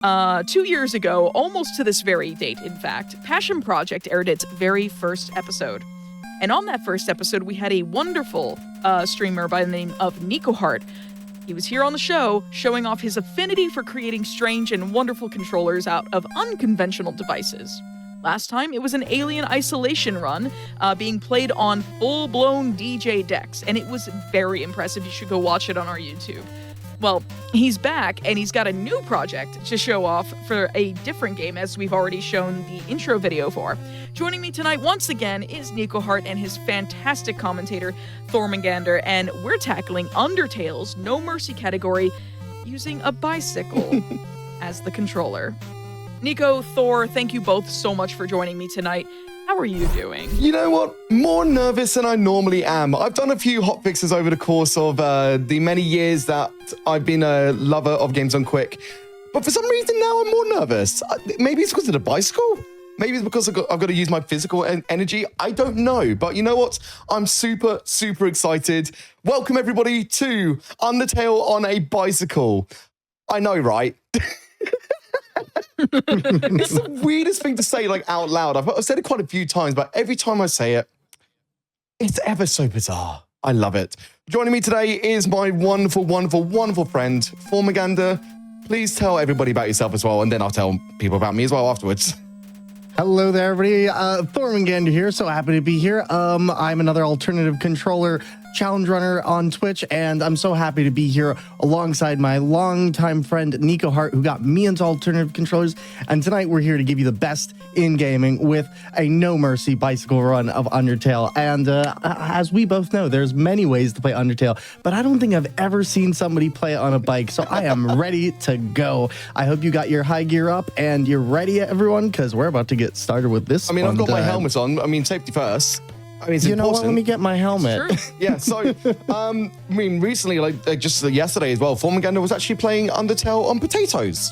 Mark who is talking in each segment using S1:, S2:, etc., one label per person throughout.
S1: 2 years ago, almost to this very date, in fact, Passion Project aired its very first episode. And on that first episode, we had a wonderful streamer by the name of Nikoheart. He was here on the show, showing off his affinity for creating strange and wonderful controllers out of unconventional devices. Last time, it was an Alien Isolation run, being played on full-blown DJ decks, and it was very impressive. You should go watch it on our YouTube. Well, he's back, and he's got a new project to show off for a different game, as we've already shown the intro video for. Joining me tonight once again is Nikoheart and his fantastic commentator, Thormangander, and we're tackling Undertale's No Mercy category using a bicycle as the controller. Nico, Thor, thank you both so much for joining me tonight. How are you doing?
S2: You know what? More nervous than I normally am. I've done a few hotfixes over the course of the many years that I've been a lover of games on Quick. But for some reason now I'm more nervous. Maybe it's because of the bicycle? Maybe it's because I've got to use my physical energy. I don't know. But you know what? I'm super, super excited. Welcome everybody to Undertale on a bicycle. I know, right? It's the weirdest thing to say, like, out loud. I've said it quite a few times, but every time I say it, it's ever so bizarre. I love it. Joining me today is my wonderful, wonderful, wonderful friend, Thormangander. Please tell everybody about yourself as well, and then I'll tell people about me as well afterwards.
S3: Hello there, everybody. Thormangander here. So happy to be here. I'm another alternative controller challenge runner on Twitch, and I'm so happy to be here alongside my longtime friend Nikoheart, who got me into alternative controllers. And tonight we're here to give you the best in gaming with a No Mercy bicycle run of Undertale. And as we both know, there's many ways to play Undertale, but I don't think I've ever seen somebody play it on a bike. So I am ready to go. I hope you got your high gear up and you're ready, everyone, because we're about to get started with this.
S2: I mean, I've got my helmet on. I mean, safety first. I mean, it's
S3: you know
S2: important.
S3: what? Let me get my helmet.
S2: Yeah, so, I mean, recently, like just yesterday as well, Thormangander was actually playing Undertale on potatoes.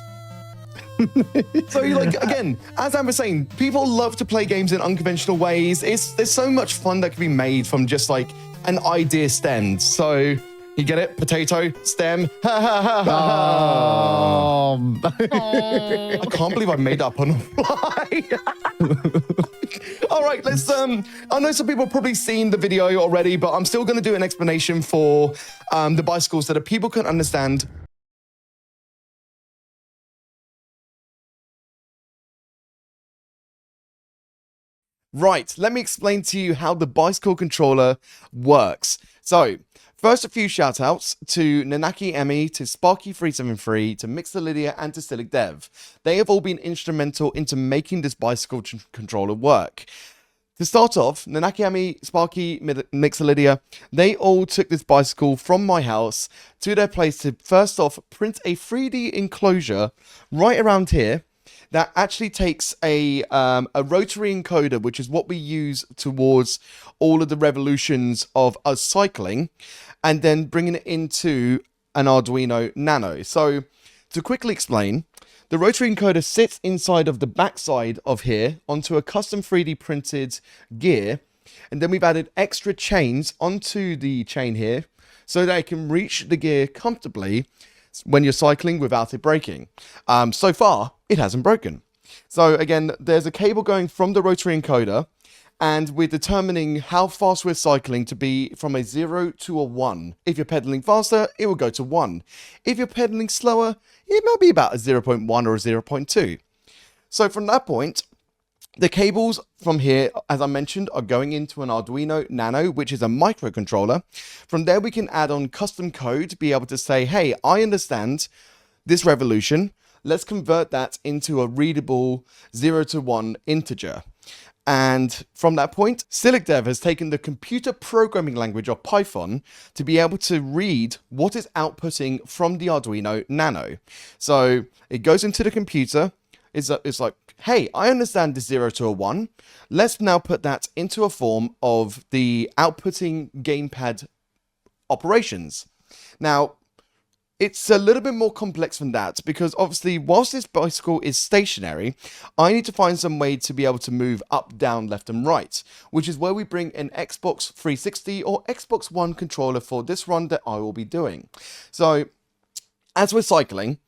S2: So, like, again, as Amber was saying, people love to play games in unconventional ways. There's so much fun that can be made from just, like, an idea stem. So, you get it? Potato, stem, ha, ha, ha, ha, ha. I can't believe I made that up on the fly. All right, let's, I know some people have probably seen the video already, but I'm still going to do an explanation for the bicycles so that people can understand. Right, let me explain to you how the bicycle controller works. So, first, a few shout-outs to Nanaki Emmy, to Sparky373, to Mixer Lydia, and to Silic Dev. They have all been instrumental into making this bicycle controller work. To start off, Nanaki Emmy, Sparky, Mixer Lydia, they all took this bicycle from my house to their place to first off print a 3D enclosure right around here that actually takes a rotary encoder, which is what we use towards all of the revolutions of us cycling, and then bringing it into an Arduino Nano. So, to quickly explain, the rotary encoder sits inside of the backside of here onto a custom 3D printed gear, and then we've added extra chains onto the chain here so that it can reach the gear comfortably when you're cycling without it breaking. So far, it hasn't broken. So again, there's a cable going from the rotary encoder, and we're determining how fast we're cycling to be from a 0 to a 1. If you're pedaling faster, it will go to 1. If you're pedaling slower, it might be about a 0.1 or a 0.2. So from that point, the cables from here, as I mentioned, are going into an Arduino Nano, which is a microcontroller. From there, we can add on custom code to be able to say, hey, I understand this revolution. Let's convert that into a readable 0 to 1 integer. And from that point, Silic Dev has taken the computer programming language of Python to be able to read what is outputting from the Arduino Nano. So it goes into the computer. It's like, hey, I understand this 0 to a 1. Let's now put that into a form of the outputting gamepad operations. Now, it's a little bit more complex than that, because obviously, whilst this bicycle is stationary, I need to find some way to be able to move up, down, left, and right, which is where we bring an Xbox 360 or Xbox One controller for this run that I will be doing. So, as we're cycling,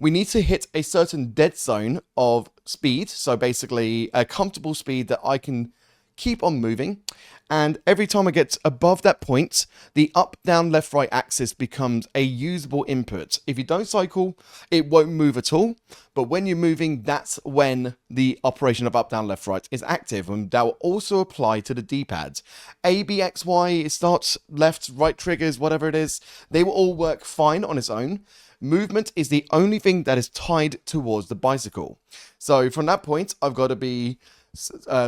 S2: we need to hit a certain dead zone of speed. So basically a comfortable speed that I can keep on moving. And every time I get above that point, the up, down, left, right axis becomes a usable input. If you don't cycle, it won't move at all. But when you're moving, that's when the operation of up, down, left, right is active. And that will also apply to the D-pad. A, B, X, Y, start, left, right triggers, whatever it is, they will all work fine on its own. Movement is the only thing that is tied towards the bicycle. So from that point, I've got to be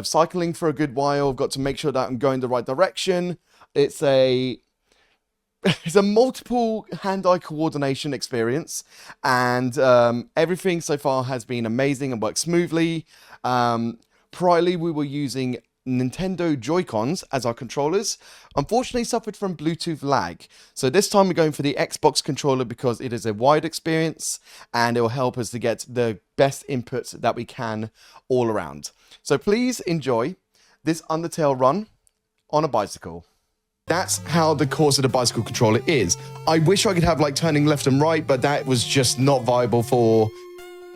S2: cycling for a good while. I've got to make sure that I'm going the right direction. It's a multiple hand-eye coordination experience, and everything so far has been amazing and worked smoothly. Priorly, we were using Nintendo Joy-Cons as our controllers. Unfortunately, suffered from Bluetooth lag. So this time we're going for the Xbox controller because it is a wide experience and it will help us to get the best inputs that we can all around. So please enjoy this Undertale run on a bicycle. That's how the course of the bicycle controller is. I wish I could have like turning left and right, but that was just not viable for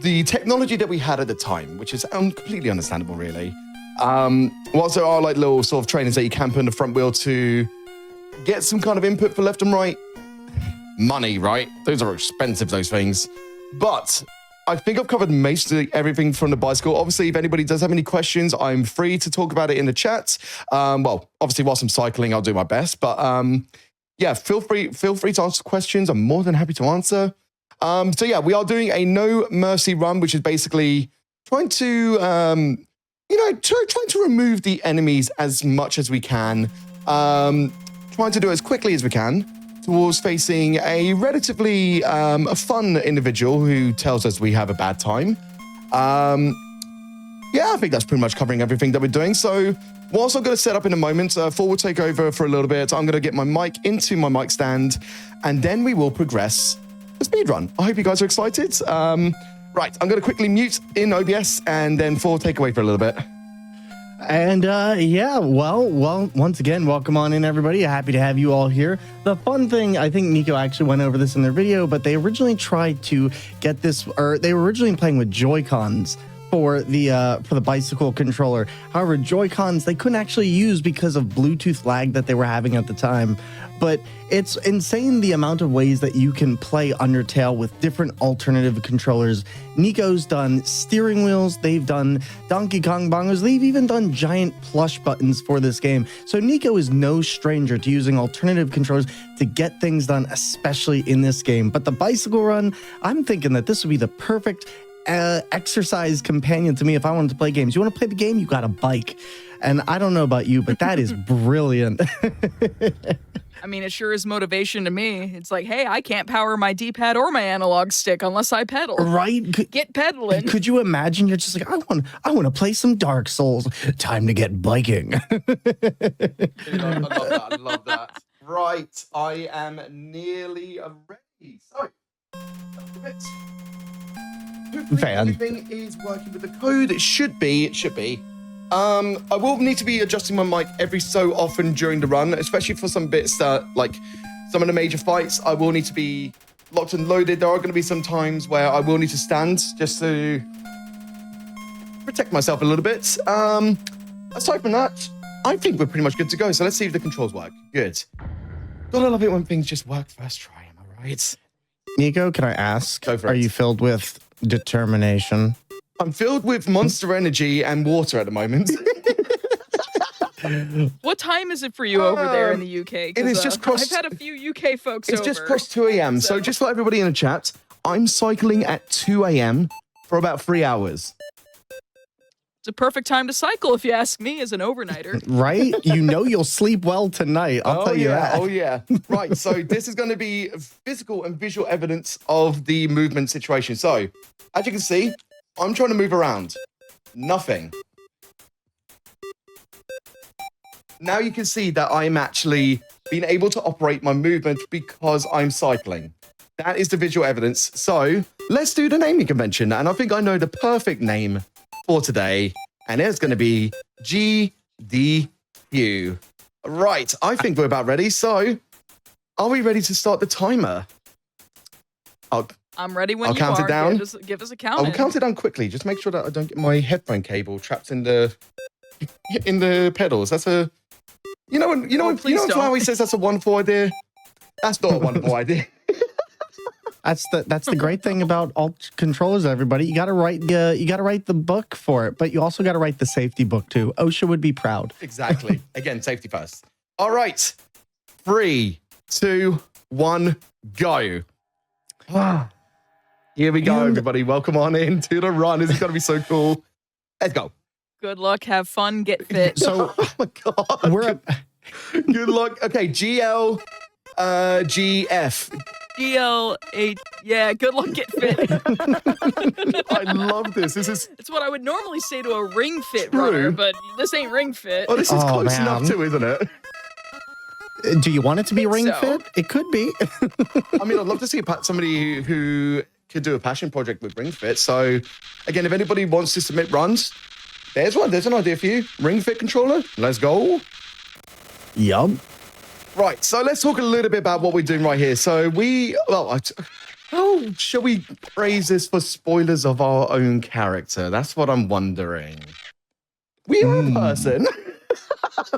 S2: the technology that we had at the time, which is completely understandable, really. Whilst there are like little sort of trainers that you can put in the front wheel to get some kind of input for left and right, money, right? Those are expensive, those things. But I think I've covered mostly everything from the bicycle. Obviously, if anybody does have any questions, I'm free to talk about it in the chat. Well, obviously, whilst I'm cycling, I'll do my best. But yeah, feel free to answer questions. I'm more than happy to answer. So yeah, we are doing a no mercy run, which is basically trying to trying to remove the enemies as much as we can. Trying to do it as quickly as we can towards facing a relatively a fun individual who tells us we have a bad time. Yeah, I think that's pretty much covering everything that we're doing. So whilst I'm going to set up in a moment, 4 will take over for a little bit. I'm going to get my mic into my mic stand, and then we will progress the speedrun. I hope you guys are excited. Right, I'm going to quickly mute in OBS, and then 4 will take away for a little bit.
S3: And yeah, well, once again, welcome on in, everybody. Happy to have you all here. The fun thing, I think Nico actually went over this in their video, but they originally tried to get this, or they were originally playing with Joy-Cons for the bicycle controller. However, Joy-Cons they couldn't actually use because of Bluetooth lag that they were having at the time. But it's insane the amount of ways that you can play Undertale with different alternative controllers. Nico's done steering wheels, they've done Donkey Kong bongos, they've even done giant plush buttons for this game. So Nico is no stranger to using alternative controllers to get things done, especially in this game. But the bicycle run, I'm thinking that this would be the perfect exercise companion to me if I wanted to play games. You want to play the game, you got a bike. And I don't know about you, but that is brilliant.
S1: I mean, it sure is motivation to me. It's like, hey, I can't power my D-pad or my analog stick unless I pedal.
S3: Right?
S1: Get pedaling.
S3: Could you imagine? You're just like, I want to play some Dark Souls. Time to get biking.
S2: Dude, I love that. I love that. Right, I am nearly ready. So, hopefully everything is working with the code. It should be. I will need to be adjusting my mic every so often during the run, especially for some bits that, like some of the major fights, I will need to be locked and loaded. There are going to be some times where I will need to stand just to protect myself a little bit. Aside from that, I think we're pretty much good to go. So let's see if the controls work. Good. Gotta love it when things just work first try, am I right?
S3: Nico, can I ask,
S2: Go for
S3: are
S2: it.
S3: you filled with determination?
S2: I'm filled with Monster Energy and water at the moment.
S1: What time is it for you over there in the UK?
S2: It is just crossed.
S1: I've had a few UK folks
S2: It's
S1: over.
S2: just crossed 2 a.m. So just for everybody in the chat, I'm cycling at 2 a.m. for about 3 hours.
S1: It's a perfect time to cycle, if you ask me, as an overnighter.
S3: Right? You know you'll sleep well tonight. I'll tell you that.
S2: Oh, yeah. Right, so this is going to be physical and visual evidence of the movement situation. So, as you can see, I'm trying to move around. Nothing. Now you can see that I'm actually being able to operate my movement because I'm cycling. That is the visual evidence. So, let's do the naming convention. And I think I know the perfect name for today. And it's going to be GDQ. Right, I think we're about ready. So, are we ready to start the timer? Oh,
S1: I'm ready when
S2: I'll
S1: you
S2: count
S1: are.
S2: it down.
S1: Give us a count.
S2: I'll count it down quickly. Just make sure that I don't get my headphone cable trapped in the pedals. That's a you know when Flowey says that's a wonderful idea. That's not a wonderful idea.
S3: That's the great thing about alt controllers, everybody. You gotta write the book for it, but you also gotta write the safety book too. OSHA would be proud.
S2: Exactly. Again, safety first. All right. 3, 2, 1, go. Here we go, everybody. Welcome on into the run. This is gonna be so cool. Let's go.
S1: Good luck. Have fun. Get fit.
S3: So,
S2: oh my god. Good luck. Okay, GL, GF.
S1: GL8. Yeah, good luck. Get fit.
S2: I love this.
S1: It's what I would normally say to a ring fit
S2: True.
S1: runner, but this ain't ring fit.
S2: Oh, this is close enough too, isn't it?
S3: Do you want it to be ring fit? It could be.
S2: I mean, I'd love to see somebody who could do a passion project with ring fit. So, again, if anybody wants to submit runs, there's one. There's an idea for you. Ring fit controller. Let's go.
S3: Yup.
S2: Right. So let's talk a little bit about what we're doing right here. So how shall we phrase this for spoilers of our own character? That's what I'm wondering. We are a person.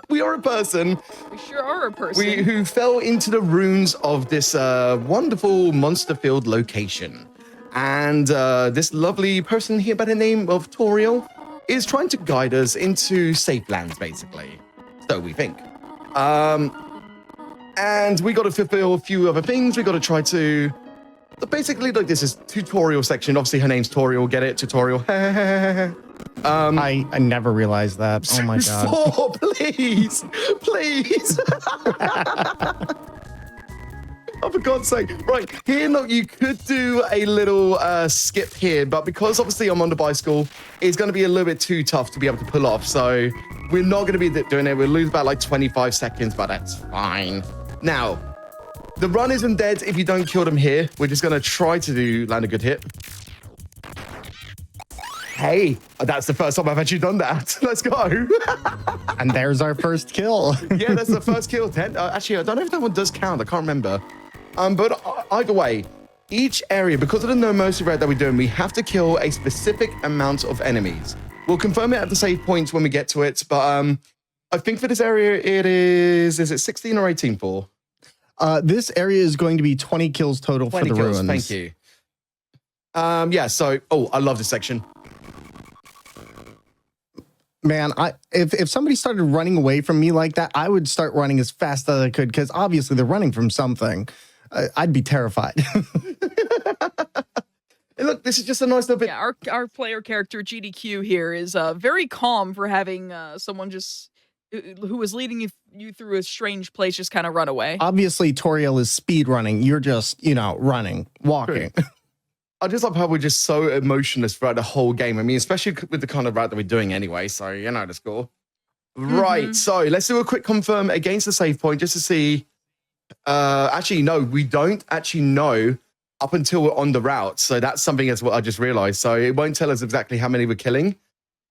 S2: We are a person.
S1: We sure are a person.
S2: Who fell into the ruins of this wonderful monster-filled location. And this lovely person here by the name of Toriel is trying to guide us into safe lands, basically. So we think. And we got to fulfill a few other things. We got to try to... Basically, like, this is tutorial section. Obviously, her name's Toriel. Get it? Tutorial.
S3: I never realized that. Oh my god.
S2: 4, please. Please. Oh, for God's sake. Right, here, look, you could do a little skip here, but because obviously I'm on the bicycle, it's going to be a little bit too tough to be able to pull off. So we're not going to be doing it. We'll lose about like 25 seconds, but that's fine. Now, the run isn't dead if you don't kill them here. We're just going to try to land a good hit. Hey, that's the first time I've actually done that. Let's go.
S3: And there's our first kill.
S2: Yeah, that's the first kill. Actually, I don't know if that one does count. I can't remember. But either way, each area, because of the no mercy raid that we're doing, we have to kill a specific amount of enemies. We'll confirm it at the save points when we get to it. But I think for this area, it is it 16 or 18 for?
S3: This area is going to be 20 kills total
S2: 20
S3: for the
S2: kills,
S3: ruins.
S2: Thank you. Yeah, so, I love this section.
S3: Man, if somebody started running away from me like that, I would start running as fast as I could, because obviously they're running from something. I'd be terrified.
S2: Hey, look, this is just a nice little bit.
S1: Yeah, our player character GDQ here is very calm for having someone just who is leading you through a strange place just kind of run away.
S3: Obviously, Toriel is speed running. You're just, running, walking.
S2: I just love how we're just so emotionless throughout the whole game. I mean, especially with the kind of route that we're doing anyway. So, the score. Right. So let's do a quick confirm against the save point just to see. Actually, no, we don't actually know up until we're on the route. So that's something as what I just realized. So it won't tell us exactly how many we're killing.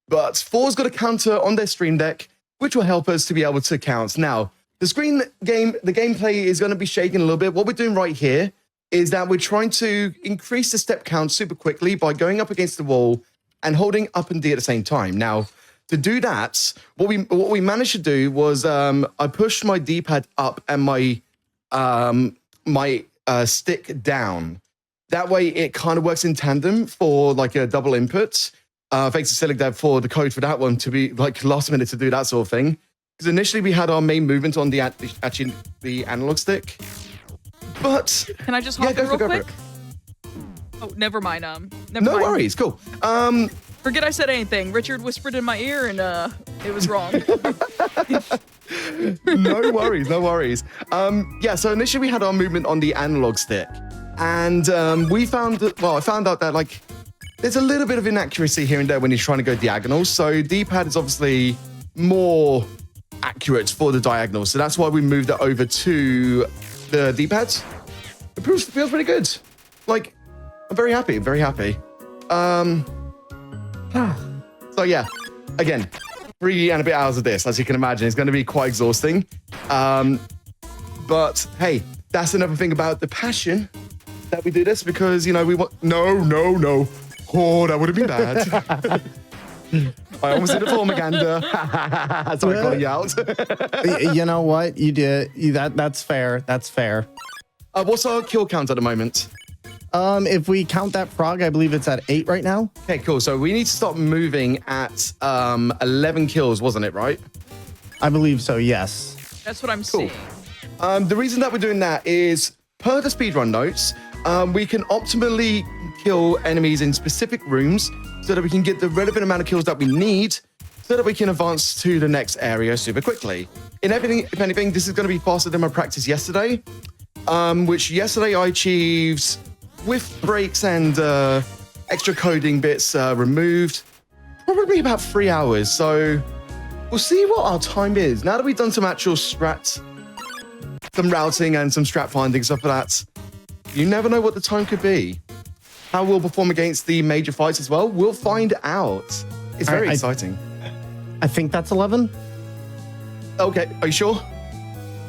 S2: But 4's got a counter on their stream deck, which will help us to be able to count. Now, the gameplay is going to be shaking a little bit. What we're doing right here is that we're trying to increase the step count super quickly by going up against the wall and holding up and D at the same time. Now, to do that, what we managed to do was I pushed my D-pad up and my stick down. That way, it kind of works in tandem for like a double input. Thanks to Silly Dev for the code for that one to be like last minute to do that sort of thing. Because initially we had our main movement on the analog stick. But
S1: can I just hop in real quick? Oh, never mind. Never
S2: no
S1: mind.
S2: worries. Cool.
S1: Forget I said anything. Richard whispered in my ear, and it was wrong.
S2: No worries. No worries. Yeah. So initially we had our movement on the analog stick, and I found out that like there's a little bit of inaccuracy here and there when you're trying to go diagonal. So D-pad is obviously more accurate for the diagonal. So that's why we moved it over to the D-pads. It feels pretty good. Like, I'm very happy. Very happy. So yeah, again, 3 and a bit hours of this, as you can imagine, it's going to be quite exhausting. But hey, that's another thing about the passion that we do this because, you know, we want... No. Oh, that would have been bad. I almost did a Formaganda. Sorry, calling you out.
S3: You know what? You did. That's fair. That's fair.
S2: What's our kill count at the moment?
S3: If we count that frog, I believe it's at 8 right now.
S2: Okay, cool. So we need to start moving at 11 kills, wasn't it, right?
S3: I believe so, yes.
S1: That's what I'm
S2: Cool.
S1: seeing.
S2: The reason that we're doing that is, per the speedrun notes, we can optimally kill enemies in specific rooms so that we can get the relevant amount of kills that we need so that we can advance to the next area super quickly. If anything, this is going to be faster than my practice yesterday, which yesterday I achieved with breaks and extra coding bits removed, probably about 3 hours. So we'll see what our time is. Now that we've done some actual strat, some routing and some strat finding, stuff like that, you never know what the time could be. How we'll perform against the major fights as well, we'll find out. It's very exciting.
S3: I think that's 11.
S2: Okay, are you sure?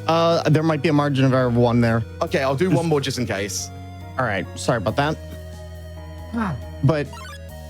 S3: There might be a margin of error of 1 there.
S2: Okay, I'll do one more just in case.
S3: All right, sorry about that. But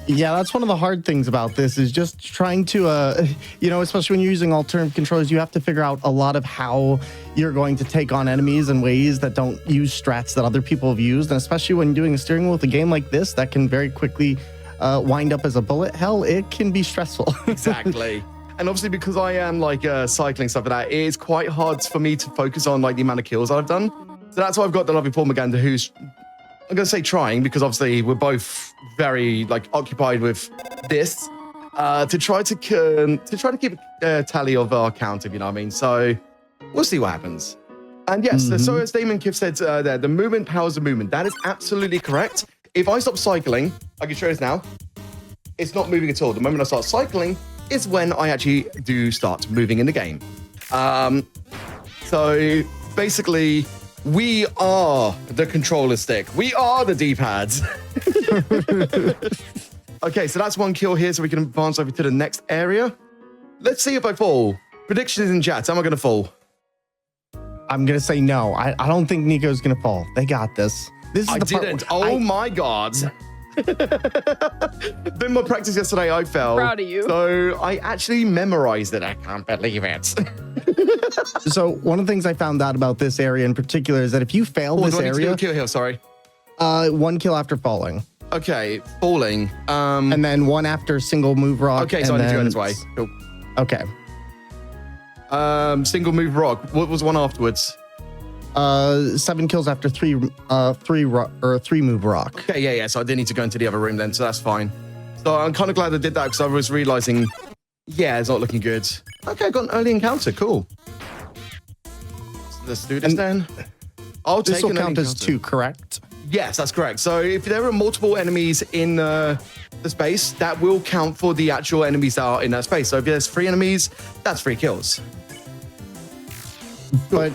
S3: yeah, that's one of the hard things about this is just trying to, you know, especially when you're using alternative controllers, you have to figure out a lot of how you're going to take on enemies in ways that don't use strats that other people have used. And especially when doing a steering wheel with a game like this, that can very quickly wind up as a bullet hell. It can be stressful.
S2: Exactly. And obviously because I am like cycling stuff like that, it is quite hard for me to focus on like the amount of kills I've done. So that's why I've got the lovely Paul Maganda, who's, I'm going to say trying, because obviously we're both very like occupied with this, to try to keep a tally of our count, if you know what I mean. So we'll see what happens. And yes, so as Damon Kiff said there, the movement powers the movement. That is absolutely correct. If I stop cycling, I can show this now, it's not moving at all. The moment I start cycling is when I actually do start moving in the game. So basically, we are the controller stick. We are the D-pads. Okay, so that's 1 kill here, so we can advance over to the next area. Let's see if I fall. Predictions in chat. Am I going to fall?
S3: I'm going to say no. I don't think Nico's going to fall. They got this. This is
S2: I
S3: the part
S2: didn't.
S3: where
S2: Oh my God. In my practice yesterday, I fell.
S1: Proud of you.
S2: So I actually memorized it. I can't believe it.
S3: So one of the things I found out about this area in particular is that if you fail this
S2: do I need to do
S3: area,
S2: a kill here? Sorry.
S3: 1 kill after falling.
S2: Okay, falling.
S3: And then 1 after single move rock.
S2: Okay, so I need to go this way. Cool.
S3: Okay.
S2: Single move rock. What was one afterwards?
S3: 7 kills after 3 move rock.
S2: Okay, yeah. So I didn't need to go into the other room then, so that's fine. So I'm kind of glad I did that because I was realizing, yeah, it's not looking good. Okay, I got an early encounter. Cool. So let's do this then. I'll take
S3: This will
S2: an early
S3: count as
S2: encounter.
S3: 2, correct?
S2: Yes, that's correct. So if there are multiple enemies in the space, that will count for the actual enemies that are in that space. So if there's 3 enemies, that's 3 kills.
S3: But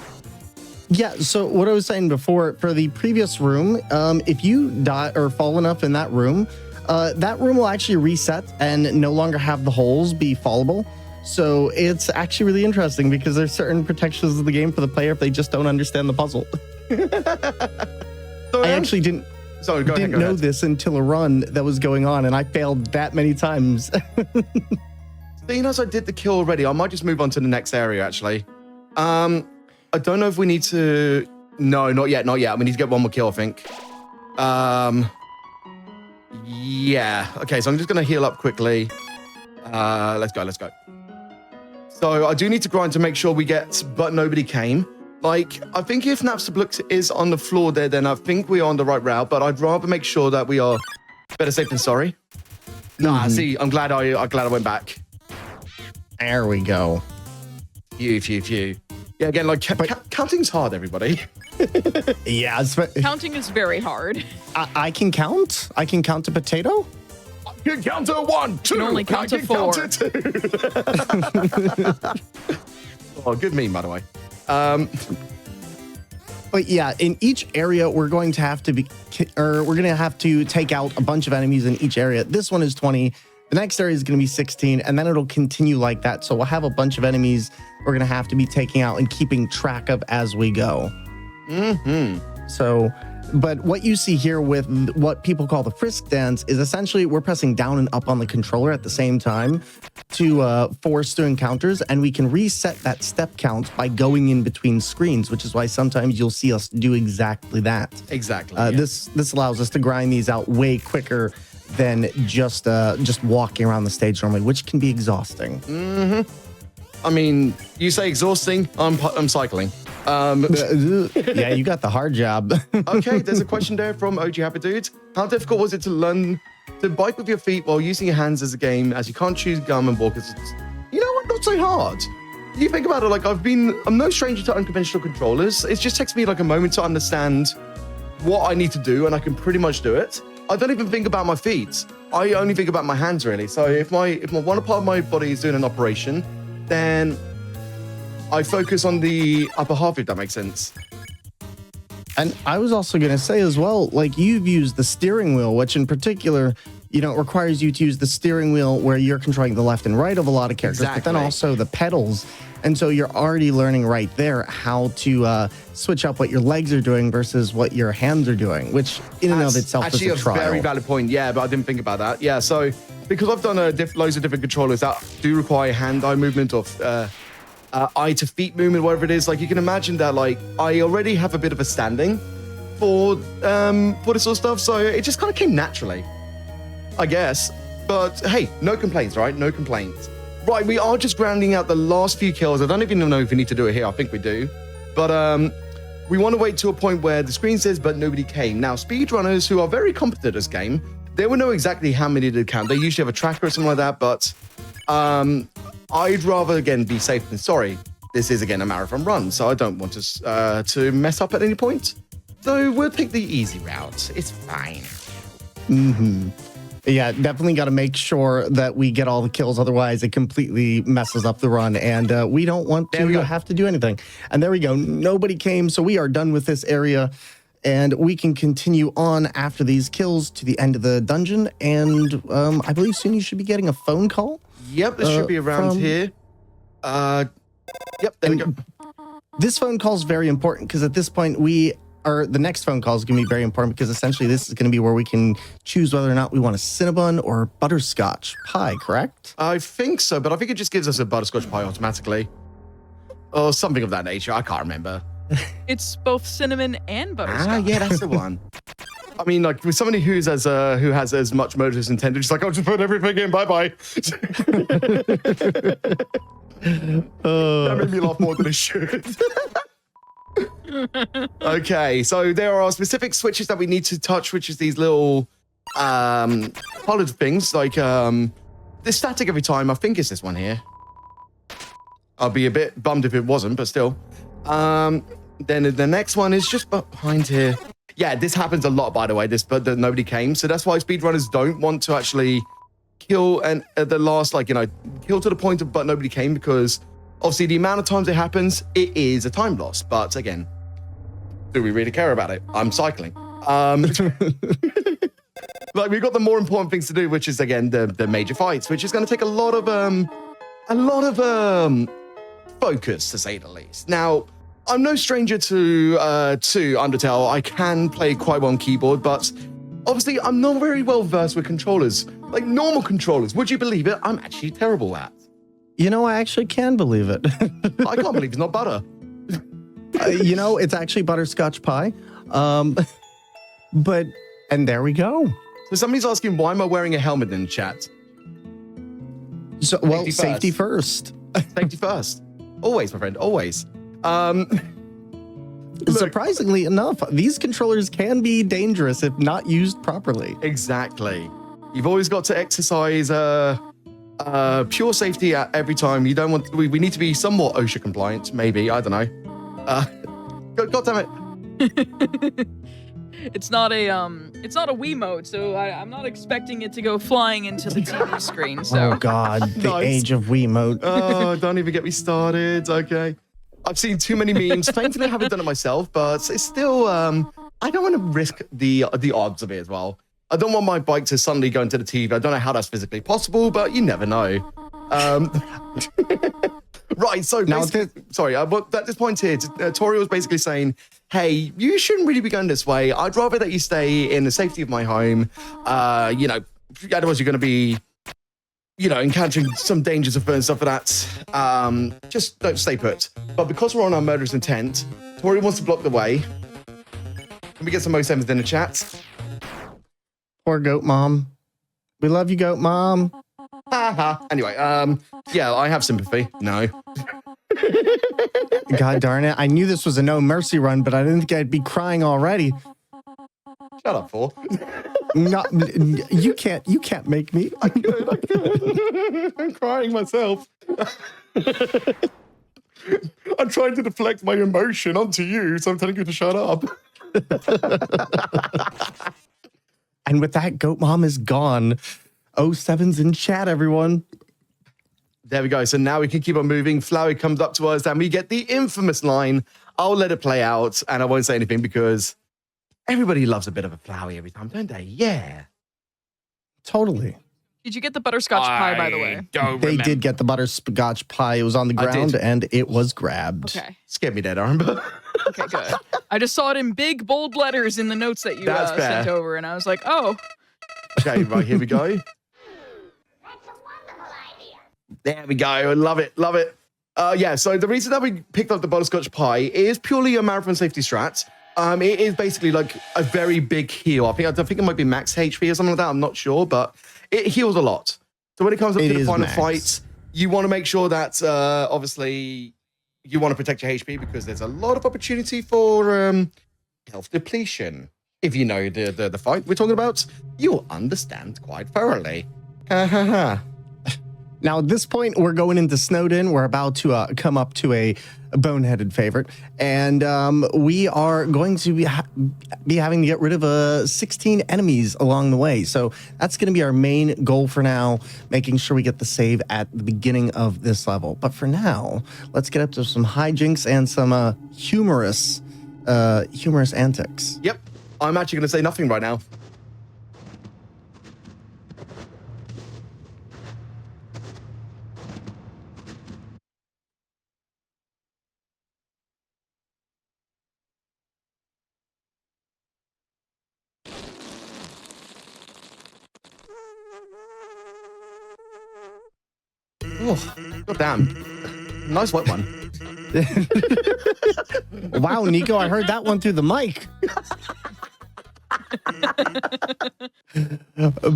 S3: yeah, so what I was saying before, for the previous room, if you die or fall enough in that room will actually reset and no longer have the holes be fallable. So it's actually really interesting because there's certain protections of the game for the player if they just don't understand the puzzle.
S2: So
S3: I actually didn't know this until a run that was going on, and I failed that many times.
S2: Seeing as I did the kill already, I might just move on to the next area, actually. I don't know if we need to... No, not yet. We need to get 1 more kill, I think. Yeah. Okay, so I'm just going to heal up quickly. Let's go. So I do need to grind to make sure we get But Nobody Came. Like, I think if Napstablook is on the floor there, then I think we're on the right route, but I'd rather make sure that we are better safe than sorry. Nah, see, I'm glad I went back.
S3: There we go.
S2: Phew. Yeah, again, like, counting's hard, everybody.
S3: Yeah.
S1: Counting is very hard.
S3: I can count? I can count a potato?
S2: You can count to 1, 2.
S1: You can only count to 4.
S2: Count to 2. Oh, good meme, by the way.
S3: But yeah, in each area, we're going to have to take out a bunch of enemies in each area. This one is 20. The next area is going to be 16, and then it'll continue like that. So we'll have a bunch of enemies we're going to have to be taking out and keeping track of as we go. So But what you see here with what people call the frisk dance is essentially we're pressing down and up on the controller at the same time to force through encounters, and we can reset that step count by going in between screens, which is why sometimes you'll see us do exactly that.
S2: Exactly.
S3: This allows us to grind these out way quicker than just walking around the stage normally, which can be exhausting.
S2: Mm-hmm. I mean, you say exhausting, I'm cycling.
S3: Yeah, you got the hard job.
S2: Okay, there's a question there from OG Happy Dude. How difficult was it to learn to bike with your feet while using your hands as a game, as you can't choose gum and walk? You know what? Not so hard. You think about it, like I'm no stranger to unconventional controllers. It just takes me like a moment to understand what I need to do, and I can pretty much do it. I don't even think about my feet. I only think about my hands, really. So if one part of my body is doing an operation, then I focus on the upper half, if that makes sense.
S3: And I was also going to say as well, like you've used the steering wheel, which in particular, it requires you to use the steering wheel where you're controlling the left and right of a lot of characters, but then also the pedals. And so you're already learning right there how to switch up what your legs are doing versus what your hands are doing, which in and of itself is a trial.
S2: Actually, a very valid point. Yeah, but I didn't think about that. Yeah, so because I've done loads of different controllers that do require hand-eye movement or eye to feet movement, whatever it is, like you can imagine that like I already have a bit of a standing for this sort of stuff, so it just kind of came naturally, I guess. But hey, no complaints, right? No complaints. Right, we are just grounding out the last few kills. I don't even know if we need to do it here. I think we do. But we want to wait to a point where the screen says, but nobody came. Now, speedrunners who are very competent at this game, they will know exactly how many did count. They usually have a tracker or something like that, but I'd rather, again, be safe than sorry. This is, again, a marathon run, so I don't want to mess up at any point. So we'll take the easy route. It's fine.
S3: Mm-hmm. Yeah, definitely got to make sure that we get all the kills. Otherwise, it completely messes up the run, and we don't want to have to do anything. And there we go. Nobody came, so we are done with this area, and we can continue on after these kills to the end of the dungeon. And I believe soon you should be getting a phone call.
S2: Yep, this should be around here. Yep, there we go.
S3: This phone call is very important because at this point the next phone call is going to be very important because essentially this is going to be where we can choose whether or not we want a Cinnabon or butterscotch pie, correct?
S2: I think so, but I think it just gives us a butterscotch pie automatically. Or something of that nature. I can't remember.
S1: It's both cinnamon and butterscotch.
S2: Ah, yeah, that's the one. I mean, like, with somebody who has as much motive as intended, just like, I'll just put everything in, bye-bye. That made me laugh more than it should. Okay, so there are specific switches that we need to touch, which is these little colored things, like they're static every time. I think it's this one here. I'll be a bit bummed if it wasn't, but still. Then the next one is just behind here. Yeah, this happens a lot, by the way, but nobody came, so that's why speedrunners don't want to actually kill and at the last, kill to the point of but nobody came, because obviously, the amount of times it happens, it is a time loss. But again, do we really care about it? I'm cycling. We've got the more important things to do, which is, again, the major fights, which is going to take a lot of focus, to say the least. Now, I'm no stranger to Undertale. I can play quite well on keyboard, but obviously, I'm not very well versed with controllers. Like normal controllers, would you believe it? I'm actually terrible at.
S3: I actually can believe it.
S2: I can't believe it's not butter.
S3: It's actually butterscotch pie. And there we go.
S2: So somebody's asking, why am I wearing a helmet in chat?
S3: So, well, safety first.
S2: Safety first. Always, my friend, always.
S3: Surprisingly enough, these controllers can be dangerous if not used properly.
S2: Exactly. You've always got to exercise pure safety at every time. You don't want. We need to be somewhat OSHA compliant, maybe. I don't know. God damn it!
S1: It's not a Wii mode, so I'm not expecting it to go flying into the TV screen. So.
S3: Oh God, the age of Wii mode.
S2: Oh, don't even get me started. Okay, I've seen too many memes. Thankfully, I haven't done it myself, but it's still. I don't want to risk the odds of it as well. I don't want my bike to suddenly go into the TV. I don't know how that's physically possible, but you never know. Right, so
S3: Now,
S2: sorry, but at this point here, Tori was basically saying, hey, you shouldn't really be going this way. I'd rather that you stay in the safety of my home. Otherwise you're going to be, encountering some dangers of and stuff like that. Just don't stay put. But because we're on our murderous intent, Tori wants to block the way. Can we get some most in the chat?
S3: Poor goat mom. We love you, goat mom.
S2: Anyway, yeah, I have sympathy. No.
S3: God darn it. I knew this was a no mercy run, but I didn't think I'd be crying already.
S2: Shut up, Paul.
S3: No, you can't make me.
S2: I could. I'm crying myself. I'm trying to deflect my emotion onto you, so I'm telling you to shut up.
S3: And with that, goat mom is gone. 07's in chat, everyone.
S2: There we go. So now we can keep on moving. Flowey comes up to us and we get the infamous line. I'll let it play out and I won't say anything because everybody loves a bit of a Flowey every time, don't they? Yeah.
S3: Totally.
S1: Did you get the butterscotch pie, by the way?
S3: They did get the butterscotch pie. It was on the ground and it was grabbed.
S1: Okay.
S2: Scared me dead, Amber.
S1: Okay, good. I just saw it in big, bold letters in the notes that you sent over, and I was like, oh.
S2: Okay, right, here we go. There we go. I love it. Love it. Yeah, so the reason that we picked up the butterscotch pie is purely a marathon safety strat. It is basically like a very big heal. I think it might be max HP or something like that. I'm not sure, but it heals a lot. So when it comes up to the final fight, you want to make sure that obviously you want to protect your HP because there's a lot of opportunity for health depletion. If you know the fight we're talking about, you'll understand quite thoroughly. Ha ha ha.
S3: Now, at this point, we're going into Snowdin. We're about to come up to a boneheaded favorite. And we are going to be having to get rid of 16 enemies along the way. So that's going to be our main goal for now, making sure we get the save at the beginning of this level. But for now, let's get up to some hijinks and some humorous antics.
S2: Yep. I'm actually going to say nothing right now. Oh, God damn. Nice wet one.
S3: Wow, Nico, I heard that one through the mic.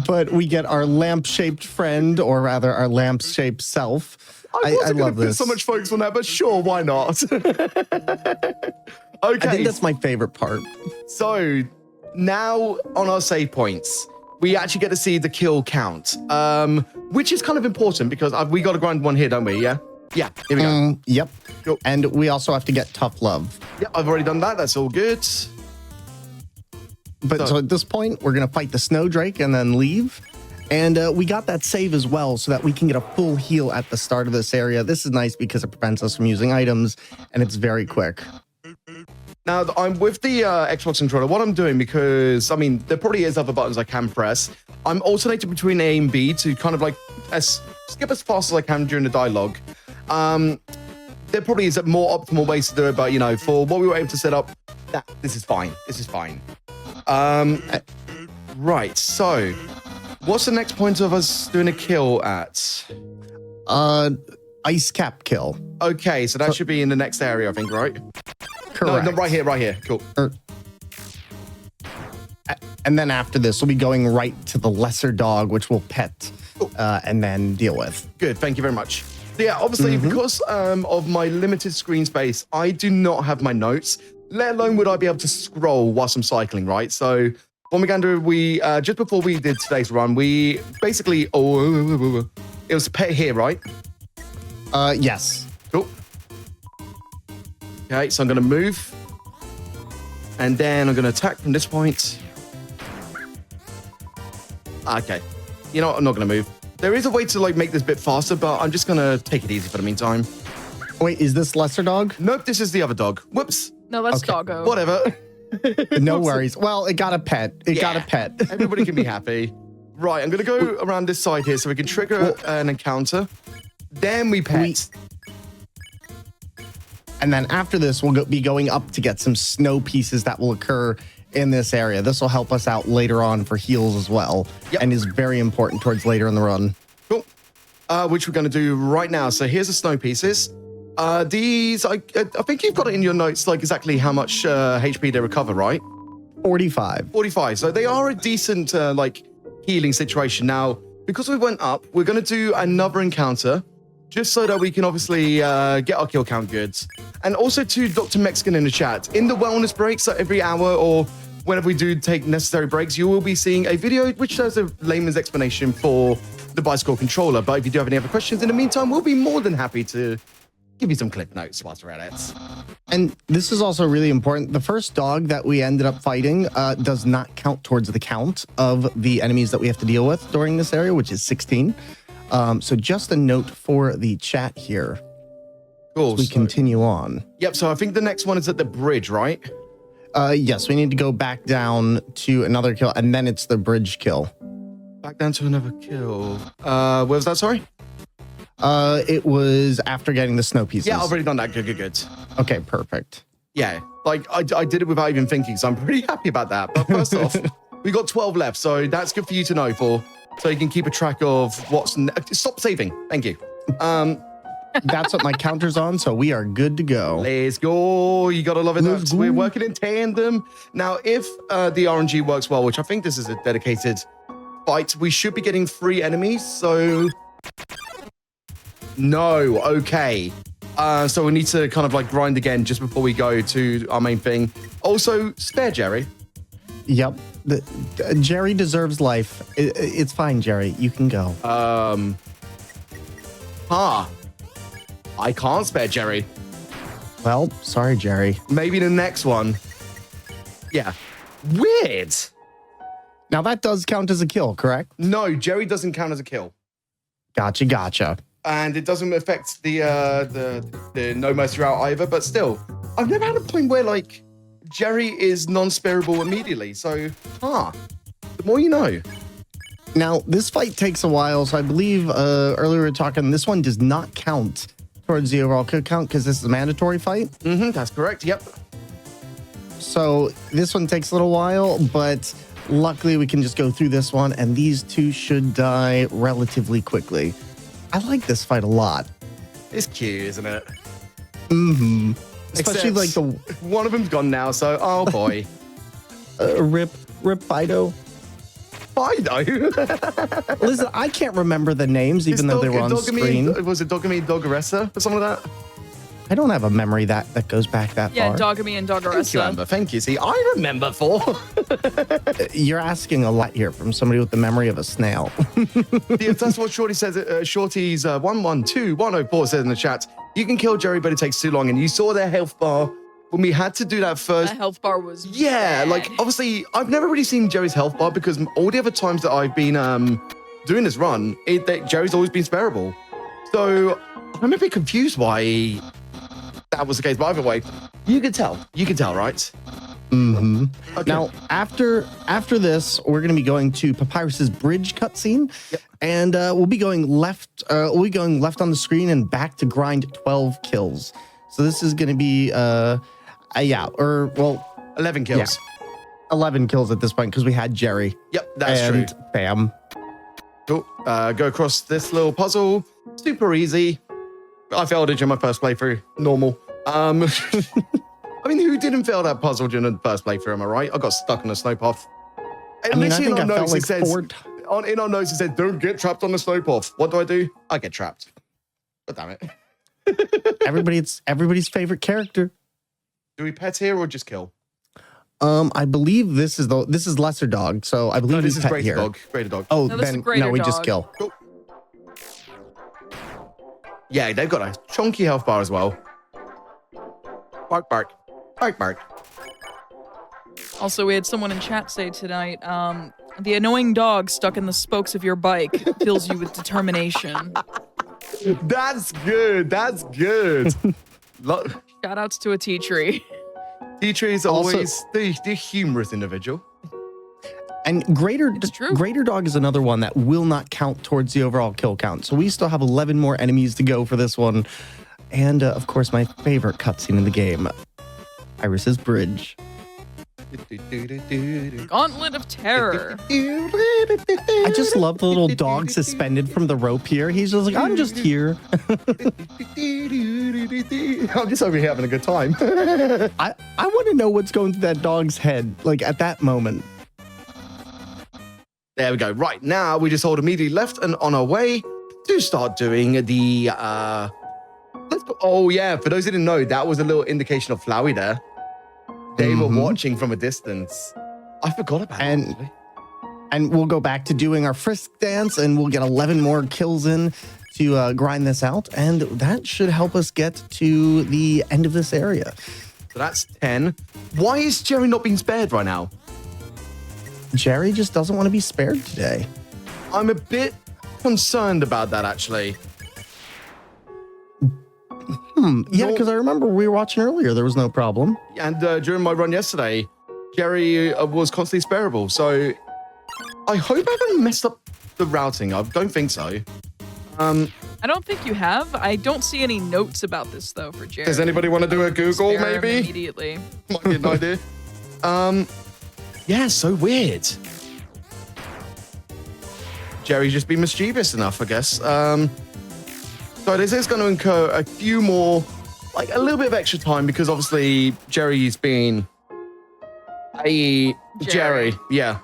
S3: But we get our lamp-shaped friend, or rather our lamp-shaped self.
S2: I
S3: love this.
S2: So much focus on that, but sure, why not? Okay.
S3: I think that's my favorite part.
S2: So now on our save points, we actually get to see the kill count, which is kind of important because we got to grind one here, don't we? Yeah? Yeah, here we go.
S3: Yep.
S2: Cool.
S3: And we also have to get tough love.
S2: Yeah, I've already done that. That's all good.
S3: But so at this point, we're going to fight the Snowdrake and then leave. And we got that save as well so that we can get a full heal at the start of this area. This is nice because it prevents us from using items and it's very quick.
S2: Now, I'm with the Xbox controller. What I'm doing, because, I mean, there probably is other buttons I can press. I'm alternating between A and B to kind of like skip as fast as I can during the dialogue. There probably is a more optimal ways to do it, but, you know, for what we were able to set up, this is fine. This is fine. Right, so what's the next point of us doing a kill at?
S3: Ice cap kill.
S2: Okay, so that should be in the next area, I think, right?
S3: Correct.
S2: No, right here. Cool.
S3: And then after this, we'll be going right to the lesser dog, which we'll pet and then deal with.
S2: Good, thank you very much. So yeah, obviously, because of my limited screen space, I do not have my notes, let alone would I be able to scroll whilst I'm cycling, right? So what we're going to do, we just before we did today's run, we basically, it was pet here, right?
S3: Yes.
S2: Cool. Okay, so I'm going to move. And then I'm going to attack from this point. Okay. You know what? I'm not going to move. There is a way to like make this bit faster, but I'm just going to take it easy for the meantime.
S3: Wait, is this lesser dog?
S2: Nope, this is the other dog. Whoops.
S1: No, that's Doggo.
S2: Whatever.
S3: No worries. Well, it got a pet. It got a pet.
S2: Everybody can be happy. Right, I'm going to go around this side here so we can trigger an encounter. Then we pet.
S3: And then after this, we'll be going up to get some snow pieces that will occur in this area. This will help us out later on for heals as well, and is very important towards later in the run.
S2: Cool. Which we're going to do right now. So here's the snow pieces. These, I think you've got it in your notes, like exactly how much HP they recover, right?
S3: 45.
S2: 45. So they are a decent, like, healing situation. Now, because we went up, we're going to do another encounter, just so that we can obviously get our kill count good. And also to Dr. Mexican in the chat, in the wellness breaks, so every hour or whenever we do take necessary breaks, you will be seeing a video which has a layman's explanation for the bicycle controller. But if you do have any other questions in the meantime, we'll be more than happy to give you some clip notes whilst we're at it.
S3: And this is also really important. The first dog that we ended up fighting does not count towards the count of the enemies that we have to deal with during this area, which is 16. So just a note for the chat here.
S2: Cool.
S3: As we continue on.
S2: Yep, so I think the next one is at the bridge, right?
S3: Yes, we need to go back down to another kill, and then it's the bridge kill.
S2: Back down to another kill. Where was that, sorry?
S3: It was after getting the snow pieces.
S2: Yeah, I've already done that. Good.
S3: Okay, perfect.
S2: Yeah, like I did it without even thinking, so I'm pretty happy about that. But first off, we got 12 left, so that's good for you to know, so you can keep a track of what's stop saving. Thank you.
S3: That's what my counter's on, so we are good to go.
S2: Let's go. You gotta love it. We're working in tandem. Now, if the RNG works well, which I think this is a dedicated fight, we should be getting 3 enemies, so... No, okay. So we need to kind of like grind again just before we go to our main thing. Also, spare Jerry.
S3: Yep. Jerry deserves life. It's fine, Jerry. You can go.
S2: I can't spare Jerry.
S3: Well, sorry, Jerry.
S2: Maybe the next one. Yeah. Weird.
S3: Now that does count as a kill, correct?
S2: No, Jerry doesn't count as a kill.
S3: Gotcha.
S2: And it doesn't affect the No Mercy route either, but still, I've never had a point where, like, Jerry is non-spareable immediately, so, the more you know.
S3: Now, this fight takes a while, so I believe earlier we were talking, this one does not count towards the overall kill count because this is a mandatory fight.
S2: Mm-hmm, that's correct, yep.
S3: So this one takes a little while, but luckily we can just go through this one, and these two should die relatively quickly. I like this fight a lot.
S2: It's cute, isn't it?
S3: Mm-hmm. Especially like the...
S2: One of them's gone now, so, oh boy.
S3: Rip Fido.
S2: Fido?
S3: Listen, I can't remember the names, even though they were on screen.
S2: Was it Dogamy Doggeressa or something like that?
S3: I don't have a memory that goes back that far.
S1: Yeah, Dogamy and Doggeressa.
S2: Thank you, Amber. Thank you. See, I remember 4.
S3: You're asking a lot here from somebody with the memory of a snail.
S2: Yeah, that's what Shorty says. Shorty's 112104 says in the chat. You can kill Jerry, but it takes too long. And you saw their health bar when we had to do that first.
S1: That health bar was
S2: bad. Like, obviously, I've never really seen Jerry's health bar because all the other times that I've been doing this run, Jerry's always been spareable. So I'm a bit confused why that was the case. But either way, you can tell, right?
S3: Mm-hmm.
S2: Okay.
S3: Now, after this, we're going to be going to Papyrus's bridge cutscene, and we'll be going left. We'll be going left on the screen and back to grind 12 kills. So this is going to be
S2: 11 kills.
S3: Yeah, 11 kills at this point because we had Jerry.
S2: Yep, that's true.
S3: Bam.
S2: Cool. Go across this little puzzle. Super easy. I failed it in my first playthrough. Normal. I mean, who didn't fail that puzzle during the first playthrough? Am I right? I got stuck on a snow path.
S3: I think I felt like
S2: in our notes it said, "Don't get trapped on the snow path." What do? I get trapped. But damn it.
S3: Everybody's favorite character.
S2: Do we pet here or just kill?
S3: I believe this is lesser dog, so I believe
S2: this is
S3: pet
S2: greater
S3: here.
S2: dog. Greater dog.
S3: Oh,
S1: no,
S3: then
S1: we
S3: just
S1: dog.
S3: kill.
S2: Cool. Yeah, they've got a chunky health bar as well. Bark, bark. Bark, bark.
S1: Also, we had someone in chat say tonight, the annoying dog stuck in the spokes of your bike fills you with determination.
S2: That's good. That's good.
S1: Shout outs to a tea tree.
S2: Tea tree is always the humorous individual.
S3: And Greater Dog is another one that will not count towards the overall kill count. So we still have 11 more enemies to go for this one. and of course, my favorite cutscene in the game, Iris's bridge.
S1: Gauntlet of Terror.
S3: I just love the little dog suspended from the rope here. He's just like, I'm just here.
S2: I'm just over here having a good time.
S3: I want to know what's going through that dog's head, like at that moment.
S2: There we go. Right, now we just hold immediately left and on our way to start doing the, let's go. Oh yeah, for those who didn't know, that was a little indication of Flowey there. They were watching from a distance. I forgot about it, actually.
S3: And we'll go back to doing our frisk dance, and we'll get 11 more kills in to grind this out, and that should help us get to the end of this area.
S2: So that's 10. Why is Jerry not being spared right now?
S3: Jerry just doesn't want to be spared today.
S2: I'm a bit concerned about that, actually.
S3: Yeah, because I remember we were watching earlier. There was no problem.
S2: And during my run yesterday, Jerry was constantly spareable. So I hope I haven't messed up the routing. I don't think so.
S1: I don't think you have. I don't see any notes about this, though, for Jerry.
S2: Does anybody want to do a Google,
S1: Spare him
S2: maybe?
S1: Immediately.
S2: Might be an idea. Yeah, so weird. Jerry's just been mischievous enough, I guess. So this is going to incur a few more, like a little bit of extra time because obviously Jerry's been Jerry. Yeah.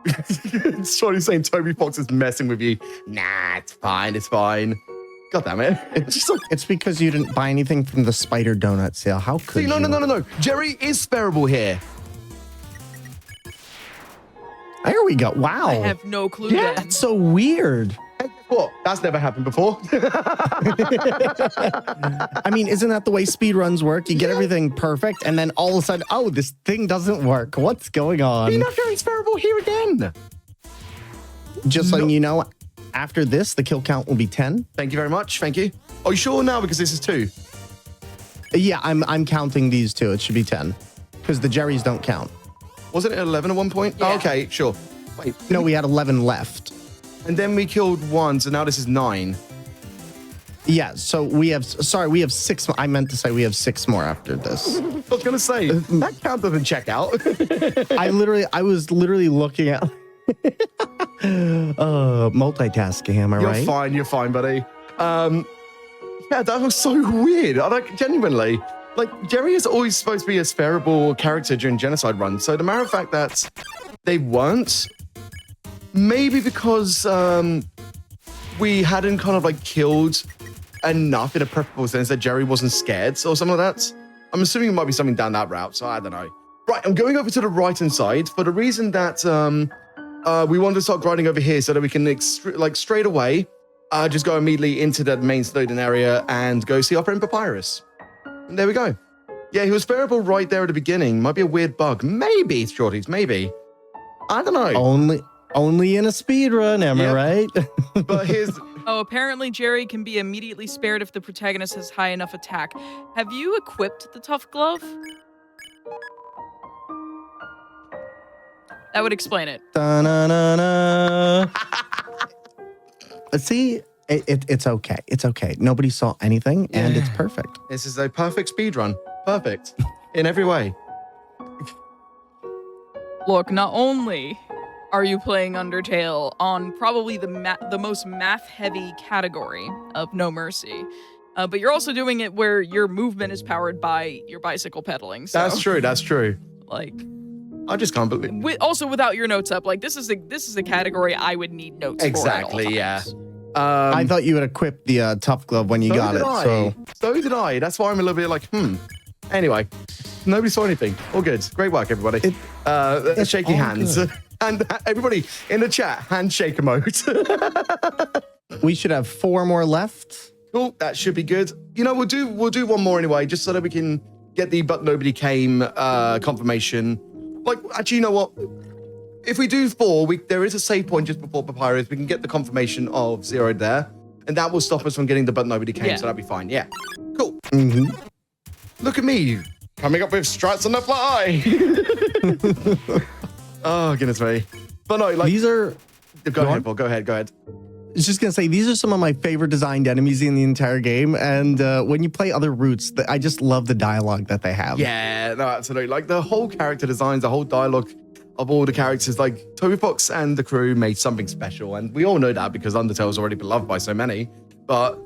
S2: It's probably saying Toby Fox is messing with you. Nah, it's fine. It's fine. God damn it. It's just like,
S3: It's because you didn't buy anything from the Spider Donut sale. How could you?
S2: No. Jerry is spareable here.
S3: There we go. Wow.
S1: I have no clue.
S3: Yeah,
S1: then.
S3: that's so weird.
S2: What? That's never happened before.
S3: I mean, isn't that the way speedruns work? You get everything perfect, and then all of a sudden, oh, this thing doesn't work. What's going on?
S2: You're not very spareable here again.
S3: Just letting you know, after this, the kill count will be 10.
S2: Thank you very much. Thank you. Are you sure now? Because this is 2.
S3: Yeah, I'm counting these two. It should be 10 because the Jerrys don't count.
S2: Wasn't it 11 at one point?
S1: Yeah.
S2: Oh, okay, sure. Wait.
S3: No, we had 11 left.
S2: And then we killed 1, so now this is 9.
S3: Yeah, so we have 6. I meant to say we have 6 more after this.
S2: I was going to say, that count doesn't check out.
S3: I was literally looking at multitasking, am I right?
S2: You're fine, buddy. Yeah, that was so weird. Genuinely. Like, Jerry is always supposed to be a spareable character during Genocide runs, so the matter of fact that they weren't, maybe because we hadn't kind of like killed enough in a preferable sense that Jerry wasn't scared or something like that. I'm assuming it might be something down that route, so I don't know. Right, I'm going over to the right-hand side for the reason that we want to start grinding over here so that we can, straight away, just go immediately into the main Snowdin area and go see our friend Papyrus. And there we go. Yeah, he was spareable right there at the beginning. Might be a weird bug. Maybe, Shorties, maybe. I don't know.
S3: Only in a speedrun, am I right?
S2: But here's...
S1: Oh, apparently Jerry can be immediately spared if the protagonist has high enough attack. Have you equipped the Tough Glove? That would explain it.
S3: Da-na-na-na. See, it's okay. It's okay. Nobody saw anything, and it's perfect.
S2: This is a perfect speedrun. Perfect. In every way.
S1: Look, not only are you playing Undertale on probably the most math-heavy category of No Mercy, but you're also doing it where your movement is powered by your bicycle pedaling. So,
S2: That's true.
S1: Like,
S2: I just can't believe.
S1: Also, without your notes up, like this is the category I would need notes
S2: Exactly,
S1: for.
S2: yeah.
S3: I thought you would equip the Tough Glove when you got it.
S2: So did I. That's why I'm a little bit like, Anyway, nobody saw anything. All good. Great work, everybody. Shaky hands.
S3: Good.
S2: And everybody in the chat, handshake emote.
S3: We should have 4 more left.
S2: Cool. That should be good. You know, we'll do one more anyway, just so that we can get the but nobody came confirmation. Like, actually, you know what? If we do 4, there is a save point just before Papyrus. We can get the confirmation of 0 there, and that will stop us from getting the but nobody came.
S1: Yeah.
S2: So that'll be fine. Yeah. Cool.
S3: Mm-hmm.
S2: Look at me coming up with strats on the fly. Oh goodness me! But no, like
S3: These are.
S2: Go ahead, Paul. Go ahead.
S3: was just gonna say, these are some of my favorite designed enemies in the entire game, and when you play other routes, I just love the dialogue that they have.
S2: Yeah, no, absolutely. Like the whole character designs, the whole dialogue of all the characters, like Toby Fox and the crew made something special, and we all know that because Undertale's already beloved by so many. But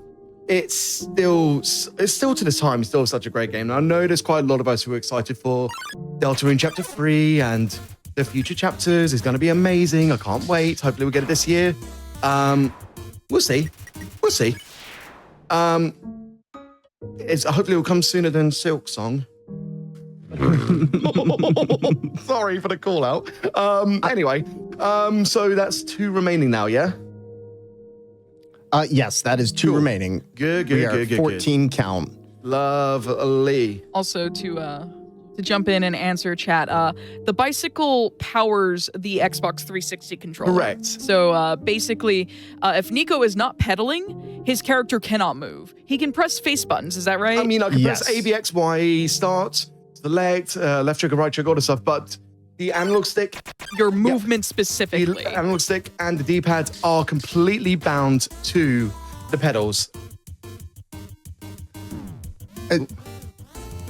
S2: it's still to this time, still such a great game. And I know there's quite a lot of us who are excited for Deltarune Chapter 3 and the future chapters. It's going to be amazing. I can't wait. Hopefully we'll get it this year. We'll see. We'll see. Hopefully it will come sooner than Silk Song. Sorry for the call out. Anyway, so that's 2 remaining now, yeah?
S3: Yes, that is 2 remaining.
S2: Good.
S3: 14 count.
S2: Lovely.
S1: Also, to jump in and answer chat, the bicycle powers the Xbox 360 controller.
S2: Correct.
S1: So basically, if Nico is not pedaling, his character cannot move. He can press face buttons. Is that right?
S2: I mean, I can
S3: Yes.
S2: press A, B, X, Y, start, select, left trigger, right trigger, all the stuff, but the analog stick,
S1: your movement specifically.
S2: the analog stick and the D-pad are completely bound to the pedals.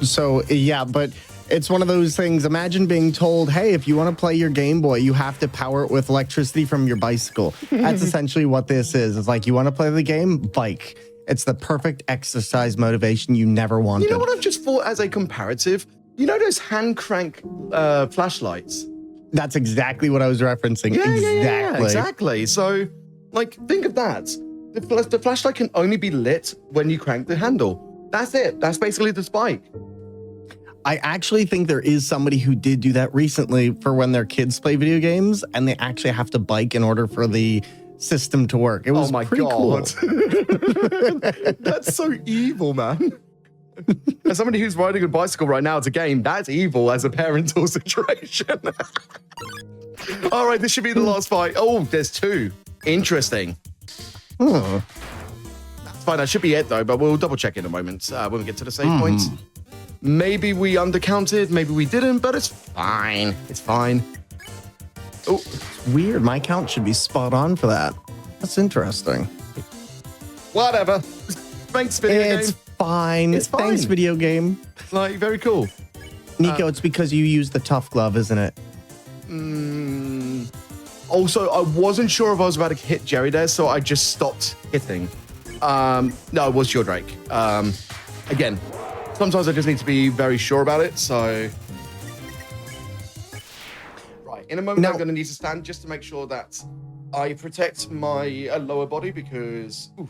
S3: So, yeah, but it's one of those things. Imagine being told, hey, if you want to play your Game Boy, you have to power it with electricity from your bicycle. That's essentially what this is. It's like, you want to play the game? Bike. It's the perfect exercise motivation you never wanted.
S2: You know what I've just thought as a comparative? You know those hand crank flashlights?
S3: That's exactly what I was referencing.
S2: Yeah, exactly. So, like, think of that. The flashlight can only be lit when you crank the handle. That's it. That's basically the spike.
S3: I actually think there is somebody who did do that recently for when their kids play video games and they actually have to bike in order for the system to work. It was pretty cool.
S2: That's so evil, man. As somebody who's riding a bicycle right now, it's a game. That's evil as a parental situation. All right, this should be the last fight. Oh, there's 2. Interesting. That's fine. That should be it, though, but we'll double check in a moment when we get to the save points. Maybe we undercounted, maybe we didn't, but it's fine. It's fine. Oh,
S3: Weird. My count should be spot on for that. That's interesting.
S2: whatever. Thanks, video
S3: It's
S2: game.
S3: fine.
S2: It's fine.
S3: Thanks, video game.
S2: Like, very cool.
S3: Nico, it's because you use the tough glove, isn't it?
S2: Also, I wasn't sure if I was about to hit Jerry there, so I just stopped hitting. No, it was your Drake. Again, sometimes I just need to be very sure about it, so... Right, in a moment
S3: Now-
S2: I'm going to need to stand just to make sure that I protect my lower body because... Oof.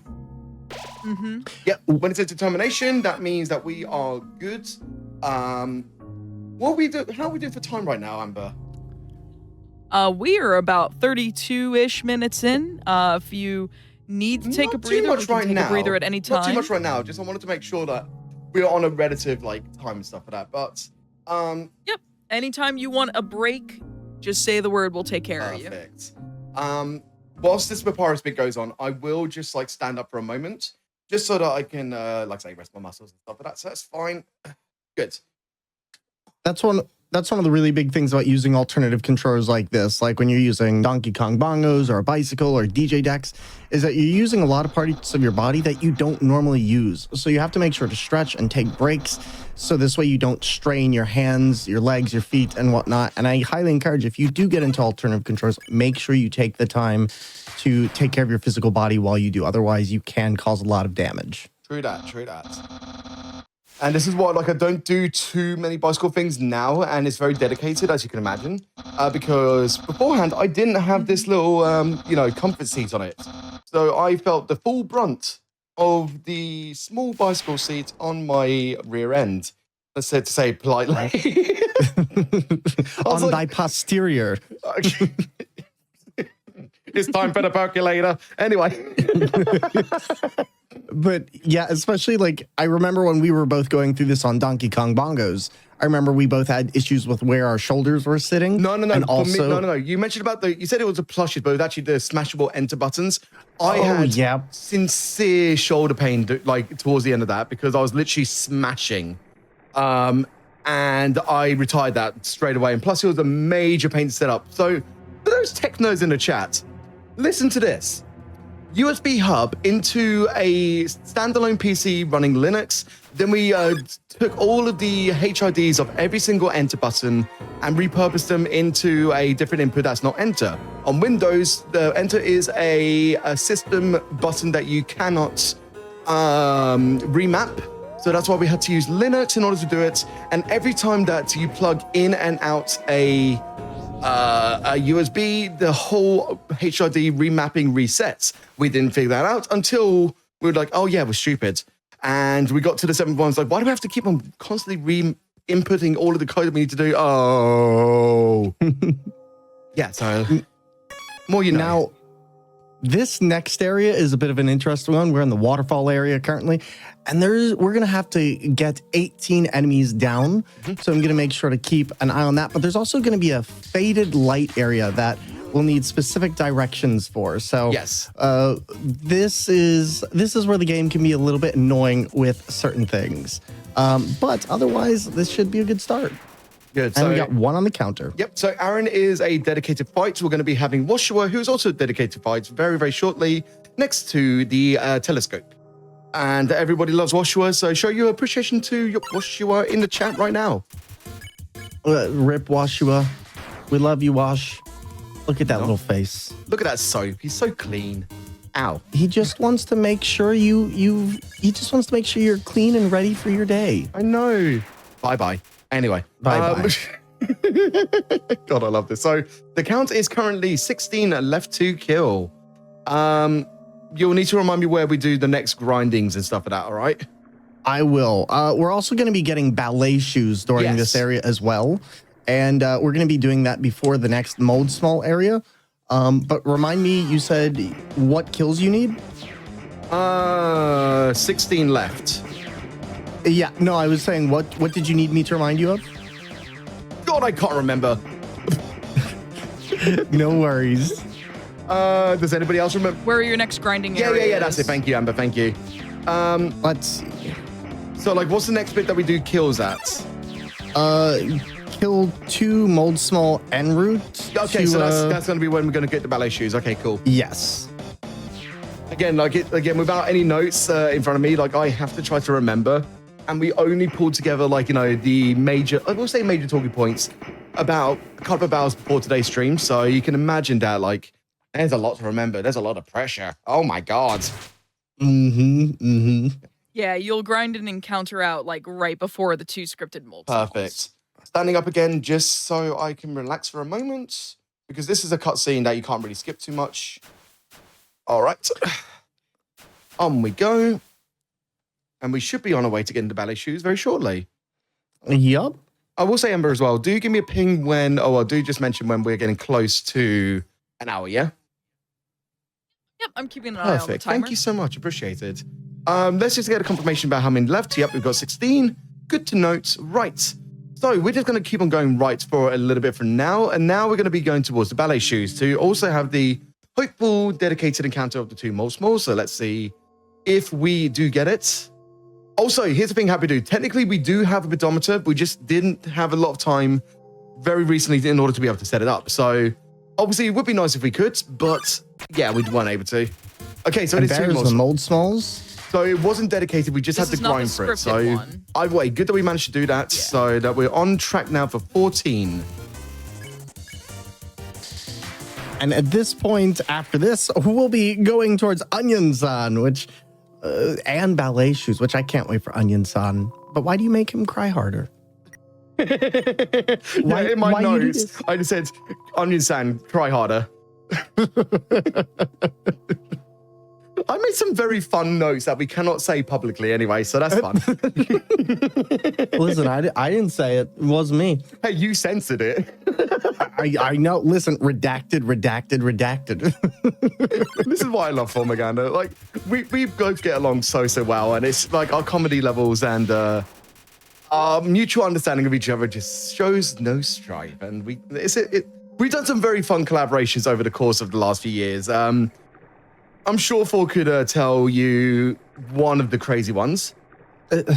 S2: Yeah, when it says determination, that means that we are good. What we do? How are we doing for time right now, Amber?
S1: We are about 32-ish minutes in. If you need to take a
S2: Not too
S1: breather,
S2: much
S1: we can
S2: right
S1: take
S2: now.
S1: a breather at any time.
S2: Not too much right now. Just I wanted to make sure that we're on a relative like time and stuff for that. But
S1: Yep. Anytime you want a break, just say the word. We'll take care of you.
S2: perfect. Whilst this Papyrus bit goes on, I will just like stand up for a moment, just so that I can like say rest my muscles and stuff. But that's fine. Good.
S3: That's one of the really big things about using alternative controllers like this, like when you're using Donkey Kong bongos or a bicycle or DJ decks, is that you're using a lot of parts of your body that you don't normally use. So you have to make sure to stretch and take breaks, so this way you don't strain your hands, your legs, your feet, and whatnot. And I highly encourage, if you do get into alternative controls, make sure you take the time to take care of your physical body while you do. Otherwise, you can cause a lot of damage.
S2: True that, true that. And this is what, like, I don't do too many bicycle things now, and it's very dedicated, as you can imagine, because beforehand, I didn't have this little, comfort seat on it. So I felt the full brunt of the small bicycle seat on my rear end. Let's say, to say it politely.
S3: On thy posterior.
S2: It's time for the percolator. Anyway.
S3: But yeah, especially like I remember when we were both going through this on Donkey Kong bongos. I remember we both had issues with where our shoulders were sitting.
S2: No.
S3: And also,
S2: No. You mentioned about you said it was a plushies, but it was actually the smashable enter buttons. I had sincere shoulder pain like towards the end of that because I was literally smashing. And I retired that straight away. And plus it was a major pain to set up. So for those tech nerds in the chat, listen to this. USB hub into a standalone PC running Linux. Then we took all of the HIDs of every single enter button and repurposed them into a different input that's not enter. On Windows, the enter is a system button that you cannot remap. So that's why we had to use Linux in order to do it. And every time that you plug in and out a USB, the whole HID remapping resets. We didn't figure that out until we were like, oh yeah, we're stupid. And we got to the 7th one. It's like, why do we have to keep on constantly re-inputting all of the code that we need to do? Oh. Yeah, so more you know.
S3: Now, this next area is a bit of an interesting one. We're in the waterfall area currently, and we're going to have to get 18 enemies down. So I'm going to make sure to keep an eye on that. But there's also going to be a faded light area that we'll need specific directions for. So
S2: yes,
S3: this is where the game can be a little bit annoying with certain things. But otherwise, this should be a good start.
S2: Good.
S3: And we got one on the counter.
S2: Yep. So Aaron is a dedicated fight. We're going to be having Washua, who's also a dedicated fight, very, very shortly next to the telescope. And everybody loves Washua, so show your appreciation to your Washua in the chat right now.
S3: Rip Washua. We love you, Wash. Look at that little face.
S2: Look at that soap. He's so clean. Ow.
S3: He just wants to make sure he just wants to make sure you're clean and ready for your day.
S2: I know. Bye-bye. Anyway.
S3: Bye-bye.
S2: God, I love this. So the count is currently 16 left to kill. You'll need to remind me where we do the next grindings and stuff like that, all right?
S3: I will. We're also going to be getting ballet shoes during this area as well. And we're going to be doing that before the next mode small area. But remind me, you said what kills you need?
S2: 16 left.
S3: Yeah, no, I was saying, what did you need me to remind you of?
S2: God, I can't remember.
S3: No worries.
S2: Does anybody else remember?
S1: Where are your next grinding areas?
S2: Yeah, that's it. Thank you, Amber. Thank you.
S3: Let's see.
S2: So, like, what's the next bit that we do kills at?
S3: Kill 2 mold small en route.
S2: Okay, so that's going to be when we're going to get the ballet shoes. Okay, cool.
S3: Yes.
S2: Again, without any notes in front of me, like, I have to try to remember. And we only pulled together, like, you know, the major, I will say major talking points about a couple of hours before today's stream. So you can imagine that, like, there's a lot to remember. There's a lot of pressure. Oh my God.
S1: Yeah, you'll grind an encounter out like right before the 2 scripted molds.
S2: Perfect. Standing up again just so I can relax for a moment, because this is a cutscene that you can't really skip too much. All right. On we go. And we should be on our way to getting the ballet shoes very shortly.
S3: Yup.
S2: I will say, Ember, as well, do give me a ping when, do just mention when we're getting close to an hour, yeah?
S1: Yep, I'm keeping an eye on the
S2: Perfect.
S1: timer.
S2: Thank you so much. Appreciate it. Let's just get a confirmation about how many left. Yep, we've got 16. Good to note. Right. So we're just going to keep on going right for a little bit from now. And now we're going to be going towards the ballet shoes to also have the hopeful dedicated encounter of the 2 mold smalls. So let's see if we do get it. Also, here's the thing, Happy Dude. Technically, we do have a pedometer. But we just didn't have a lot of time very recently in order to be able to set it up. So obviously, it would be nice if we could. But yeah, we weren't able to. Okay, so it is 2
S3: the mold smalls.
S2: So it wasn't dedicated. We just had to grind for it. So either way, good that we managed to do that. Yeah. So that we're on track now for 14.
S3: And at this point, after this, we'll be going towards Onion-san, which... and ballet shoes, which I can't wait for Onion-san. But why do you make him cry harder?
S2: Why, in my notes, I just said, Onion-san, cry harder. I made some very fun notes that we cannot say publicly anyway, so that's fun.
S3: Listen, I didn't say it. It wasn't me.
S2: Hey, you censored it.
S3: I know. Listen, redacted.
S2: This is why I love Formaganda. Like, we both get along so well, and it's like our comedy levels and our mutual understanding of each other just shows no strife. And we've done some very fun collaborations over the course of the last few years. I'm sure Thor could tell you one of the crazy ones.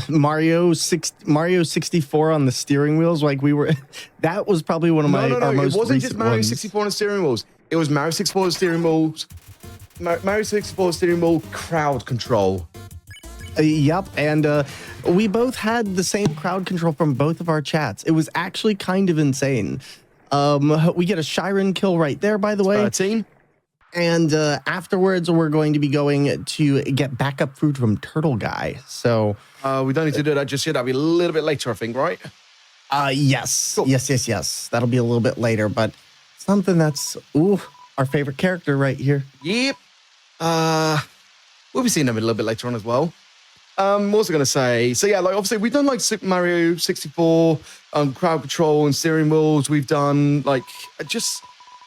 S3: Mario 64 on the steering wheels, like that was probably one of our most
S2: it wasn't just Mario
S3: ones.
S2: 64 on the steering wheels. It was Mario 64 on the steering wheels, Mario 64 steering wheel crowd control.
S3: Yep, and we both had the same crowd control from both of our chats. It was actually kind of insane. We get a Shiren kill right there, by the way.
S2: 13.
S3: And afterwards, we're going to be going to get backup food from Turtle Guy. So
S2: we don't need to do that just yet. That'll be a little bit later, I think, right?
S3: Yes.
S2: Cool.
S3: Yes. That'll be a little bit later, but something that's, our favorite character right here.
S2: Yep. We'll be seeing them a little bit later on as well. What was I going to say? So yeah, like obviously we've done like Super Mario 64, crowd control and steering wheels. We've done like just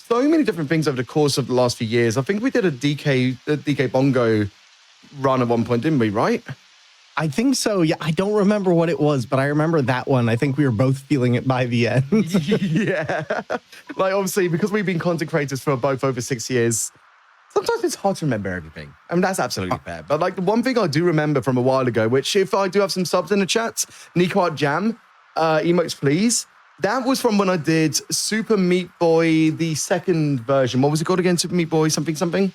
S2: so many different things over the course of the last few years. I think we did a DK Bongo run at one point, didn't we? Right?
S3: I think so. Yeah, I don't remember what it was, but I remember that one. I think we were both feeling it by the end.
S2: Yeah. Like obviously because we've been content creators for both over 6 years, sometimes it's hard to remember everything. I mean, that's absolutely fair. But like the one thing I do remember from a while ago, which if I do have some subs in the chat, Nikoheart Jam, emotes please. That was from when I did Super Meat Boy, the second version. What was it called again? Super Meat Boy something?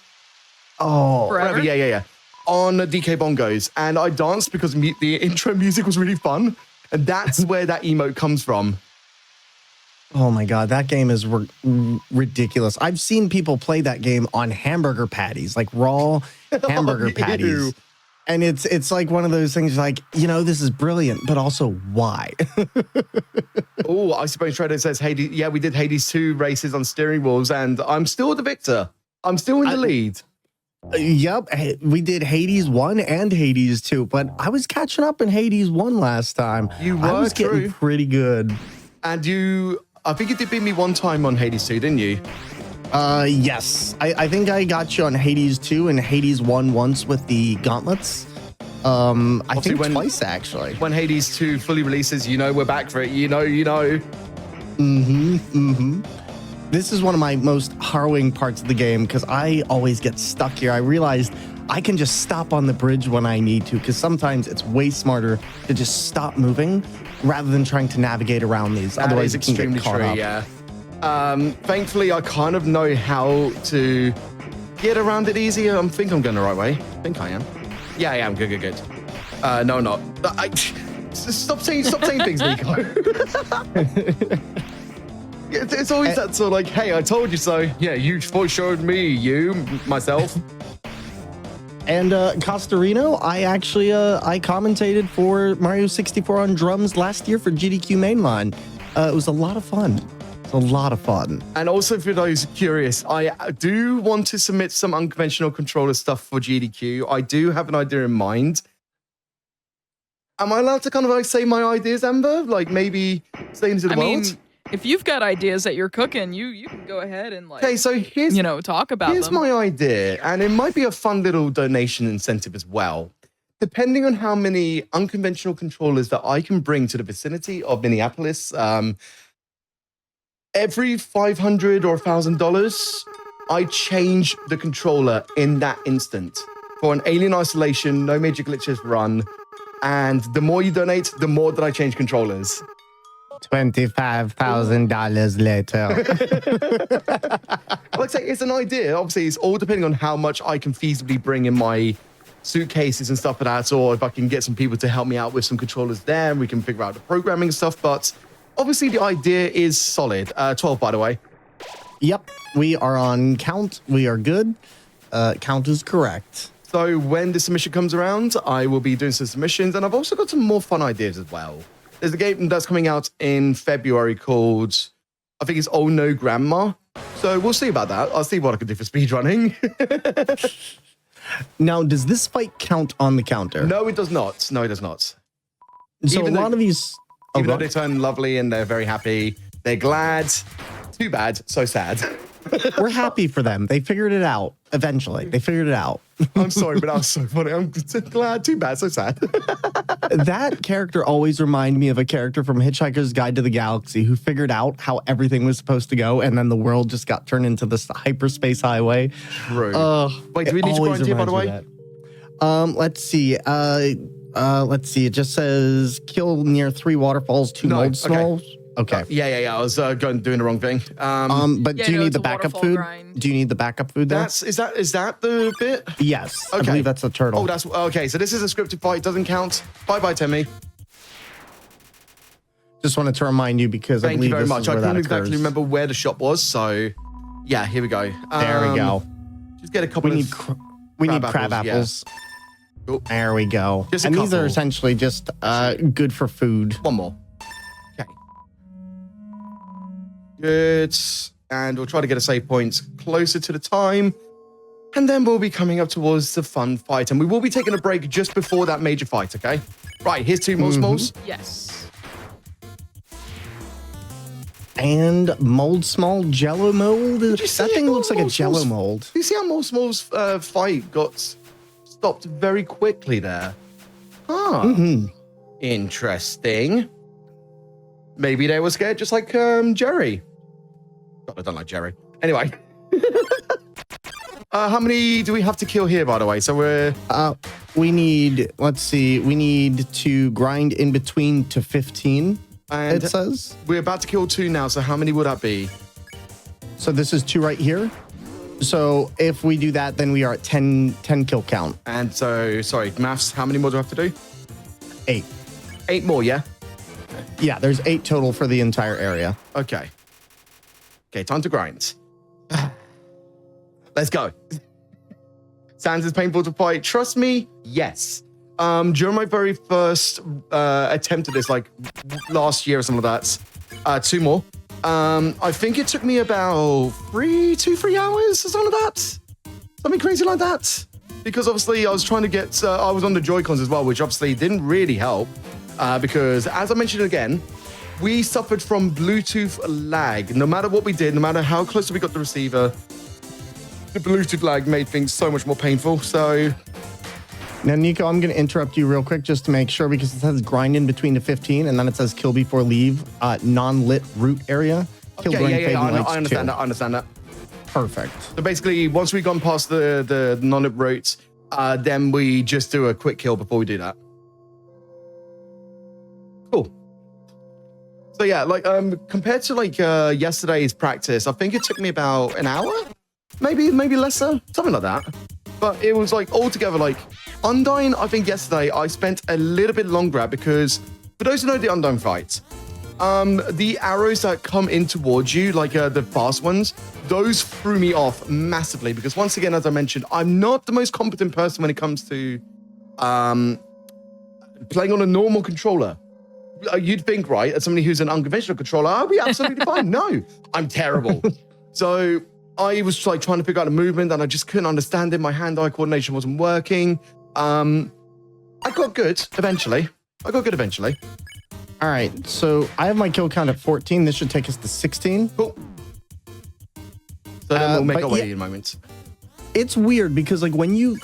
S3: Oh,
S1: Forever?
S2: Yeah. On DK Bongos. And I danced because the intro music was really fun. And that's where that emote comes from.
S3: oh my God, that game is ridiculous. I've seen people play that game on hamburger patties, like raw hamburger patties. And it's like one of those things like, this is brilliant, but also why?
S2: Oh, I suppose Shredder says, Hades. Yeah, we did Hades 2 races on steering wheels, and I'm still the victor. I'm still in the lead.
S3: Yep, we did Hades 1 and Hades 2, but I was catching up in Hades 1 last time.
S2: You were,
S3: I was getting pretty good.
S2: And I think you did beat me one time on Hades 2, didn't you?
S3: Yes. I think I got you on Hades 2 and Hades 1 once with the gauntlets. I think twice, actually.
S2: When Hades 2 fully releases, we're back for it. You know.
S3: This is one of my most harrowing parts of the game because I always get stuck here. I realized I can just stop on the bridge when I need to because sometimes it's way smarter to just stop moving rather than trying to navigate around these.
S2: That
S3: Otherwise,
S2: is
S3: it can
S2: extremely
S3: get caught
S2: true,
S3: up.
S2: yeah. Thankfully, I kind of know how to get around it easier. I think I'm going the right way. I think I am. Yeah, I am. Good. No, I'm not. Stop saying things, Nico. It's always that sort of like, hey, I told you so. Yeah, you showed me, myself.
S3: And Costarino, I actually I commentated for Mario 64 on drums last year for GDQ Mainline. It was a lot of fun. And
S2: also for those curious, I do want to submit some unconventional controller stuff for GDQ. I do have an idea in mind. Am I allowed to kind of like say my ideas, Amber? Like maybe say into the world?
S1: I mean, if you've got ideas that you're cooking, you can go ahead and like,
S2: okay, so here's
S1: talk about
S2: here's
S1: them.
S2: my idea, and it might be a fun little donation incentive as well. Depending on how many unconventional controllers that I can bring to the vicinity of Minneapolis, every $500 or $1,000, I change the controller in that instant for an Alien Isolation, no major glitches run. And the more you donate, the more that I change controllers.
S3: $25,000 later.
S2: Like I say, it's an idea. Obviously, it's all depending on how much I can feasibly bring in my suitcases and stuff like that, or if I can get some people to help me out with some controllers there, and we can figure out the programming and stuff. But obviously, the idea is solid. 12, by the way.
S3: Yep, we are on count. We are good. Count is correct.
S2: So when the submission comes around, I will be doing some submissions, and I've also got some more fun ideas as well. There's a game that's coming out in February called, I think it's Oh No Grandma. So we'll see about that. I'll see what I can do for speedrunning.
S3: Now, does this fight count on the counter?
S2: No, it does not. No, it does not.
S3: So a lot of these...
S2: Even though they turn lovely and they're very happy, they're glad. Too bad, so sad.
S3: We're happy for them. They figured it out eventually. They figured it out.
S2: I'm sorry, but that was so funny. I'm glad. Too bad, so sad.
S3: That character always reminded me of a character from Hitchhiker's Guide to the Galaxy who figured out how everything was supposed to go, and then the world just got turned into this hyperspace highway.
S2: True. Wait, do we need to grind here, by the way?
S3: Let's see. Let's see. It just says kill near 3 waterfalls, 2 mold smalls. Okay.
S2: Yeah. I was doing the wrong thing.
S3: But
S1: Yeah,
S3: do you
S1: no,
S3: need
S1: it's
S3: the
S1: a
S3: backup
S1: waterfall
S3: food?
S1: grind.
S3: Do you need the backup food there?
S2: is that the bit?
S3: Yes. I
S2: Okay.
S3: believe that's a turtle.
S2: Oh, that's okay. So this is a scripted fight. Doesn't count. Bye, Timmy.
S3: Just wanted to remind you because I
S2: Thank
S3: believe
S2: you very
S3: this
S2: much.
S3: is
S2: I
S3: where
S2: couldn't
S3: that
S2: exactly
S3: occurs.
S2: remember where the shop was. So, yeah, here we go.
S3: There we go.
S2: Just get a couple
S3: We
S2: of.
S3: need crab apples.
S2: Yeah. Oh,
S3: There we go.
S2: Just a
S3: And these are
S2: couple.
S3: essentially just good for food.
S2: one more. Okay. Good. And we'll try to get a save point closer to the time. And then we'll be coming up towards the fun fight. And we will be taking a break just before that major fight, okay? Right, here's 2 more smalls.
S1: Yes.
S3: And mold small jello mold.
S2: you see
S3: That thing
S2: it?
S3: looks like a
S2: Mold
S3: jello
S2: smalls?
S3: mold.
S2: You see how more smalls fight got stopped very quickly there? Huh. Interesting. Maybe they were scared just like Jerry. God, I don't like Jerry. Anyway. How many do we have to kill here, by the way? So we're...
S3: We need, let's see, we need to grind in between to 15,
S2: And
S3: it says.
S2: we're about to kill 2 now, so how many would that be?
S3: So this is 2 right here. So if we do that, then we are at 10 kill count.
S2: And so, sorry, maths, how many more do I have to do?
S3: 8.
S2: 8 more, yeah?
S3: Yeah, there's 8 total for the entire area.
S2: Okay. Okay, time to grind. Let's go. Sounds as painful to fight. Trust me, yes. During my very first attempt at this, like last year or something like that, 2 more. I think it took me about 3 hours or something like that. Something crazy like that. Because obviously I was trying to get, I was on the Joy-Cons as well, which obviously didn't really help. Because as I mentioned again, we suffered from Bluetooth lag. No matter what we did, no matter how close we got the receiver, the Bluetooth lag made things so much more painful. So
S3: Now, Nico, I'm going to interrupt you real quick just to make sure because it says grind in between to 15 and then it says kill before leave, non-lit route area. Kill during fading lights
S2: I understand
S3: 2.
S2: that. I understand that.
S3: Perfect.
S2: So basically, once we've gone past the non-lit route, then we just do a quick kill before we do that. Cool. So yeah, like compared to like yesterday's practice, I think it took me about an hour, maybe lesser, something like that. But it was like altogether like Undyne. I think yesterday I spent a little bit longer at because for those who know the Undyne fights, the arrows that come in towards you, like the fast ones, those threw me off massively because once again, as I mentioned, I'm not the most competent person when it comes to playing on a normal controller. You'd think, right, as somebody who's an unconventional controller, I'll be absolutely fine. No, I'm terrible. So I was like trying to figure out a movement and I just couldn't understand it. My hand-eye coordination wasn't working. I got good eventually.
S3: All right, so I have my kill count at 14. This should take us to 16.
S2: Cool. So then we'll make
S3: but
S2: our way
S3: yeah-
S2: in a moment.
S3: It's weird because like when you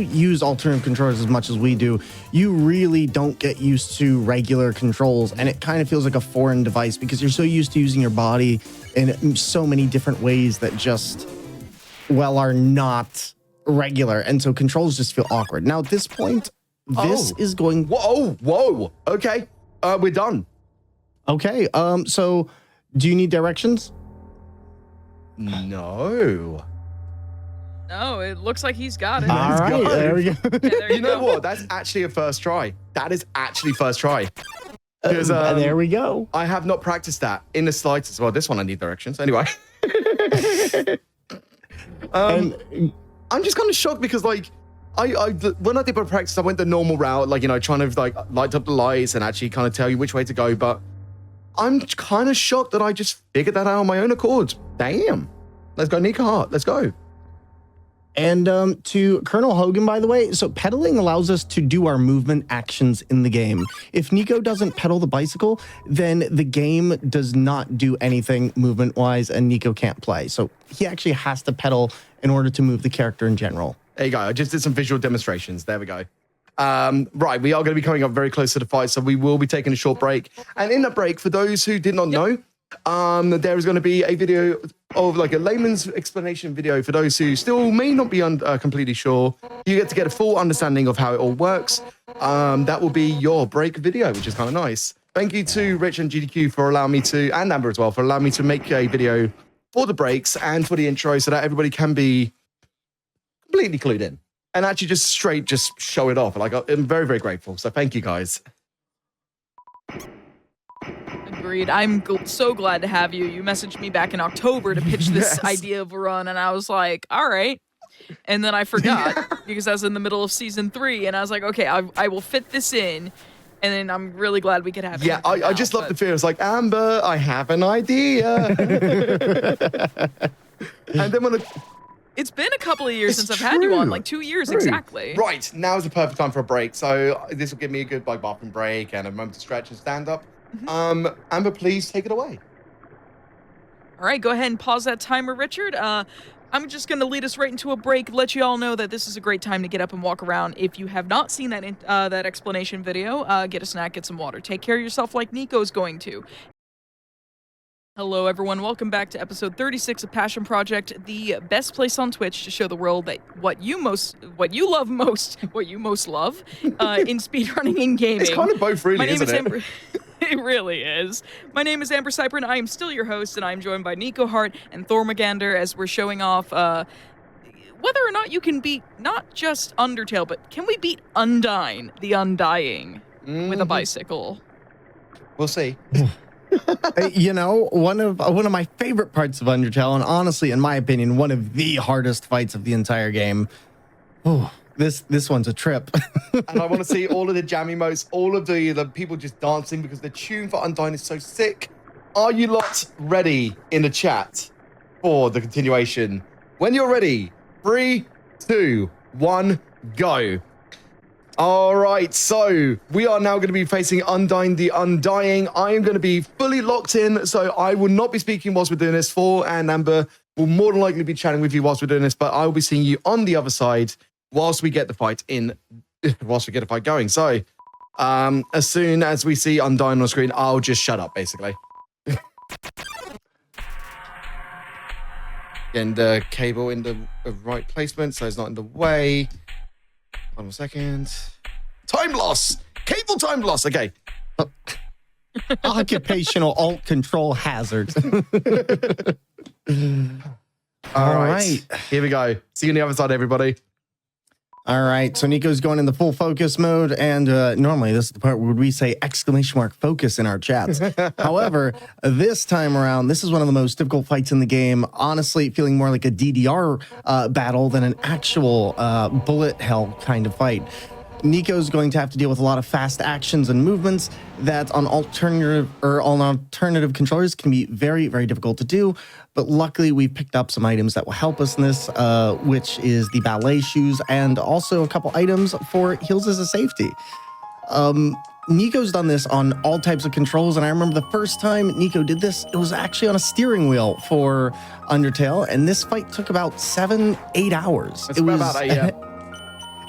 S3: use alternative controllers as much as we do, you really don't get used to regular controls, and it kind of feels like a foreign device because you're so used to using your body in so many different ways that just are not regular, and so controls just feel awkward. Now at this point, this is going.
S2: Whoa. Okay, we're done.
S3: Okay. So do you need directions?
S2: No.
S1: No, it looks like he's got it.
S3: All right,
S2: go.
S3: there we go.
S1: Yeah, there
S2: You know what? That's actually a first try. That is actually first try. Because
S3: There we go.
S2: I have not practiced that in the slightest. Well, this one I need directions. Anyway. I'm just kind of shocked because like when I did my practice, I went the normal route, like, you know, trying to like light up the lights and actually kind of tell you which way to go. But I'm kind of shocked that I just figured that out on my own accord. Damn. Let's go, Nikoheart. Let's go.
S3: And to Colonel Hogan, by the way, so pedaling allows us to do our movement actions in the game. If Nico doesn't pedal the bicycle, then the game does not do anything movement-wise and Nico can't play. So he actually has to pedal in order to move the character in general.
S2: There you go. I just did some visual demonstrations. There we go. Right, we are going to be coming up very close to the fight, so we will be taking a short break. And in that break, for those who did not know, there is going to be a video of like a layman's explanation video for those who still may not be completely sure. You get a full understanding of how it all works. That will be your break video, which is kind of nice. Thank you to Rich and GDQ for allowing me to, and Amber as well, for allowing me to make a video for the breaks and for the intro so that everybody can be completely clued in and actually just show it off. Like, I'm very, very grateful. So thank you guys.
S1: Agreed. I'm so glad to have you. You messaged me back in October to pitch this
S2: Yes.
S1: idea of a run, and I was like, all right. And then I forgot because I was in the middle of season 3, and I was like, okay, I will fit this in. And then I'm really glad we could have it.
S2: Yeah, I just love the fear. It's like, Amber, I have an idea. And then when
S1: it's been a couple of years
S2: It's
S1: since I've had you on,
S2: true.
S1: like 2 years
S2: True.
S1: exactly.
S2: Right, now is the perfect time for a break. So this will give me a good bathroom break and a moment to stretch and stand up. Amber, please take it away.
S1: All right, go ahead and pause that timer, Richard. I'm just going to lead us right into a break, let you all know that this is a great time to get up and walk around. If you have not seen that explanation video, get a snack, get some water. Take care of yourself like Nico's going to. Hello, everyone. Welcome back to episode 36 of Passion Project, the best place on Twitch to show the world that what you most love in speedrunning and gaming.
S2: It's kind of both, really,
S1: My name
S2: isn't
S1: is
S2: it?
S1: Amber. It really is. My name is AmberCyprian. I am still your host, and I am joined by Nikoheart and Thormagander as we're showing off whether or not you can beat not just Undertale, but can we beat Undyne, the Undying, with a bicycle?
S2: We'll see.
S3: You know, one of my favorite parts of Undertale, and honestly, in my opinion, one of the hardest fights of the entire game. Oh, this one's a trip.
S2: And I want to see all of the jammy modes, all of the people just dancing because the tune for Undyne is so sick. Are you lot ready in the chat for the continuation? When you're ready, 3, 2, 1, go. All right, so we are now going to be facing Undyne, the Undying. I am going to be fully locked in, so I will not be speaking whilst we're doing this. Thor and Amber will more than likely be chatting with you whilst we're doing this, but I will be seeing you on the other side whilst we get the fight going. So, as soon as we see Undyne on the screen, I'll just shut up, basically. Getting the cable in the right placement, so it's not in the way. 1 second. Time loss! Cable time loss! Okay.
S3: Occupational alt control hazard.
S2: All right. Here we go. See you on the other side, everybody.
S3: All right, so Nico's going in the full focus mode, and normally this is the part where we say !focus in our chats. However, this time around, this is one of the most difficult fights in the game, honestly feeling more like a DDR battle than an actual bullet hell kind of fight. Nico's going to have to deal with a lot of fast actions and movements that on alternative controllers can be very, very difficult to do. But luckily, we picked up some items that will help us in this, which is the ballet shoes and also a couple items for heals as a safety. Nico's done this on all types of controls, and I remember the first time Nico did this, it was actually on a steering wheel for Undertale, and this fight took about 7-8 hours.
S2: It was about 8, yeah.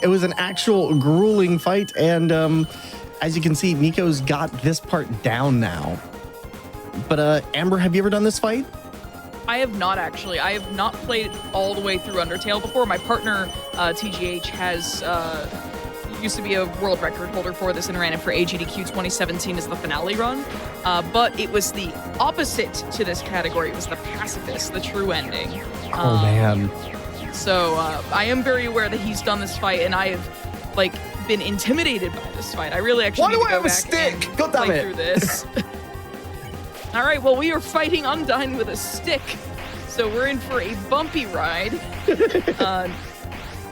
S3: It was an actual grueling fight, and as you can see, Nico's got this part down now. But Amber, have you ever done this fight?
S1: I have not, actually. I have not played all the way through Undertale before. My partner, TGH, has used to be a world record holder for this and ran it for AGDQ 2017 as the finale run. But it was the opposite to this category. It was the pacifist, the true ending.
S3: Oh, man.
S1: So I am very aware that he's done this fight, and I have been intimidated by this fight. I really actually
S2: Why
S1: need
S2: do
S1: to
S2: I
S1: go
S2: have a
S1: back
S2: stick?
S1: and
S2: God damn
S1: play
S2: it.
S1: through this. All right, well, we are fighting Undyne with a stick, so we're in for a bumpy ride.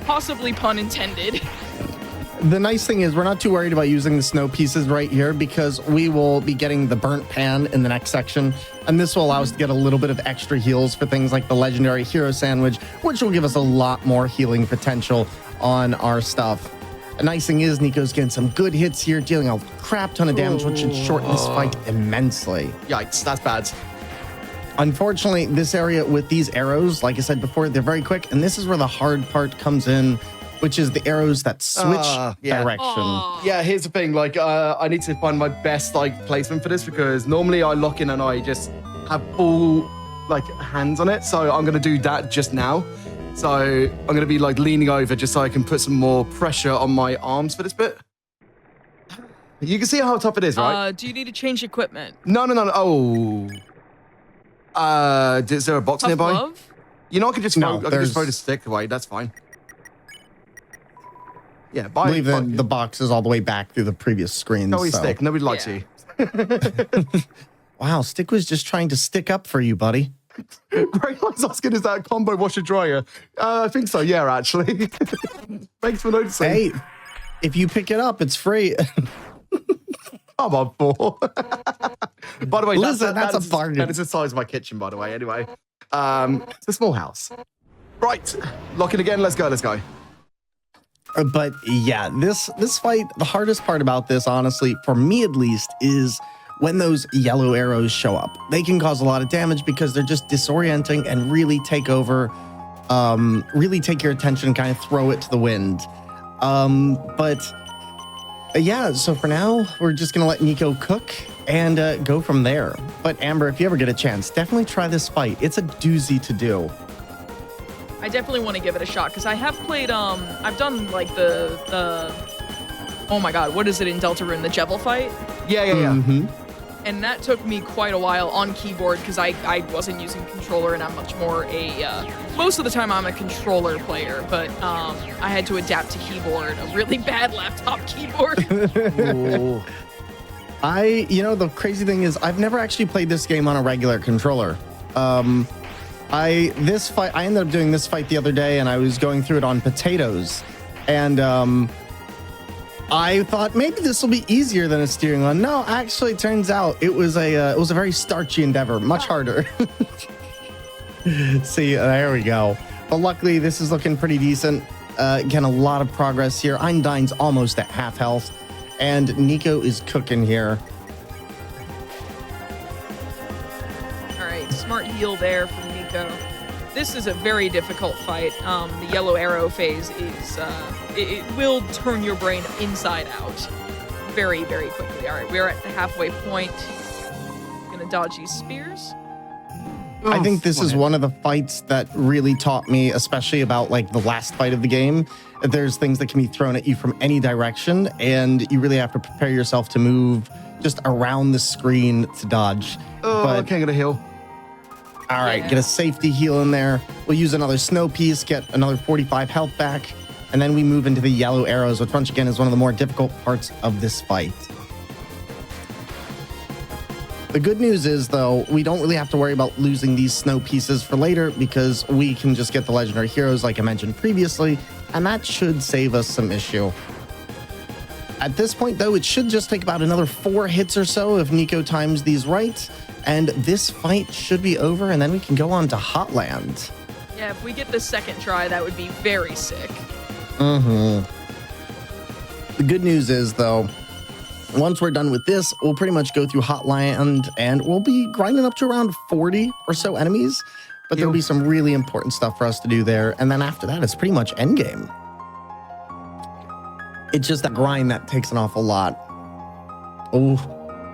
S1: Possibly pun intended.
S3: The nice thing is we're not too worried about using the snow pieces right here because we will be getting the burnt pan in the next section. And this will allow us to get a little bit of extra heals for things like the legendary hero sandwich, which will give us a lot more healing potential on our stuff. The nice thing is Nico's getting some good hits here, dealing a crap ton of damage, which should shorten this fight immensely.
S2: Yikes, that's bad.
S3: Unfortunately, this area with these arrows, like I said before, they're very quick. And this is where the hard part comes in, which is the arrows that switch direction.
S1: Aww.
S2: Yeah, here's the thing. I need to find my best placement for this because normally I lock in and I just have full hands on it. So I'm gonna do that just now. So I'm gonna be leaning over just so I can put some more pressure on my arms for this bit. You can see how tough it is, right?
S1: Do you need to change equipment?
S2: No. Oh. Is there a box
S1: Tough
S2: nearby?
S1: glove?
S2: You know, I could just
S3: No,
S2: throw the stick away. That's fine. Yeah,
S3: I believe the box is all the way back through the previous screen.
S2: No, stick. Nobody likes you.
S3: Wow, Stick was just trying to stick up for you, buddy.
S2: Great Line's asking, is that a combo washer dryer? I think so, yeah, actually. Thanks for noticing.
S3: Hey, if you pick it up, it's free.
S2: I'm on board. By the way,
S3: Listen, that's a bargain.
S2: That is the size of my kitchen, by the way, anyway. It's a small house. Right, lock it again, let's go.
S3: But yeah, this fight, the hardest part about this, honestly, for me at least, is when those yellow arrows show up. They can cause a lot of damage because they're just disorienting and really take over, really take your attention and kind of throw it to the wind. Yeah, so for now, we're just gonna let Nico cook and go from there. But Amber, if you ever get a chance, definitely try this fight. It's a doozy to do.
S1: I definitely want to give it a shot because I have played. I've done like the. Oh my God, what is it in Deltarune? The Jebel fight.
S2: Yeah.
S3: Mm-hmm.
S1: And that took me quite a while on keyboard because I wasn't using controller and I'm much more most of the time I'm a controller player, but I had to adapt to keyboard, a really bad laptop keyboard.
S3: The crazy thing is I've never actually played this game on a regular controller. I ended up doing this fight the other day and I was going through it on potatoes and I thought maybe this will be easier than a steering one. No, actually, it turns out it was a very starchy endeavor, much harder. See, there we go. But luckily, this is looking pretty decent. Again, a lot of progress here. Undyne's almost at half health, and Nico is cooking here.
S1: All right, smart heal there from Nico. This is a very difficult fight. The yellow arrow phase is, it will turn your brain inside out very, very quickly. All right, we're at the halfway point. Gonna dodge these spears.
S3: I think this is one of the fights that really taught me, especially about like the last fight of the game. There's things that can be thrown at you from any direction, and you really have to prepare yourself to move just around the screen to dodge.
S2: I can't get a heal.
S3: All right, get a safety heal in there. We'll use another snow piece, get another 45 health back, and then we move into the yellow arrows, which once again is one of the more difficult parts of this fight. The good news is, though, we don't really have to worry about losing these snow pieces for later because we can just get the legendary heroes like I mentioned previously, and that should save us some issue. At this point, though, it should just take about another 4 hits or so if Nico times these right. And this fight should be over, and then we can go on to Hotland.
S1: Yeah, if we get the second try, that would be very sick.
S3: The good news is, though, once we're done with this, we'll pretty much go through Hotland, and we'll be grinding up to around 40 or so enemies. But there'll be some really important stuff for us to do there. And then after that, it's pretty much endgame. It's just that grind that takes an awful lot. Oh,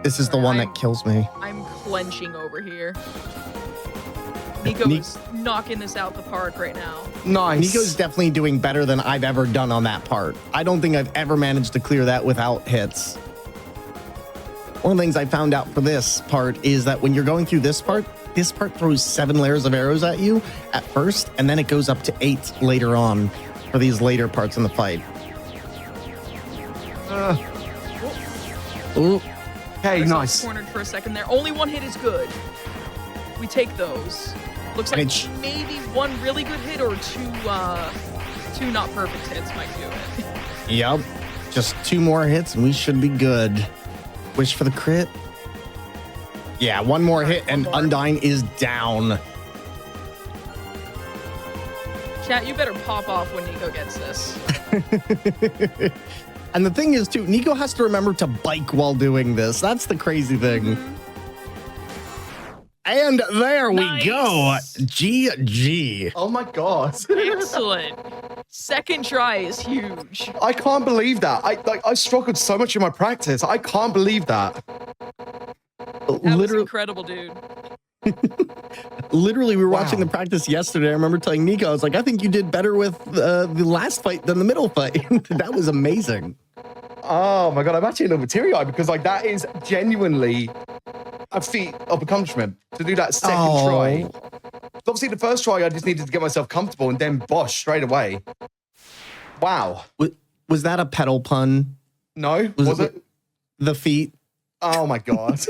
S3: this is the one that kills me.
S1: I'm clenching over here. Nico's knocking this out the park right now.
S2: Nice.
S3: Nico's definitely doing better than I've ever done on that part. I don't think I've ever managed to clear that without hits. One of the things I found out for this part is that when you're going through this part throws 7 layers of arrows at you at first, and then it goes up to 8 later on for these later parts in the fight.
S2: Ooh. Hey, nice.
S1: Cornered for a second there. Only 1 hit is good. We take those. Looks like maybe 1 really good hit or 2 not perfect hits might do it.
S3: Yep. Just 2 more hits and we should be good. Wish for the crit. Yeah, 1 more hit and Undyne is down.
S1: Chat, you better pop off when Nico gets this.
S3: And the thing is, too, Nico has to remember to bike while doing this. That's the crazy thing. And there we go. GG.
S2: Oh my god.
S1: Excellent. Second try is huge.
S2: I can't believe that. I struggled so much in my practice. I can't believe that.
S1: That was incredible, dude.
S3: Literally, we were watching the practice yesterday. I remember telling Nico, I was like, I think you did better with the last fight than the middle fight. That was amazing.
S2: Oh my god, I'm actually a little bit teary-eyed because like that is genuinely a feat of accomplishment to do that second try. Obviously, the first try I just needed to get myself comfortable, and then bosh straight away. Wow.
S3: Was that a pedal pun?
S2: No, was it?
S3: The feet.
S2: Oh my god.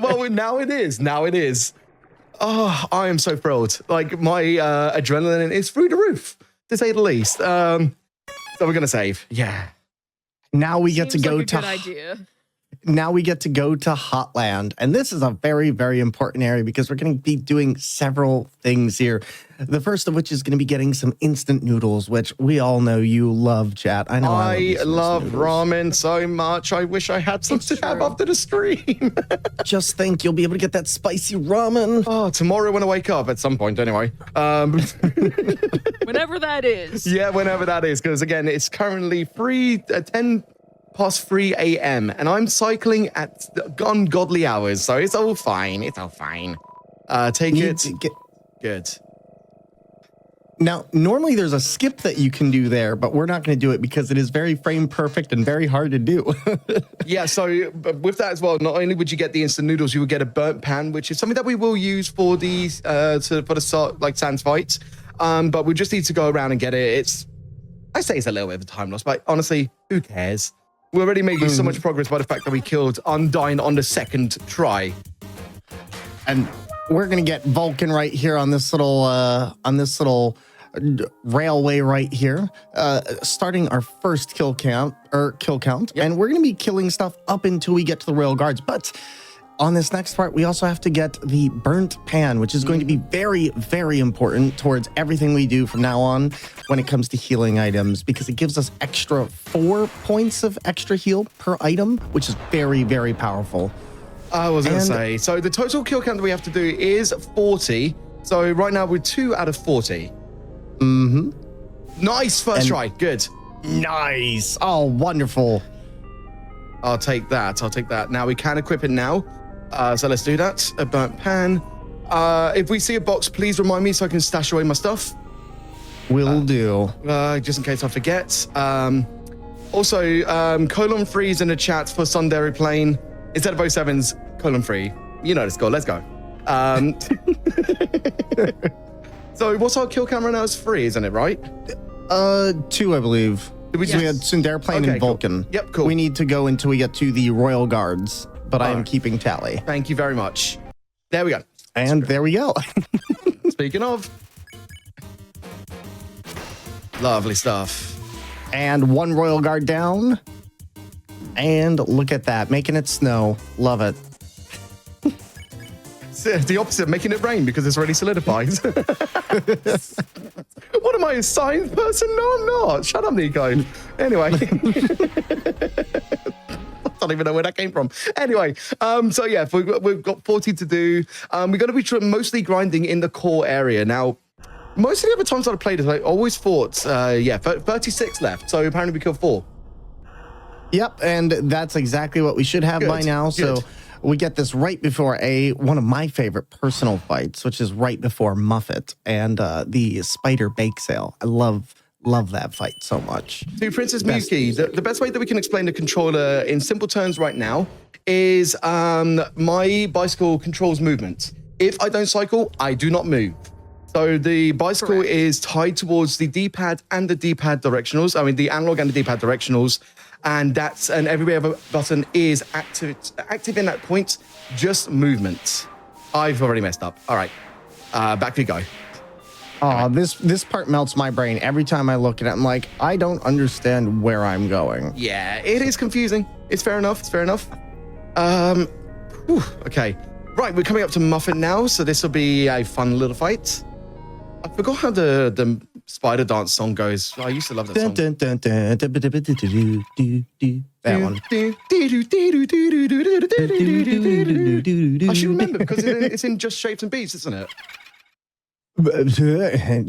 S2: Well, now it is. Now it is. Oh, I am so thrilled. Like my adrenaline is through the roof, to say the least. So we're gonna save. Yeah.
S3: Now we get to go
S1: like a
S3: to.
S1: good idea.
S3: Now we get to go to Hotland. And this is a very, very important area because we're going to be doing several things here. The first of which is going to be getting some instant noodles, which we all know you love, chat. I know
S2: I love ramen so much. I wish I had some to have after the stream.
S3: Just think you'll be able to get that spicy ramen.
S2: Oh, tomorrow when I wake up at some point anyway.
S1: Whenever that is.
S2: Yeah, whenever that is. Because again, it's currently 10 past 3 a.m. and I'm cycling at ungodly hours, so it's all fine. It's all fine. Take it. Good.
S3: Now, normally there's a skip that you can do there, but we're not going to do it because it is very frame perfect and very hard to do.
S2: Yeah, so with that as well, not only would you get the instant noodles, you would get a burnt pan, which is something that we will use for the Sans fight. But we just need to go around and get it. I say it's a little bit of a time loss, but honestly, who cares? We're already making so much progress by the fact that we killed Undyne on the second try.
S3: And we're going to get Vulcan right here on this little railway right here, starting our first kill count. Yep. And we're going to be killing stuff up until we get to the royal guards. But on this next part, we also have to get the burnt pan, which is going to be very, very important towards everything we do from now on when it comes to healing items, because it gives us extra 4 points of extra heal per item, which is very, very powerful.
S2: I was going to say, so the total kill count that we have to do is 40. So right now we're 2 out of 40.
S3: Mm-hmm.
S2: Nice first try. Good.
S3: Nice. Oh, wonderful.
S2: I'll take that. Now we can equip it now. So let's do that. A burnt pan. If we see a box, please remind me so I can stash away my stuff.
S3: Will do.
S2: Just in case I forget. Also, colon 3's in the chat for Sundari Plane. Instead of 07's, colon 3. You know the score. Let's go. So what's our kill count right now? It's 3, isn't it, right?
S3: 2, I believe. We had Sundari Plane and Vulcan.
S2: Cool. Yep, cool.
S3: We need to go until we get to the royal guards, but I am keeping tally.
S2: Thank you very much. There we go.
S3: And there we go.
S2: Speaking of. Lovely stuff.
S3: And 1 royal guard down. And look at that, making it snow. Love it.
S2: It's the opposite, making it rain because it's already solidified. What am I, a science person? No, I'm not. Shut up, Nico. Anyway. I don't even know where that came from. Anyway, so yeah, we've got 40 to do. We're going to be mostly grinding in the core area. Now, most of the other times I've played it, I always thought, 36 left. So apparently we killed 4.
S3: Yep, and that's exactly what we should have by now. So we get this right before one of my favorite personal fights, which is right before Muffet and the Spider Bake Sale. I love that fight so much.
S2: So Princess Miyuki, the best way that we can explain the controller in simple terms right now is my bicycle controls movement. If I don't cycle, I do not move. So the bicycle is tied towards the D-pad and the D-pad directionals. I mean, the analog and the D-pad directionals. And every other button is active in that point, just movement. I've already messed up. All right, back we go.
S3: Oh, this part melts my brain. Every time I look at it, I'm like, I don't understand where I'm going.
S2: Yeah, it is confusing. It's fair enough. Okay. Right, we're coming up to Muffin now, so this will be a fun little fight. I forgot how the Spider Dance song goes. I used to love that song.
S3: That one.
S2: I should remember because it's in Just Shapes and Beats, isn't it?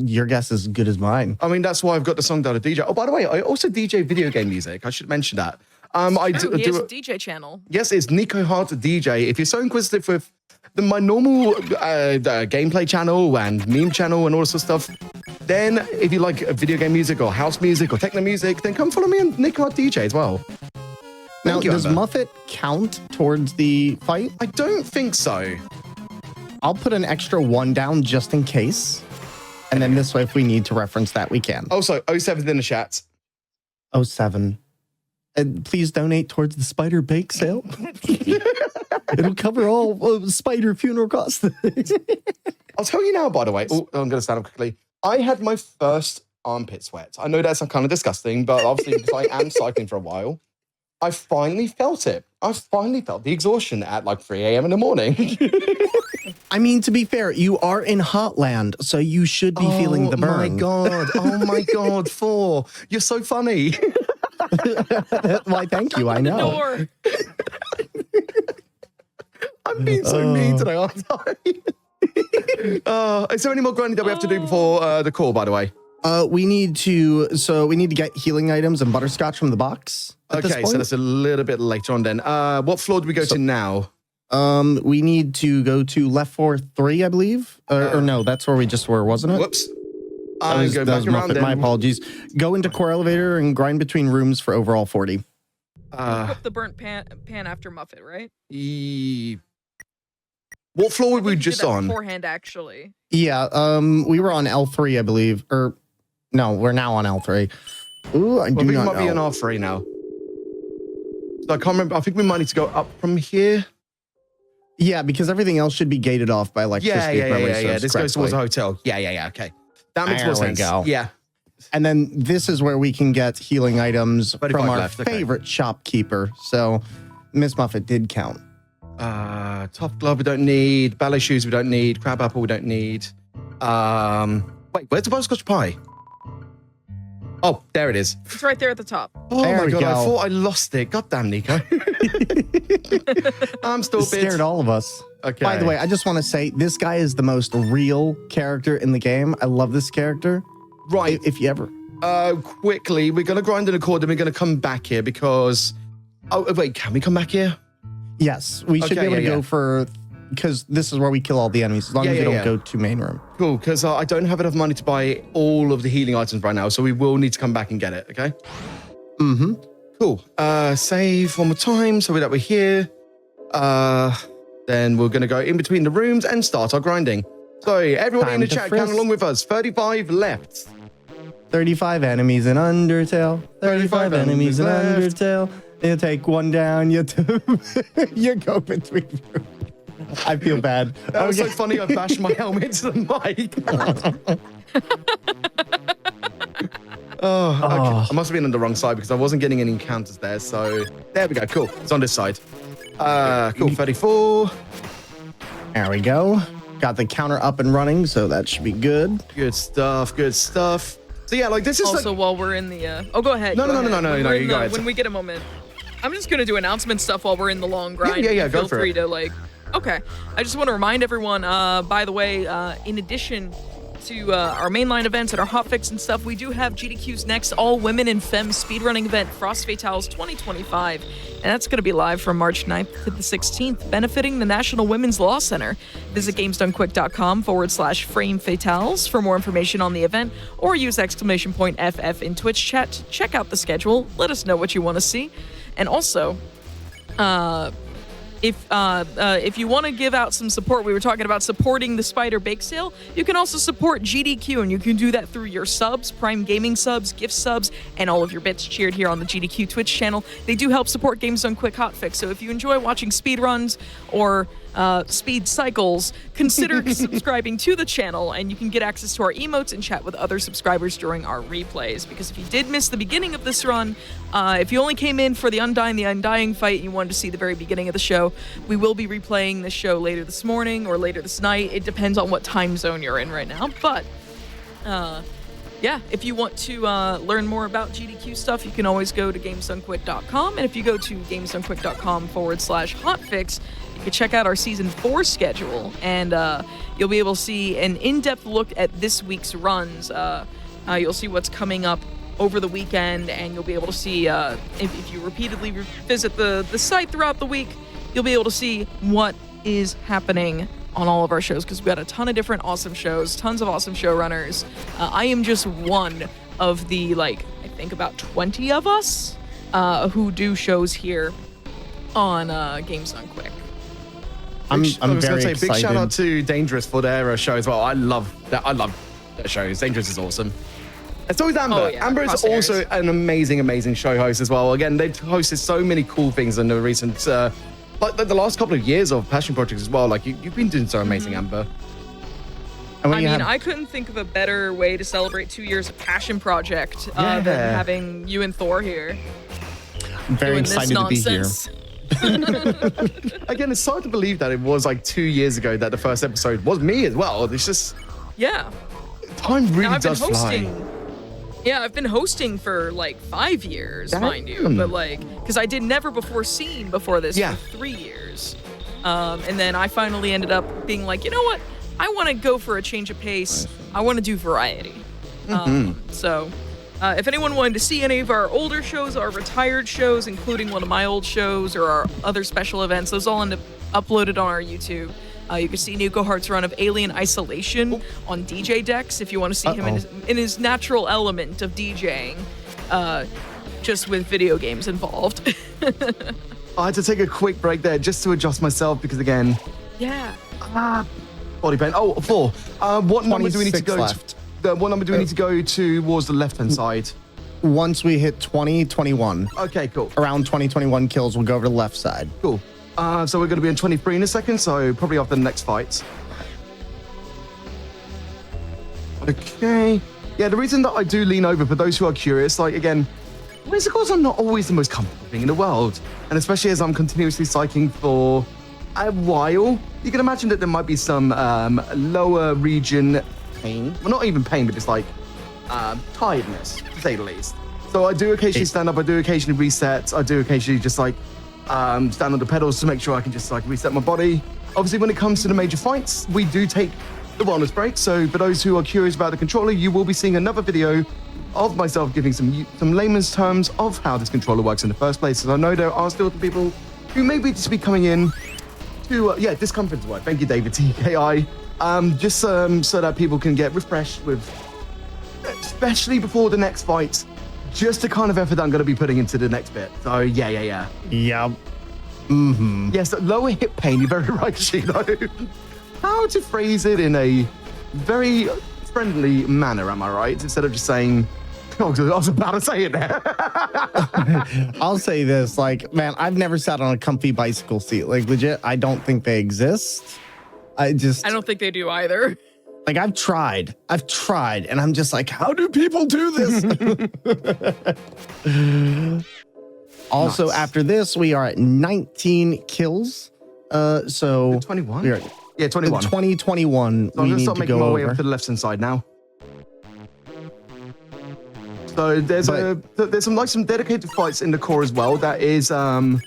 S3: Your guess is as good as mine.
S2: I mean, that's why I've got the song down to DJ. Oh, by the way, I also DJ video game music. I should mention that.
S1: He has a DJ channel.
S2: Yes, it's Nikoheart DJ. If you're so inquisitive with my normal gameplay channel and meme channel and all this sort of stuff, then if you like video game music or house music or techno music, then come follow me on Nikoheart DJ as well.
S3: Now,
S2: You,
S3: does
S2: Amber.
S3: Muffet count towards the fight?
S2: I don't think so.
S3: I'll put an extra 1 down just in case. And then this way, if we need to reference that, we can.
S2: Also, 07 in the chat.
S3: 07. And please donate towards the spider bake sale. It'll cover all spider funeral costs.
S2: I'll tell you now, by the way. Oh, I'm going to stand up quickly. I had my first armpit sweat. I know that's kind of disgusting, but obviously because I am cycling for a while, I finally felt it. I finally felt the exhaustion at like 3 a.m. in the morning.
S3: I mean, to be fair, you are in Hotland, so you should be feeling the burn.
S2: Oh my God. Oh my God, 4. You're so funny.
S3: Why, thank you. I know.
S1: Door.
S2: I'm being so mean today, aren't I? Is there any more grinding that we have to do before the call, by the way?
S3: We need to get healing items and butterscotch from the box.
S2: Okay, so that's a little bit later on then. What floor do we go to now?
S3: We need to go to left 4-3, I believe. Or no, that's where we just were, wasn't it?
S2: Whoops.
S3: That was Muffet. My apologies. Go into core elevator and grind between rooms for overall 40.
S1: Up the burnt pan after Muffet, right?
S2: What floor were we
S1: We did
S2: just
S1: that
S2: on?
S1: beforehand, actually.
S3: Yeah, we were on L3, I believe. Or no, we're now on L3. Ooh, I do
S2: We
S3: not
S2: might be on
S3: know.
S2: R3 now. So I can't remember. I think we might need to go up from here.
S3: Yeah, because everything else should be gated off by electricity.
S2: Yeah. This goes towards a hotel. Yeah. Okay. That makes more
S3: There we
S2: sense.
S3: go.
S2: Yeah.
S3: And then this is where we can get healing items
S2: 35
S3: from our
S2: left, okay.
S3: favorite shopkeeper. So Miss Muffet did count.
S2: Top glove we don't need. Ballet shoes we don't need. Crab apple we don't need. Wait, where's the butterscotch pie? Oh, there it is.
S1: It's right there at the top.
S2: Oh
S3: There
S2: my
S3: we
S2: God, I
S3: go.
S2: thought I lost it. God damn, Nico. I'm
S3: It
S2: stupid.
S3: scared all of us.
S2: Okay.
S3: By the way, I just want to say this guy is the most real character in the game. I love this character.
S2: Right.
S3: If you ever.
S2: Quickly, we're going to grind in a chord and we're going to come back here because... Oh, wait, can we come back here?
S3: Yes, we should
S2: Okay,
S3: be able to
S2: yeah.
S3: go for... Because this is where we kill all the enemies, as long as you don't go to main room.
S2: Cool, because I don't have enough money to buy all of the healing items right now, so we will need to come back and get it, okay?
S3: Mm-hmm.
S2: Cool. Save one more time so that we're here. Then we're going to go in between the rooms and start our grinding. So, everybody in the
S3: Time to
S2: chat, count
S3: frisk.
S2: along with us. 35 left.
S3: 35 enemies in Undertale. 35 enemies in
S2: left.
S3: Undertale. You take one down, you you go between rooms. I feel bad.
S2: That was so funny, I bashed my helmet into the mic. Okay. I must have been on the wrong side because I wasn't getting any encounters there. So there we go. Cool. It's on this side. Cool. 34.
S3: There we go. Got the counter up and running, so that should be good.
S2: Good stuff. Good stuff. So yeah, like this is
S1: Also,
S2: like,
S1: while we're in the... Oh, go ahead.
S2: No,
S1: go
S2: no, no,
S1: ahead.
S2: no,
S1: When
S2: no,
S1: we're
S2: you
S1: in
S2: go
S1: the-
S2: ahead.
S1: When we get a moment. I'm just going to do announcement stuff while we're in the long grind.
S2: Yeah, go
S1: Feel
S2: for
S1: free
S2: it.
S1: to, like... Okay. I just want to remind everyone, by the way, in addition to our mainline events and our hotfix and stuff, we do have GDQ's next all-women and femme speedrunning event, Frost Fatales 2025. And that's going to be live from March 9th to the 16th, benefiting the National Women's Law Center. Visit GamesDoneQuick.com/Frame Fatales for more information on the event, or use !FF in Twitch chat. Check out the schedule. Let us know what you want to see. And also, if you want to give out some support, we were talking about supporting the Spider Bake Sale. You can also support GDQ, and you can do that through your subs, Prime Gaming subs, gift subs, and all of your bits cheered here on the GDQ Twitch channel. They do help support Games Done Quick Hotfix. So if you enjoy watching speedruns or speed cycles, consider subscribing to the channel, and you can get access to our emotes and chat with other subscribers during our replays. Because if you did miss the beginning of this run, if you only came in for the Undying fight and you wanted to see the very beginning of the show, we will be replaying the show later this morning or later this night. It depends on what time zone you're in right now. But yeah, if you want to learn more about GDQ stuff, you can always go to GamesDoneQuick.com. And if you go to GamesDoneQuick.com/hotfix, you can check out our Season 4 schedule, and you'll be able to see an in-depth look at this week's runs. You'll see what's coming up over the weekend, and you'll be able to see, if you repeatedly visit the site throughout the week, you'll be able to see what is happening on all of our shows, because we've got a ton of different awesome shows, tons of awesome showrunners. I am just one of the, I think about 20 of us who do shows here on Games Done Quick.
S3: I'm
S2: I was
S3: very
S2: going to say,
S3: excited.
S2: big shout out to Dangerous for their show as well. I love that. I love their shows. Dangerous is awesome. And so is Amber.
S1: Oh, yeah,
S2: Amber is
S1: Crosshairs.
S2: also an amazing show host as well. Again, they've hosted so many cool things in the recent, the last couple of years of passion projects as well. You've been doing so amazing, Amber.
S3: And when
S1: I
S3: you
S1: mean,
S3: have-
S1: I couldn't think of a better way to celebrate 2 years of Passion Project than having you and Thor here.
S3: I'm very
S1: doing this
S3: excited to be here.
S1: nonsense.
S2: Again, it's hard to believe that it was 2 years ago that the first episode was me as well. It's just,
S1: Yeah.
S2: time really
S1: Now, I've been
S2: does fly.
S1: hosting. Yeah, I've been hosting for 5 years, mind you.
S2: Damn.
S1: But because I did Never Before Seen before this
S2: Yeah.
S1: for 3 years. And then I finally ended up being like, you know what? I want to go for a change of pace. I want to do variety. So if anyone wanted to see any of our older shows, our retired shows, including one of my old shows or our other special events, those all end up uploaded on our YouTube. You can see Nikoheart's run of Alien Isolation on DJ Decks if you want to see him in his natural element of DJing, just with video games involved.
S2: I had to take a quick break there just to adjust myself because, again,
S1: Yeah.
S2: body pain. Oh, 4. What number do we need to
S3: 26
S2: go
S3: left.
S2: What number do we need to go towards the left-hand side?
S3: Once we hit 2021,
S2: Okay, cool.
S3: around 2021 kills, we'll go over to the left side.
S2: Cool. So we're going to be on 23 in a second, so probably after the next fight. Okay. Yeah, the reason that I do lean over, for those who are curious, again, musicals are not always the most comfortable thing in the world. And especially as I'm continuously psyching for a while, you can imagine that there might be some lower region pain. Well, not even pain, but just tiredness, to say the least. So I do occasionally stand up, I do occasionally reset, I do occasionally just stand on the pedals to make sure I can just reset my body. Obviously, when it comes to the major fights, we do take the wellness break. So for those who are curious about the controller, you will be seeing another video of myself giving some layman's terms of how this controller works in the first place. Because I know there are still people who may be just be coming in to, discomfort is word. Thank you, David TKI. Just so that people can get refreshed with, especially before the next fight, just the kind of effort I'm going to be putting into the next bit. So yeah.
S3: Yep.
S2: Yes, lower hip pain, you're very right, Shino. How to phrase it in a very friendly manner, am I right? Instead of just saying, oh, I was about to say it there.
S3: I'll say this, man, I've never sat on a comfy bicycle seat. Legit, I don't think they exist. I
S1: don't think they do either.
S3: I've tried, and I'm just how do people do this? Also,
S2: Nice.
S3: after this, we are at 19 kills. So
S2: 21?
S3: we are
S2: Yeah, 21.
S3: 2021.
S2: So I'm
S3: We
S2: going to
S3: need
S2: start
S3: to
S2: making
S3: go
S2: my way
S3: over.
S2: up to the left-hand side now. So there's some dedicated fights in the core as well. That is, we're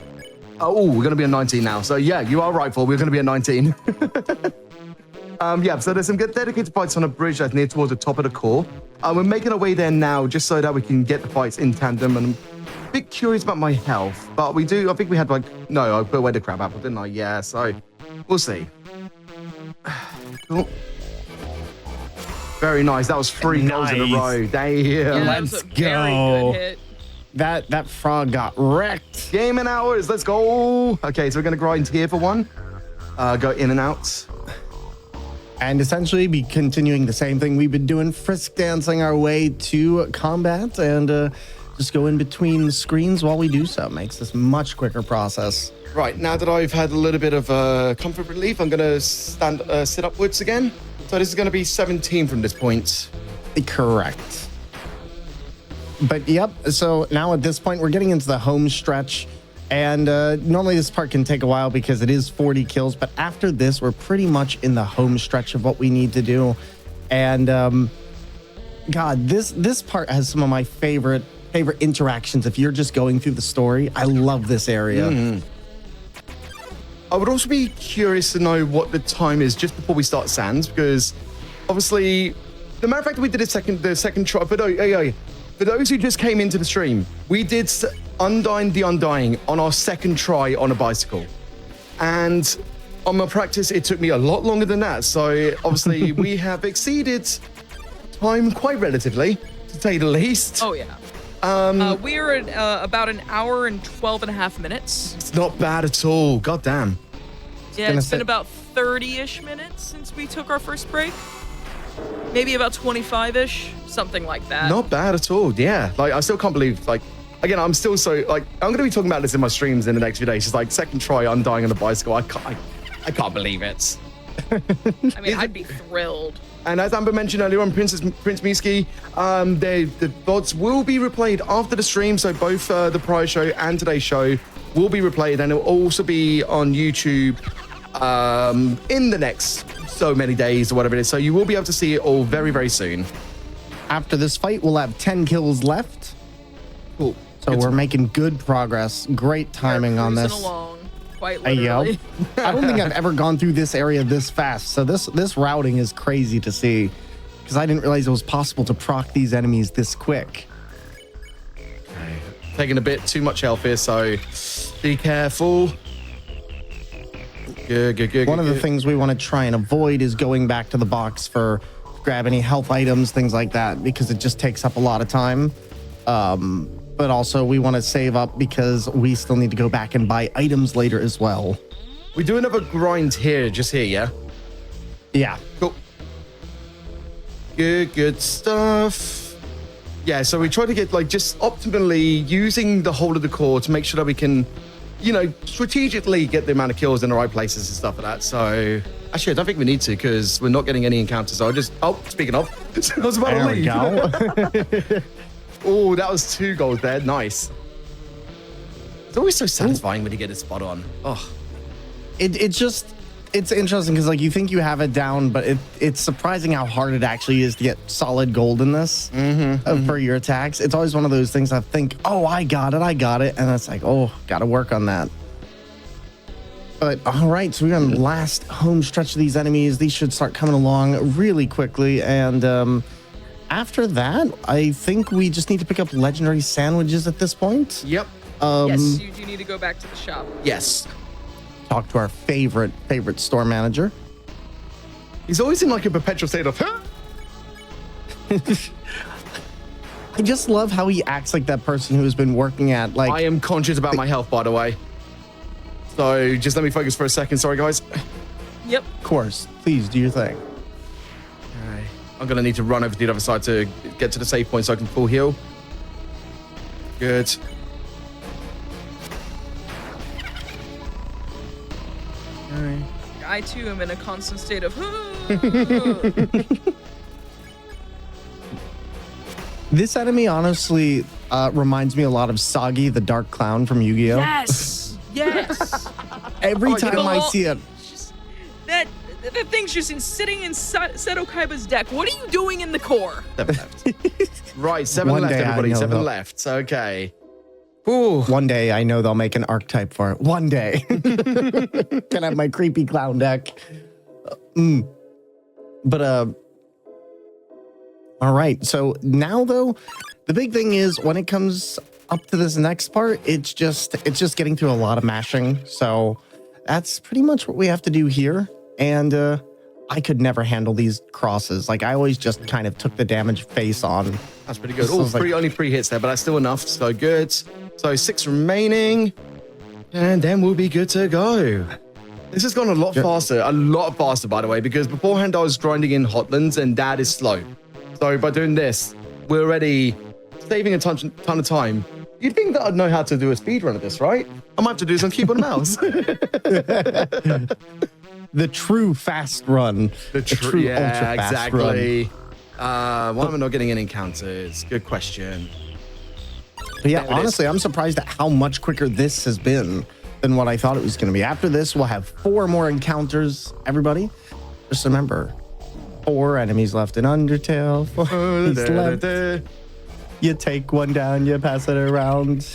S2: going to be at 19 now. So yeah, you are right, Paul. We're going to be at 19. So there's some good dedicated fights on a bridge that's near towards the top of the core. We're making our way there now just so that we can get the fights in tandem. And I'm a bit curious about my health, but I think we had no, I put away the crab apple, didn't I? Yeah, so we'll see. Cool. Very nice. That was 3 goals in a
S3: Nice.
S2: row. Damn.
S1: Yeah,
S3: Let's
S1: that was a very
S3: go.
S1: good hit.
S3: That frog got wrecked.
S2: Game and hours. Let's go. Okay, so we're going to grind here for one. Go in and out.
S3: And essentially be continuing the same thing we've been doing, frisk dancing our way to combat and just go in between screens while we do so. Makes this a much quicker process.
S2: Right, now that I've had a little bit of comfort relief, I'm going to sit upwards again. So this is going to be 17 from this point.
S3: Correct. But yep, so now at this point, we're getting into the home stretch. And normally this part can take a while because it is 40 kills. But after this, we're pretty much in the home stretch of what we need to do. And God, this part has some of my favorite interactions. If you're just going through the story, I love this area.
S2: I would also be curious to know what the time is just before we start Sands, because obviously, the matter of fact that we did the second try, but for those who just came into the stream, we did Undyne the Undying on our second try on a bicycle. And On my practice, it took me a lot longer than that. So obviously we have exceeded time quite relatively, to say the least.
S1: Oh, yeah. We're at about an hour and 12 and a half minutes.
S2: It's not bad at all. God damn.
S1: Yeah, it's been about 30-ish minutes since we took our first break. Maybe about 25-ish, something like that.
S2: Not bad at all. Yeah. Like, I still can't believe, like, again, I'm still so, like, I'm going to be talking about this in my streams in the next few days. It's like second try Undying on the bicycle. I can't believe it.
S1: I mean, I'd be thrilled.
S2: And as Amber mentioned earlier on, Prince Miski, the VODs will be replayed after the stream. So both the prior show and today's show will be replayed, and it will also be on YouTube in the next so many days or whatever it is. So you will be able to see it all very, very soon.
S3: After this fight, we'll have 10 kills left.
S2: Cool.
S3: So we're making good progress. Great timing on this.
S1: Along, quite
S3: Hey, yo.
S1: literally.
S3: I don't think I've ever gone through this area this fast. So this routing is crazy to see, because I didn't realize it was possible to proc these enemies this quick.
S2: Okay. Taking a bit too much health here, so be careful. Good.
S3: One of the things we want to try and avoid is going back to the box for grab any health items, things like that, because it just takes up a lot of time. But also we want to save up because we still need to go back and buy items later as well.
S2: We do another grind here, just here, yeah?
S3: Yeah.
S2: Cool. Good stuff. Yeah, so we try to get, like, just optimally using the whole of the core to make sure that we can, you know, strategically get the amount of kills in the right places and stuff like that. So, actually, I don't think we need to, because we're not getting any encounters. So speaking of, I was about to leave.
S3: Go.
S2: Oh, that was 2 goals there. Nice. It's always so satisfying when you get it spot on. Oh,
S3: It's interesting because, like, you think you have it down, but it's surprising how hard it actually is to get solid gold in this for your attacks. It's always one of those things I think, oh, I got it. And it's like, oh, got to work on that. But all right, so we're on the last home stretch of these enemies. These should start coming along really quickly. And after that, I think we just need to pick up legendary sandwiches at this point.
S2: yep.
S1: Yes, you do need to go back to the shop.
S2: Yes.
S3: Talk to our favorite store manager.
S2: He's always in, like, a perpetual state of, huh?
S3: I just love how he acts like that person who has been working at, like...
S2: I am conscious about my health, by the way. So just let me focus for a second. Sorry, guys.
S1: Yep.
S3: Of course. Please do your thing.
S2: All right. I'm going to need to run over to the other side to get to the save point so I can full heal. Good. All right.
S1: I too am in a constant state of.
S3: This enemy honestly reminds me a lot of Sagi, the Dark Clown from Yu-Gi-Oh!
S1: Yes.
S3: Every time I
S1: belong-
S3: see it,
S1: That thing's just sitting in Seto Kaiba's deck. What are you doing in the core?
S2: 7 left. Right, 7
S3: One
S2: left,
S3: day I
S2: everybody.
S3: know
S2: 7
S3: they'll-
S2: left. Okay. Ooh.
S3: one day I know they'll make an archetype for it. One day. Can have my creepy clown deck. But all right. So now though, the big thing is when it comes up to this next part, it's just getting through a lot of mashing. So that's pretty much what we have to do here. And I could never handle these crosses. Like, I always just kind of took the damage face on.
S2: That's pretty good.
S3: So it's like-
S2: Only 3 hits there, but that's still enough. So good. So 6 remaining. And then we'll be good to go. This has gone a lot faster, by the way, because beforehand I was grinding in Hotlands and that is slow. So by doing this, we're already saving a ton of time. You'd think that I'd know how to do a speedrun of this, right? I might have to do this on keyboard and mouse.
S3: The true fast run. The true ultra fast
S2: exactly. Why am I not getting any encounters? Good question.
S3: But yeah,
S2: There it is.
S3: honestly, I'm surprised at how much quicker this has been than what I thought it was going to be. After this, we'll have 4 more encounters, everybody. Just remember, 4 enemies left in Undertale. 4 enemies left. You take one down, you pass it around.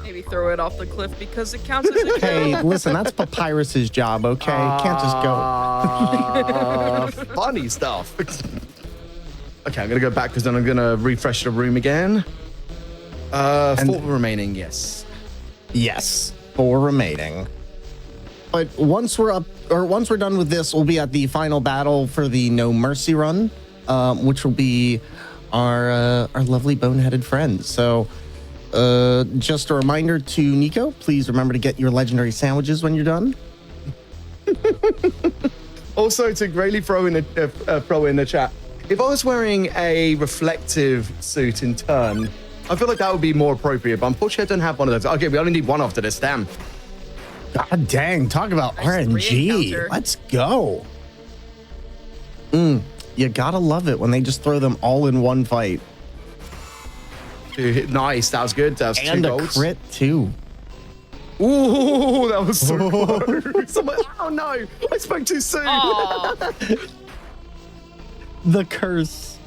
S1: Maybe throw it off the cliff because it counts as a kill.
S3: Hey, listen, that's Papyrus's job, okay? Can't just go.
S2: Funny stuff. Okay, I'm going to go back because then I'm going to refresh the room again. 4 remaining, yes.
S3: Yes, 4 remaining. But once we're done with this, we'll be at the final battle for the No Mercy run, which will be our lovely boneheaded friends. So just a reminder to Nico, please remember to get your legendary sandwiches when you're done.
S2: Also, to greatly throw in the chat, if I was wearing a reflective suit in turn, I feel like that would be more appropriate, but unfortunately I don't have one of those. Okay, we only need one after this, damn.
S3: God dang, talk about
S1: Nice
S3: RNG. Let's go. You gotta love it when they just throw them all in one fight.
S2: Dude, nice, that was good. That was
S3: And
S2: 2
S3: a
S2: golds.
S3: crit too.
S2: Ooh, that was so close. I'm like, oh no, I spoke too soon.
S1: Aw.
S3: The curse.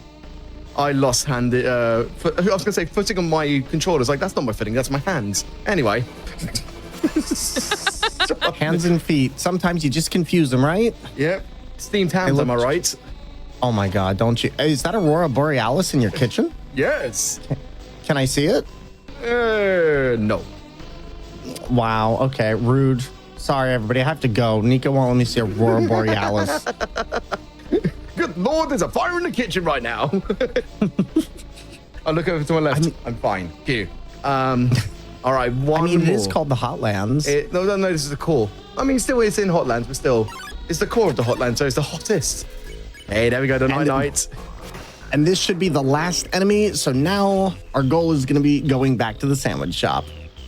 S2: I lost handed. I was gonna say footing on my controllers. Like that's not my footing, that's my hands. Anyway.
S3: Hands and feet. Sometimes you just confuse them, right?
S2: Yep. Steamed hams, am I right?
S3: Oh my God, don't you? Is that Aurora Borealis in your kitchen?
S2: Yes.
S3: Can I see it?
S2: No.
S3: Wow, okay, rude. Sorry, everybody, I have to go. Nico won't let me see Aurora Borealis.
S2: Good Lord, there's a fire in the kitchen right now. I look over to my left. I'm fine. Cute. All right, one
S3: It
S2: more.
S3: is called the Hotlands.
S2: No, this is the core. I mean, still it's in Hotlands, but still, it's the core of the Hotland, so it's the hottest. Hey, there we go, the night.
S3: And this should be the last enemy, so now our goal is going to be going back to the sandwich shop.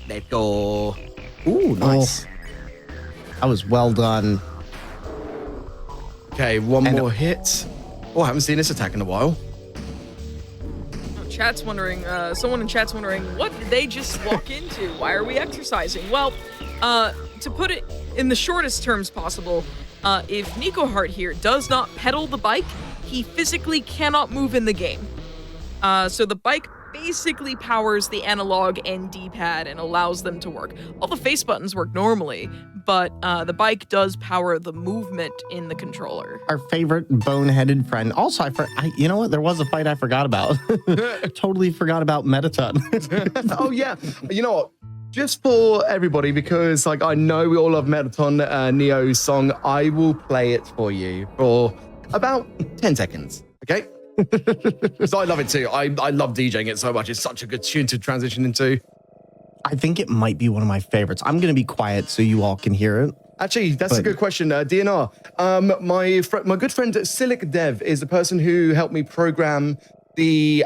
S2: Let's go. Ooh, nice.
S3: That was well done.
S2: Okay, one more hit. Oh, I haven't seen this attack in a while.
S1: Chat's wondering, someone in chat's wondering, what did they just walk into? Why are we exercising? Well, to put it in the shortest terms possible, if Nikoheart here does not pedal the bike, he physically cannot move in the game. So the bike basically powers the analog and D-pad and allows them to work. All the face buttons work normally, but the bike does power the movement in the controller.
S3: Our favorite boneheaded friend. Also, you know what? There was a fight I forgot about. Totally forgot about Metaton.
S2: Oh, yeah. You know what? Just for everybody, because like I know we all love Metaton Neo's song, I will play it for you for about 10 seconds, okay? Because I love it too. I love DJing it so much. It's such a good tune to transition into.
S3: I think it might be one of my favorites. I'm going to be quiet so you all can hear it.
S2: Actually, that's a good question, DNR. My good friend Silic Dev is the person who helped me program the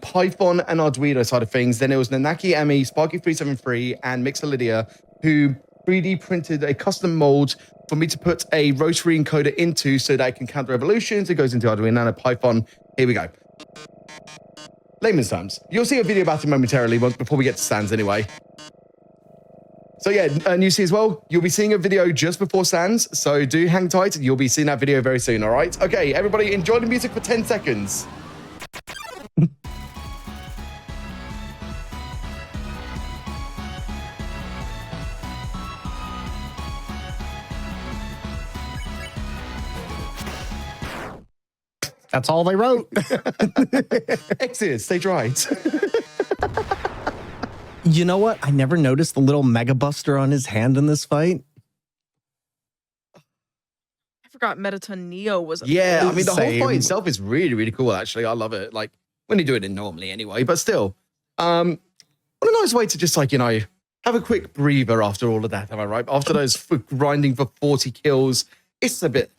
S2: Python and Arduino side of things. Then it was Nanaki Emi, Sparky373, and Mixolydia who 3D printed a custom mold for me to put a rotary encoder into so that I can count revolutions. It goes into Arduino and Python. Here we go. Layman's terms. You'll see a video about it momentarily before we get to Sans anyway. So yeah, and you see as well, you'll be seeing a video just before Sans, so do hang tight. You'll be seeing that video very soon, all right? Okay, everybody, enjoy the music for 10 seconds.
S3: That's all they wrote.
S2: Exit, stay dry.
S3: You know what? I never noticed the little Mega Buster on his hand in this fight.
S1: I forgot Metaton Neo was a
S2: Yeah, I mean, the
S3: Same.
S2: whole fight itself is really, really cool, actually. I love it. Like, when you do it normally anyway, but still. What a nice way to just, like, you know, have a quick breather after all of that, am I right? After those grinding for 40 kills, it's a bit,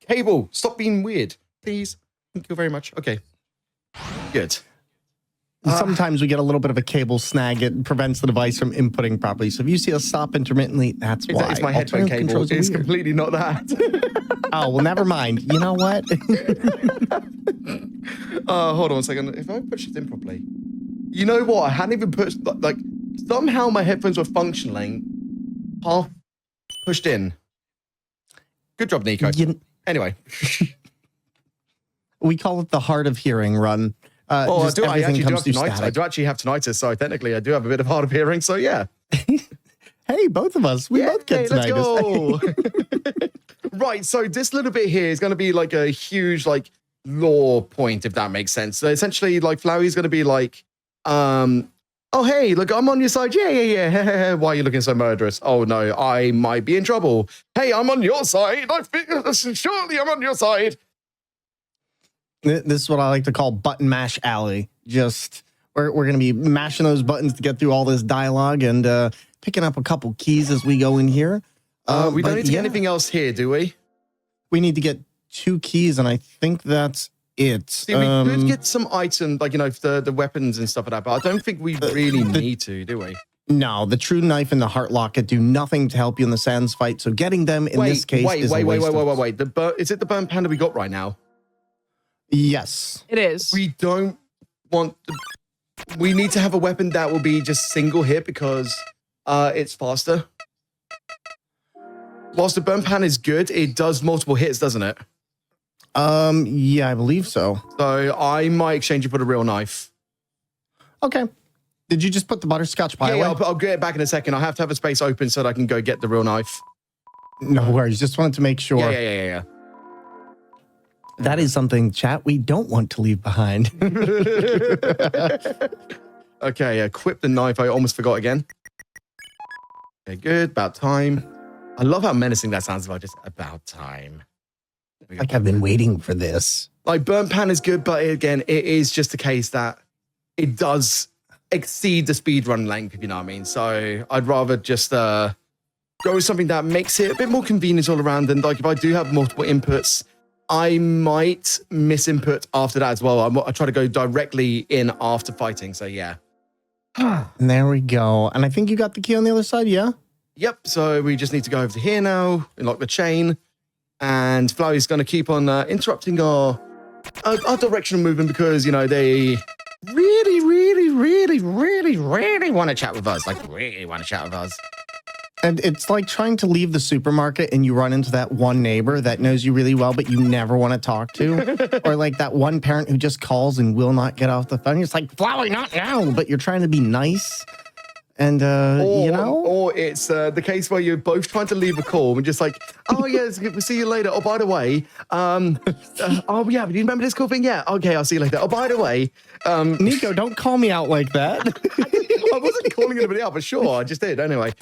S2: Cable, stop being weird, please. Thank you very much. Okay. Good.
S3: Sometimes we get a little bit of a cable snag. It prevents the device from inputting properly. So if you see us stop intermittently, that's why.
S2: It's my headphone
S3: Alternative
S2: cable.
S3: controls are
S2: It's
S3: weird.
S2: completely not that.
S3: Oh, well, never mind. You know what?
S2: Hold on a second. If I push it in properly. You know what? I hadn't even pushed, like, somehow my headphones were functioning half pushed in. Good job, Nico. Anyway.
S3: We call it the hard of hearing run.
S2: I
S3: Just
S2: do. I
S3: everything
S2: actually do
S3: comes
S2: have
S3: through
S2: tinnitus. I
S3: static.
S2: do actually have tinnitus, so technically I do have a bit of hard of hearing. So yeah.
S3: Hey, both of us. We both get
S2: let's
S3: tinnitus.
S2: go. Right. So this little bit here is going to be like a huge like lore point, if that makes sense. So essentially, like Flowey is going to be like Oh, hey, look, I'm on your side. Yeah. Why are you looking so murderous? Oh, no, I might be in trouble. Hey, I'm on your side. Surely I'm on your side.
S3: This is what I like to call button mash alley. Just we're going to be mashing those buttons to get through all this dialogue and picking up a couple keys as we go in here.
S2: We don't need to get anything else here, do we?
S3: We need to get 2 keys, and I think that's it.
S2: See, we could get some items, like, the weapons and stuff like that, but I don't think we really need to, do we?
S3: No, the true knife and the heart locket do nothing to help you in the sands fight, so getting them in this case is a waste of...
S2: Wait. Is it the burnt panda we got right now?
S3: Yes.
S1: It is.
S2: We don't want... We need to have a weapon that will be just single hit because it's faster. Whilst the burnt pan is good, it does multiple hits, doesn't it?
S3: Yeah, I believe so.
S2: So I might exchange it for the real knife.
S3: Okay. Did you just put the butterscotch pie away?
S2: Yeah, I'll get it back in a second. I have to have a space open so that I can go get the real knife.
S3: No worries. Just wanted to make sure.
S2: Yeah.
S3: That is something, chat, we don't want to leave behind.
S2: Okay, equip the knife. I almost forgot again. Okay, good. About time. I love how menacing that sounds. Like just about time.
S3: Like I've been waiting for this.
S2: Like burnt pan is good, but again, it is just a case that it does exceed the speedrun length, if you know what I mean. So I'd rather just go with something that makes it a bit more convenient all around. And like if I do have multiple inputs, I might miss input after that as well. I try to go directly in after fighting. So yeah.
S3: And there we go. And I think you got the key on the other side, yeah?
S2: Yep. So we just need to go over to here now, unlock the chain. And Flowey's going to keep on interrupting our direction of movement because, they really want to chat with us. Like, really want to chat with us.
S3: And it's like trying to leave the supermarket and you run into that one neighbor that knows you really well, but you never want to talk to. Or like that one parent who just calls and will not get off the phone. It's like, Flowey, not now. But you're trying to be nice. And,
S2: Or it's the case where you're both trying to leave a call and just like, oh, yeah, we'll see you later. Oh, by the way, oh, yeah, do you remember this cool thing? Yeah, okay, I'll see you later. Oh, by the way.
S3: Nico, don't call me out like that.
S2: I wasn't calling anybody out, but sure, I just did anyway.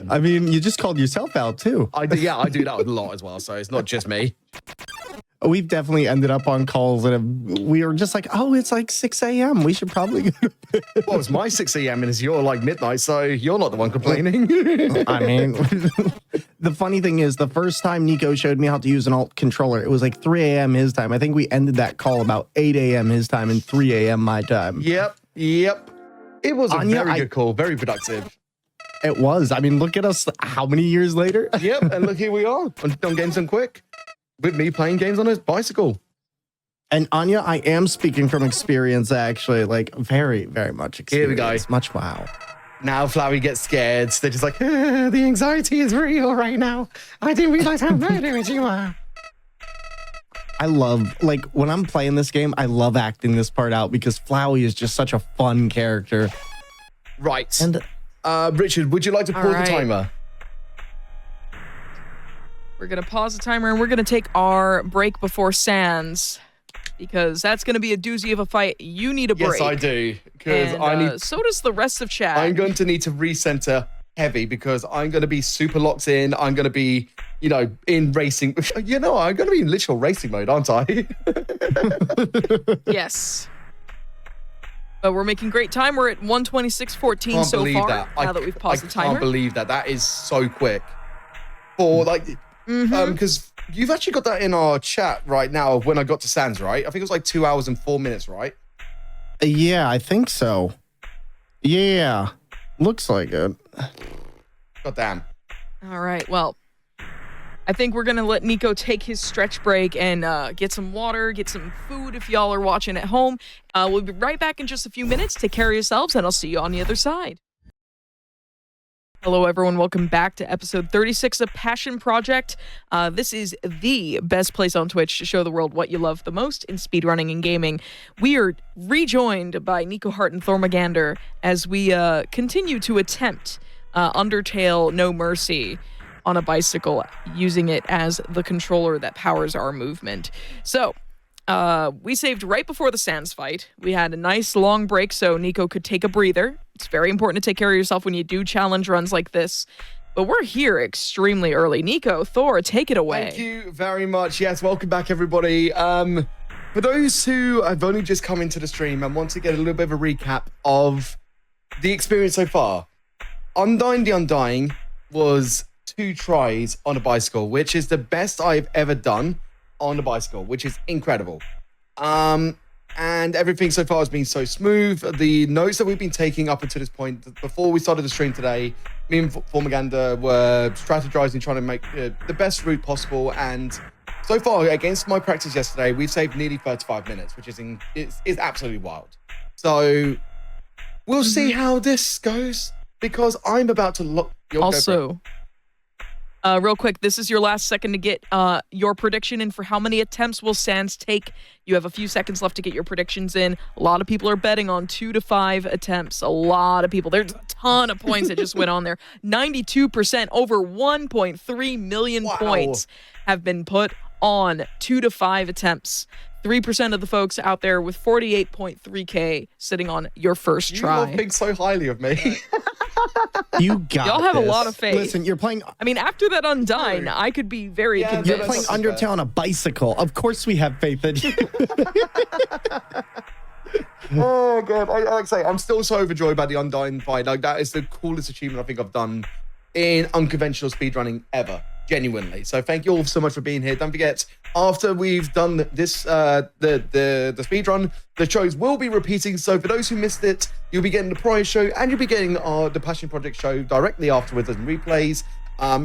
S3: I mean, you just called yourself out, too.
S2: I do that a lot as well, so it's not just me.
S3: We've definitely ended up on calls and we were just like, oh, it's like 6 a.m. We should probably go to bed.
S2: Well, it's my 6 a.m. and it's your like midnight, so you're not the one complaining.
S3: I mean, the funny thing is the first time Nico showed me how to use an alt controller, it was like 3 a.m. his time. I think we ended that call about 8 a.m. his time and 3 a.m. my time.
S2: Yep. It was a very good call, very productive.
S3: It was. I mean, look at us how many years later?
S2: Yep, and look, here we are on Games Done Quick. With me playing games on a bicycle.
S3: And Anya, I am speaking from experience, actually, like very, very much experience.
S2: Here we go.
S3: Much wow.
S2: Now Flowey gets scared. They're just like, the anxiety is real right now. I didn't realize how murderous you are.
S3: I love, like, when I'm playing this game, I love acting this part out because Flowey is just such a fun character.
S2: Right.
S3: And
S2: Richard, would you like to pause the timer?
S1: We're going to pause the timer and we're going to take our break before Sans because that's going to be a doozy of a fight. You need a break.
S2: Yes, I do. Because
S1: so does the rest of chat.
S2: I'm going to need to recenter heavy because I'm going to be super locked in. I'm going to be, in racing. I'm going to be in literal racing mode, aren't I?
S1: Yes. But we're making great time. We're at 1:26:14 so far. Now that we've paused the timer.
S2: I can't believe that. That is so quick. For like... because you've actually got that in our chat right now when I got to Sans, right? I think it was like 2 hours and 4 minutes, right?
S3: Yeah, I think so. Yeah, looks like it.
S2: God damn.
S1: All right, well, I think we're going to let Nico take his stretch break and get some water, get some food if y'all are watching at home. We'll be right back in just a few minutes. Take care of yourselves, and I'll see you on the other side. Hello, everyone. Welcome back to episode 36 of Passion Project. This is the best place on Twitch to show the world what you love the most in speedrunning and gaming. We are rejoined by Nikoheart and Thormagander as we continue to attempt Undertale No Mercy on a bicycle, using it as the controller that powers our movement. So, we saved right before the Sans fight. We had a nice long break so Nico could take a breather It's very important to take care of yourself when you do challenge runs like this. But we're here extremely early. Nico, Thor, take it away.
S2: Thank you very much. Yes, welcome back, everybody. For those who have only just come into the stream and want to get a little bit of a recap of the experience so far, Undyne the Undying was 2 tries on a bicycle, which is the best I've ever done on a bicycle, which is incredible. And everything so far has been so smooth. The notes that we've been taking up until this point, before we started the stream today, me and Formaganda were strategizing, trying to make the best route possible. And so far, against my practice yesterday, we've saved nearly 35 minutes, which is absolutely wild. So we'll see how this goes, because I'm about to look.
S1: Also, real quick, this is your last second to get your prediction in for how many attempts will Sans take. You have a few seconds left to get your predictions in. A lot of people are betting on 2 to 5 attempts. A lot of people. There's a ton of points that just went on there. 92%, over 1.3 million points have been put on 2 to 5 attempts. 3% of the folks out there with 48.3K sitting on your first try.
S2: You think so highly of me.
S3: You got
S1: Y'all have
S3: this.
S1: a lot of faith.
S3: Listen, you're playing.
S1: I mean, after that Undyne, I could be very convinced.
S3: You're playing Undertale on a bicycle. Of course, we have faith in you.
S2: Oh god, like I say, I'm still so overjoyed by the Undyne fight. Like, that is the coolest achievement I think I've done in unconventional speedrunning ever. Genuinely. So thank you all so much for being here. Don't forget, after we've done this, the speedrun, the shows will be repeating. So for those who missed it, you'll be getting the prior show and you'll be getting the Passion Project show directly afterwards as replays.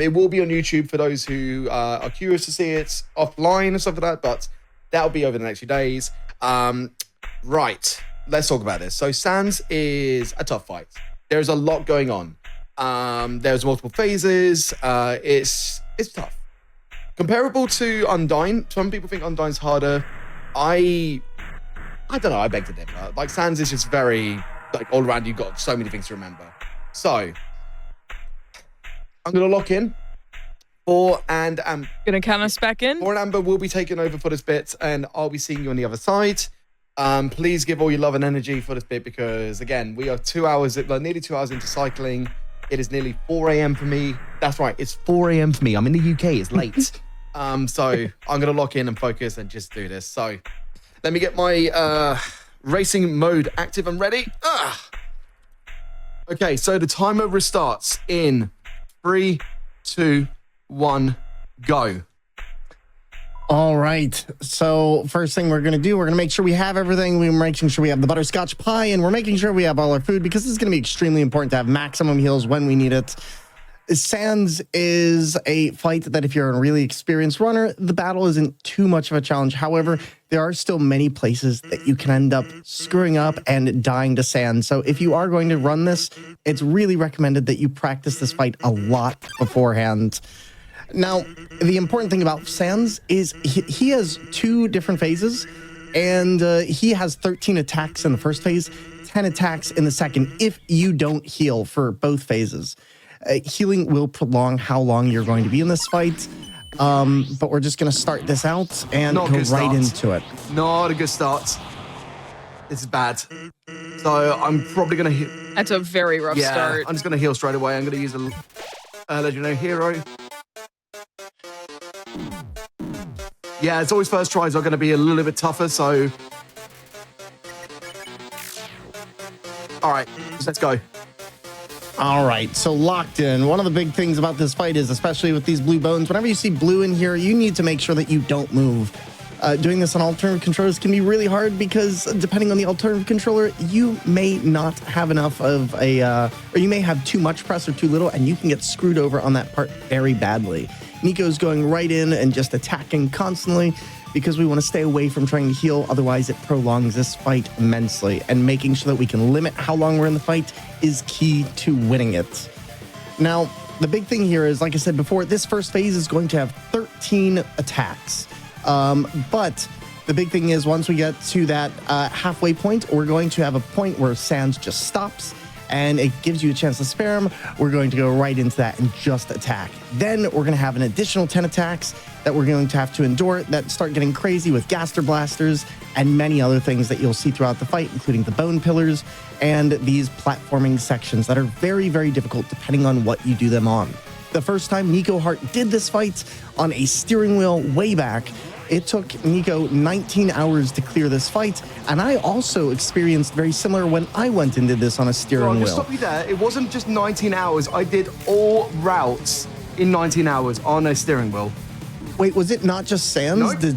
S2: It will be on YouTube for those who are curious to see it offline and stuff like that, but that'll be over the next few days. Right, let's talk about this. So Sans is a tough fight. There's a lot going on. There's multiple phases. It's tough. Comparable to Undyne. Some people think Undyne's harder. I don't know. I beg to differ. Like, Sans is just very, like, all around. You've got so many things to remember. So I'm gonna lock in. Thor and
S1: Gonna count us back in.
S2: Thor and Amber will be taking over for this bit, and I'll be seeing you on the other side. Please give all your love and energy for this bit, because again, we are nearly 2 hours into cycling. It is nearly 4 a.m. for me. That's right, it's 4 a.m. for me. I'm in the UK, it's late. So I'm gonna lock in and focus and just do this. So let me get my racing mode active and ready. Okay, so the timer restarts in 3, 2, 1, go.
S3: All right. So first thing we're going to do, we're going to make sure we have everything. We're making sure we have the butterscotch pie, and we're making sure we have all our food, because this is going to be extremely important to have maximum heals when we need it. Sans is a fight that if you're a really experienced runner, the battle isn't too much of a challenge. However, there are still many places that you can end up screwing up and dying to Sans. So if you are going to run this, it's really recommended that you practice this fight a lot beforehand. Now, the important thing about Sans is he has 2 different phases, and he has 13 attacks in the first phase, 10 attacks in the second, if you don't heal for both phases. Healing will prolong how long you're going to be in this fight, but we're just going to start this out and go right into it.
S2: Not a good start. This is bad. So I'm probably going to heal.
S1: That's a very rough start.
S2: I'm just going to heal straight away. I'm going to use a legendary hero. Yeah, it's always first tries are going to be a little bit tougher, so... All right, let's go.
S3: All right, so locked in. One of the big things about this fight is, especially with these blue bones, whenever you see blue in here, you need to make sure that you don't move. Doing this on alternative controllers can be really hard, because depending on the alternative controller, you may not have enough of a... or you may have too much press or too little, and you can get screwed over on that part very badly. Nico's going right in and just attacking constantly, because we want to stay away from trying to heal. Otherwise, it prolongs this fight immensely. And making sure that we can limit how long we're in the fight is key to winning it. Now, the big thing here is, like I said before, this first phase is going to have 13 attacks. But the big thing is, once we get to that halfway point, we're going to have a point where Sans just stops, and it gives you a chance to spare them, we're going to go right into that and just attack. Then we're going to have an additional 10 attacks that we're going to have to endure that start getting crazy with Gaster Blasters and many other things that you'll see throughout the fight, including the Bone Pillars and these platforming sections that are very, very difficult depending on what you do them on. The first time Nikoheart did this fight on a steering wheel way back, it took Nico 19 hours to clear this fight, and I also experienced very similar when I went and did this on a steering wheel.
S2: Just stop you there. It wasn't just 19 hours. I did all routes in 19 hours on a steering wheel.
S3: Wait, was it not just Sans?
S2: Nope.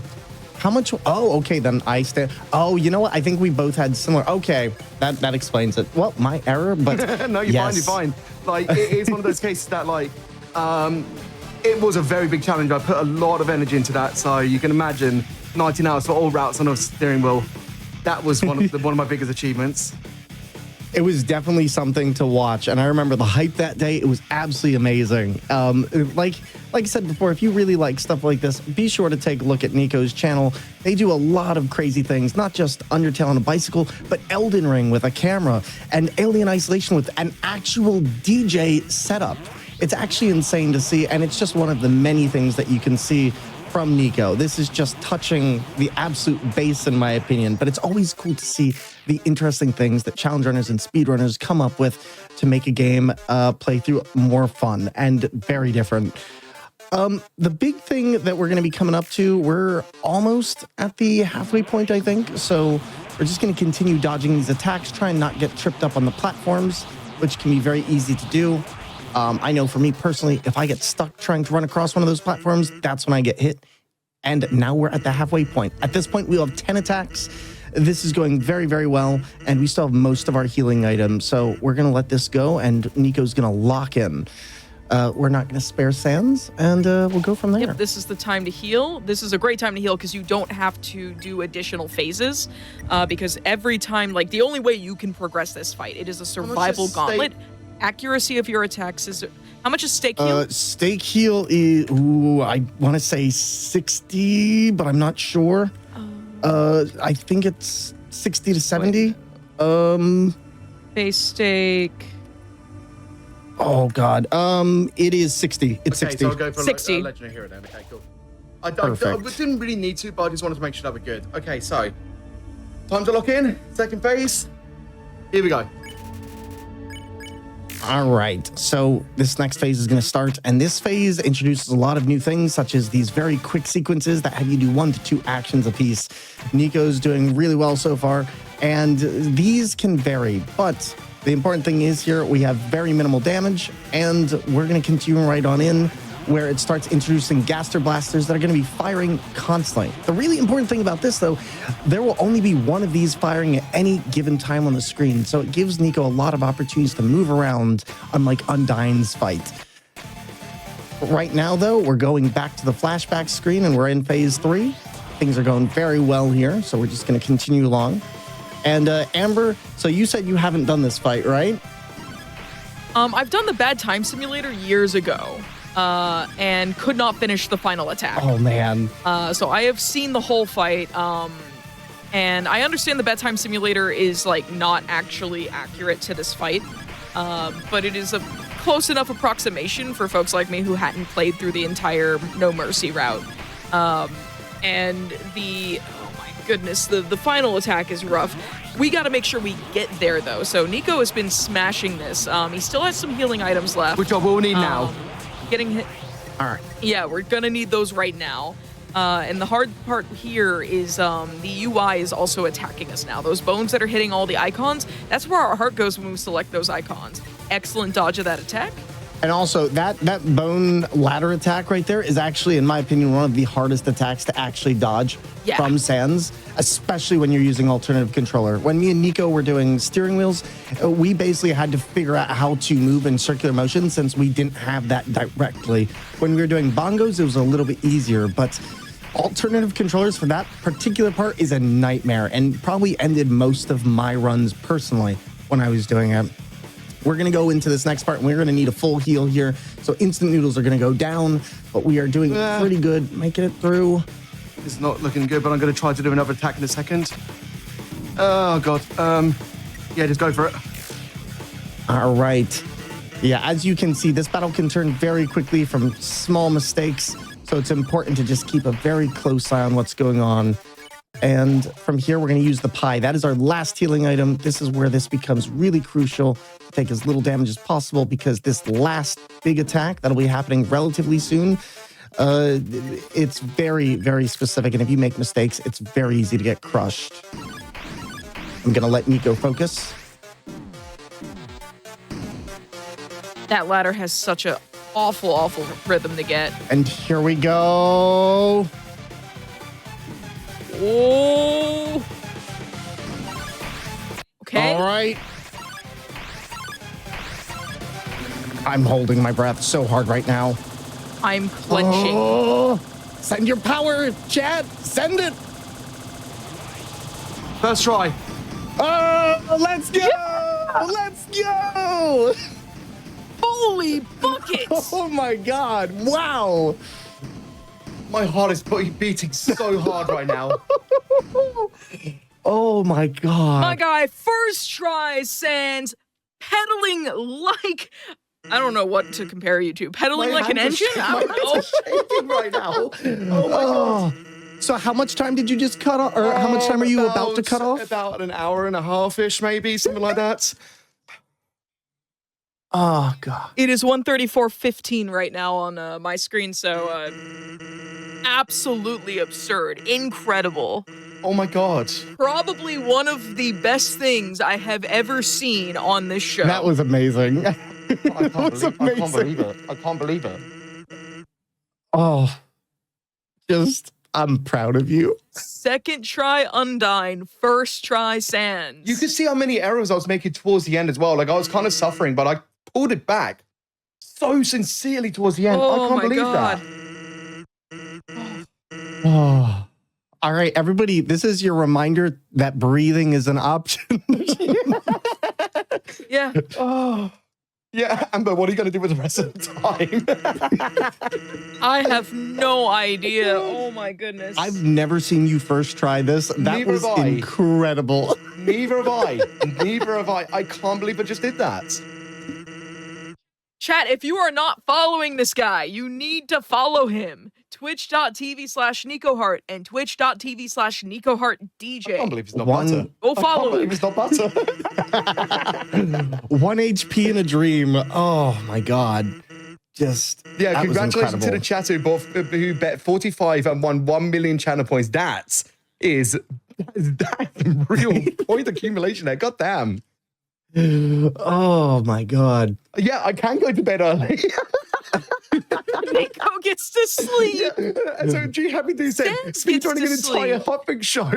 S3: How much? Oh, okay, then I stand. Oh, you know what? I think we both had similar. Okay, that explains it. Well, my error, but
S2: no, you're
S3: yes.
S2: fine. You're fine. Like, it's one of those cases that, like, it was a very big challenge. I put a lot of energy into that, so you can imagine 19 hours for all routes on a steering wheel. That was one of my biggest achievements.
S3: It was definitely something to watch, and I remember the hype that day. It was absolutely amazing. Like I said before, if you really like stuff like this, be sure to take a look at Nico's channel. They do a lot of crazy things, not just Undertale on a bicycle, but Elden Ring with a camera and Alien Isolation with an actual DJ setup. It's actually insane to see, and it's just one of the many things that you can see from Nico. This is just touching the absolute base, in my opinion, but it's always cool to see the interesting things that challenge runners and speedrunners come up with to make a game playthrough more fun and very different. The big thing that we're going to be coming up to, we're almost at the halfway point, I think, so we're just going to continue dodging these attacks, try and not get tripped up on the platforms, which can be very easy to do. I know for me personally, if I get stuck trying to run across one of those platforms, that's when I get hit. And now we're at the halfway point. At this point, we'll have 10 attacks. This is going very, very well, and we still have most of our healing items. So we're going to let this go, and Nico's going to lock in. We're not going to spare Sans, and we'll go from there.
S1: Yep, this is the time to heal. This is a great time to heal because you don't have to do additional phases. Because every time, like, the only way you can progress this fight, it is a survival gauntlet. Accuracy of your attacks is... How much is stake heal?
S3: Stake heal is... Ooh, I want to say 60, but I'm not sure. I think it's 60 to 70.
S1: Base stake...
S3: Oh, God. It is 60. It's 60.
S2: So I'll go for
S1: 60.
S2: Legendary Hero then. Okay, cool. I didn't really need to, but I just wanted to make sure that we're good. Okay, so... Time to lock in. Second phase. Here we go.
S3: All right, so this next phase is going to start, and this phase introduces a lot of new things, such as these very quick sequences that have you do 1 to 2 actions apiece. Nico's doing really well so far, and these can vary, but the important thing is here we have very minimal damage, and we're going to continue right on in, where it starts introducing Gaster Blasters that are going to be firing constantly. The really important thing about this, though, there will only be one of these firing at any given time on the screen, so it gives Nico a lot of opportunities to move around, unlike Undyne's fight. Right now, though, we're going back to the flashback screen, and we're in phase 3. Things are going very well here, so we're just going to continue along. And Amber, so you said you haven't done this fight, right?
S1: I've done the Bad Time Simulator years ago. And could not finish the final attack.
S3: Oh, man.
S1: So I have seen the whole fight, and I understand the Bedtime Simulator is, like, not actually accurate to this fight, but it is a close enough approximation for folks like me who hadn't played through the entire No Mercy route. And oh my goodness, the final attack is rough. We got to make sure we get there, though. So Nico has been smashing this. He still has some healing items left.
S2: Which I will need now.
S1: Getting hit.
S3: All right.
S1: Yeah, we're gonna need those right now. And the hard part here is the UI is also attacking us now. Those bones that are hitting all the icons, that's where our heart goes when we select those icons. Excellent dodge of that attack.
S3: And also, that bone ladder attack right there is actually, in my opinion, one of the hardest attacks to actually dodge from Sans, especially when you're using alternative controller. When me and Nico were doing steering wheels, we basically had to figure out how to move in circular motion since we didn't have that directly. When we were doing bongos, it was a little bit easier, but alternative controllers for that particular part is a nightmare and probably ended most of my runs personally when I was doing it. We're going to go into this next part, and we're going to need a full heal here. So instant noodles are going to go down, but we are doing pretty good, making it through.
S2: It's not looking good, but I'm going to try to do another attack in a second. Oh, God. Yeah, just go for it.
S3: All right. Yeah, as you can see, this battle can turn very quickly from small mistakes. So it's important to just keep a very close eye on what's going on. And from here, we're going to use the pie. That is our last healing item. This is where this becomes really crucial to take as little damage as possible because this last big attack that'll be happening relatively soon, it's very, very specific. And if you make mistakes, it's very easy to get crushed. I'm going to let Nico focus.
S1: That ladder has such a awful rhythm to get.
S3: And here we go.
S1: Oh. Okay.
S3: All right. I'm holding my breath so hard right now.
S1: I'm clenching.
S3: Oh, send your power, chat. Send it.
S2: First try.
S3: Oh, let's go.
S1: Yeah.
S3: Let's go.
S1: Holy buckets!
S3: Oh my God. Wow.
S2: My heart is beating so hard right now.
S3: Oh my God.
S1: My guy, first try, Sans, pedaling like... I don't know what to compare you to. Pedaling like an engine? I don't know.
S2: Shaking right now. Oh my God.
S3: So how much time did you just cut off? Or how much time are you about to cut off?
S2: About an hour and a half-ish, maybe, something like that.
S3: Oh, God.
S1: It is 1:34:15 right now on my screen, so absolutely absurd. Incredible.
S2: Oh my God.
S1: Probably one of the best things I have ever seen on this show.
S3: That was amazing.
S2: I can't believe it. I can't believe it.
S3: Oh, I'm proud of you.
S1: Second try Undyne, first try Sans.
S2: You could see how many errors I was making towards the end as well. Like, I was kind of suffering, but I pulled it back so sincerely towards the end.
S1: Oh
S2: I can't
S1: my
S2: believe
S1: God.
S2: that.
S3: Oh. All right, everybody, this is your reminder that breathing is an option.
S1: Yeah.
S2: Oh. Yeah, Amber, what are you going to do with the rest of the time?
S1: I have no idea. Oh my goodness.
S3: I've never seen you first try this. That
S2: Neither
S3: was
S2: have I.
S3: incredible.
S2: Neither have I. Neither have I. I can't believe I just did that.
S1: Chat, if you are not following this guy, you need to follow him. Twitch.tv/Nikoheart and Twitch.tv/NikoheartDJ.
S2: I can't believe it's not
S3: One-
S2: butter.
S1: Go
S2: I can't
S1: follow
S2: believe
S1: him.
S2: it's not butter.
S3: 1 HP in a dream. Oh my God. Just
S2: Yeah,
S3: that was
S2: congratulations to the
S3: incredible.
S2: chat who bet 45 and won 1 million channel points. That's real point accumulation there. God damn.
S3: Oh my God.
S2: Yeah, I can go to bed early.
S1: Nico gets to sleep.
S2: Yeah. So G Happy Do said
S1: Sans gets
S2: speedrunning
S1: to
S2: an entire
S1: sleep.
S2: Hotland show.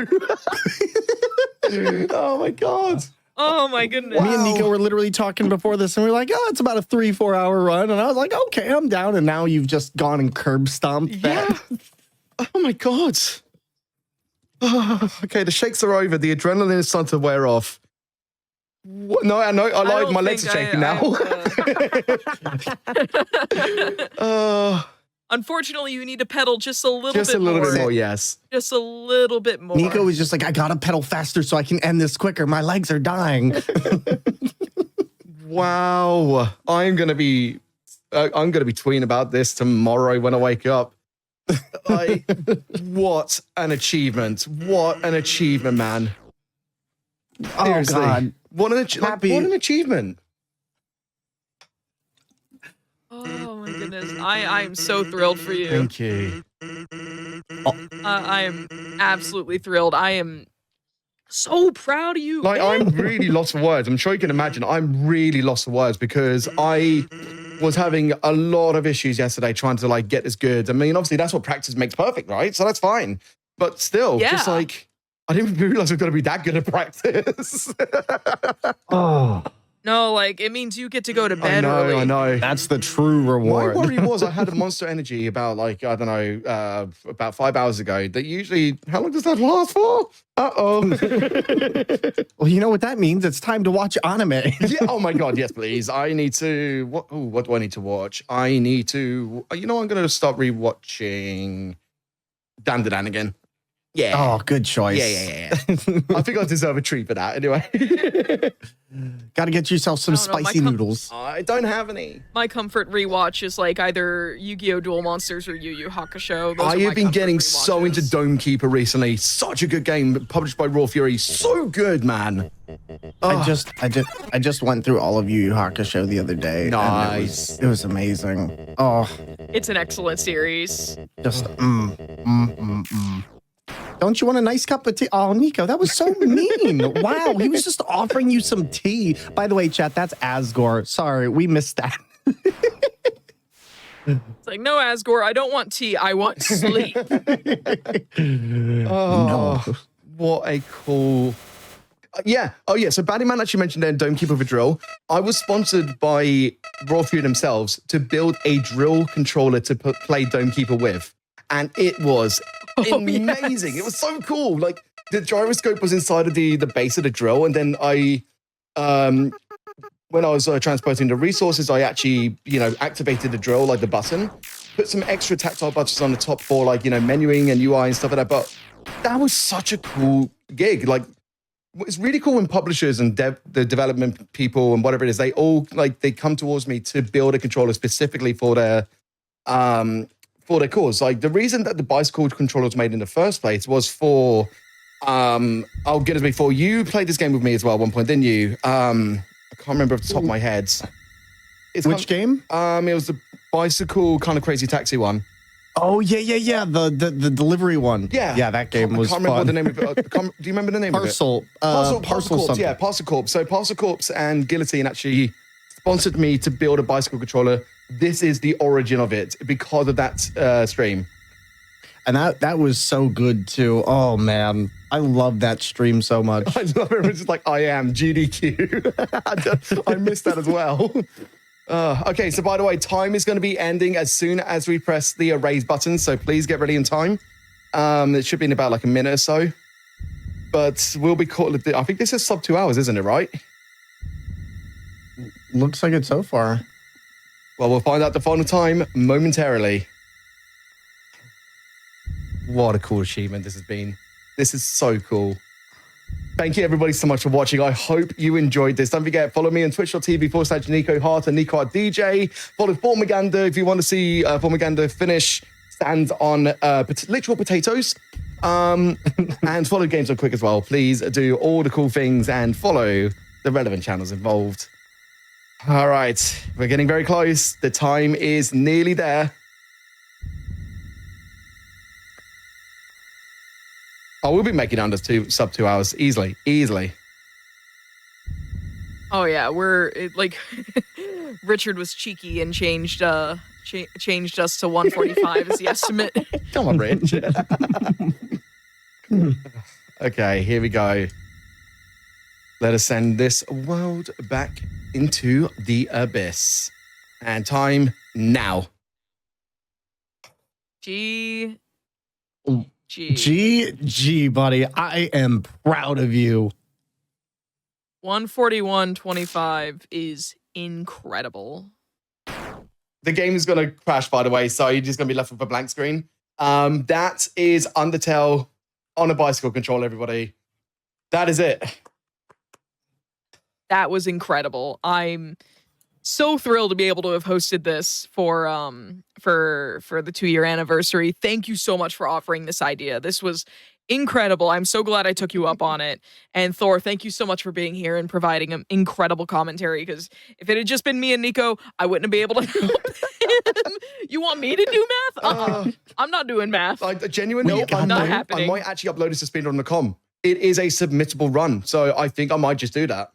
S2: Oh my God.
S1: Oh my goodness.
S3: Me and Nico were literally talking before this, and we were like, "Oh, it's about a 3-4 hour run." And I was like, "Okay, I'm down." And now you've just gone and curb stomped that.
S2: Yeah. Oh my God. Okay, the shakes are over. The adrenaline is starting to wear off. What? No, I know. I lied. My legs are shaking now.
S1: Unfortunately, you need to pedal just a little
S2: Just
S1: bit
S2: a little
S1: more.
S2: bit more, yes.
S1: Just a little bit more.
S3: Nico was just like, "I gotta pedal faster so I can end this quicker. My legs are dying."
S2: Wow. I'm gonna be tweeting about this tomorrow when I wake up. What an achievement! What an achievement, man!
S3: Oh
S2: Seriously.
S3: God.
S2: What an achievement!
S1: Oh my goodness. I'm so thrilled for you.
S2: Thank you.
S1: I am absolutely thrilled. I am so proud of you.
S2: Like,
S1: man.
S2: I'm really lost for words. I'm sure you can imagine. I'm really lost for words because I was having a lot of issues yesterday trying to like get this good. I mean, obviously that's what practice makes perfect, right? So that's fine. But still, just
S1: Yeah.
S2: like I didn't realize I was going to be that good at practice.
S3: Oh,
S1: No, like it means you get to go to
S2: I
S1: bed
S2: know,
S1: early.
S2: I know.
S3: that's the true
S2: My
S3: reward.
S2: worry was I had a monster energy about like, I don't know, about 5 hours ago. That usually, how long does that last for? Uh-oh.
S3: Well, you know what that means? It's time to watch anime.
S2: Yeah, oh my God, yes, please. I need to, what do I need to watch? I need to, you know, I'm going to start rewatching Dan again. Yeah.
S3: Oh, good choice.
S2: Yeah. I think I deserve a treat for that anyway.
S3: Got to get yourself some
S1: I don't know,
S3: spicy noodles.
S2: I don't have any.
S1: My comfort rewatch is like either Yu-Gi-Oh! Duel Monsters or Yu Yu Hakusho. Those
S2: I
S1: are
S2: have
S1: my
S2: been
S1: comfort
S2: getting so into
S1: rewatches.
S2: Dome Keeper recently. Such a good game, published by Raw Fury. So good, man.
S3: I just went through all of Yu Yu Hakusho the other day.
S2: Nice.
S3: And it was amazing. Oh,
S1: It's an excellent series.
S3: just Don't you want a nice cup of tea? Oh, Nico, that was so mean. Wow, he was just offering you some tea. By the way, chat, that's Asgore. Sorry, we missed that.
S1: It's like, no, Asgore, I don't want tea. I want sleep.
S2: Oh, what a cool. Yeah. Oh, yeah. So Battyman actually mentioned there Dome Keeper for Drill. I was sponsored by Raw Fury themselves to build a drill controller to play Dome Keeper with. And it was amazing.
S1: Yes.
S2: It was so cool. Like the gyroscope was inside of the base of the drill. And then when I was transporting the resources, I actually, activated the drill, like the button, put some extra tactile buttons on the top for like, menuing and UI and stuff like that. But that was such a cool gig. Like, it's really cool when publishers and the development people and whatever it is, they all they come towards me to build a controller specifically for their cause. Like the reason that the bicycle controller was made in the first place was for I'll get it before you played this game with me as well at one point, didn't you? I can't remember off the top of my head.
S3: Which game?
S2: It was the bicycle kind of crazy taxi one.
S3: Oh, yeah. The delivery one.
S2: Yeah.
S3: that game was
S2: I can't remember
S3: fun.
S2: the name of it. Do you remember the name of it?
S3: Parcel
S2: Corpse,
S3: something.
S2: yeah, Parcel Corpse. So Parcel Corpse and Guillotine actually sponsored me to build a bicycle controller. This is the origin of it because of that stream.
S3: And that was so good too. Oh man, I love that stream so much.
S2: I love it. It's just like, I am GDQ. I missed that as well. Okay, so by the way, time is going to be ending as soon as we press the erase button. So please get ready in time. It should be in about like a minute or so. But we'll be caught. I think this is sub 2 hours, isn't it, right?
S3: Looks like it so far.
S2: Well, we'll find out the final time momentarily. What a cool achievement this has been. This is so cool. Thank you, everybody, so much for watching. I hope you enjoyed this. Don't forget, follow me on twitch.tv/Nikoheart and Nikoheart DJ. Follow Formaganda if you want to see Formaganda finish stands on literal potatoes. And follow Games on Quick as well. Please do all the cool things and follow the relevant channels involved. All right, we're getting very close. The time is nearly there. Oh, we'll be making under sub 2 hours easily.
S1: Oh yeah, Richard was cheeky and changed us to 145 as the estimate.
S2: Come on, Rich. Okay, here we go. Let us send this world back into the abyss. And time now.
S1: G,
S3: buddy. I am proud of you.
S1: 141.25 is incredible.
S2: The game is going to crash, by the way, so you're just going to be left with a blank screen. That is Undertale on a bicycle controller, everybody. That is it.
S1: That was incredible. I'm so thrilled to be able to have hosted this for the 2-year anniversary. Thank you so much for offering this idea. This was incredible. I'm so glad I took you up on it. And Thor, thank you so much for being here and providing an incredible commentary, because if it had just been me and Nico, I wouldn't be able to help him. You want me to do math? I'm not doing math.
S2: Genuinely,
S1: not happening.
S2: I might actually upload this to speedrun.com. It is a submittable run, so I think I might just do that.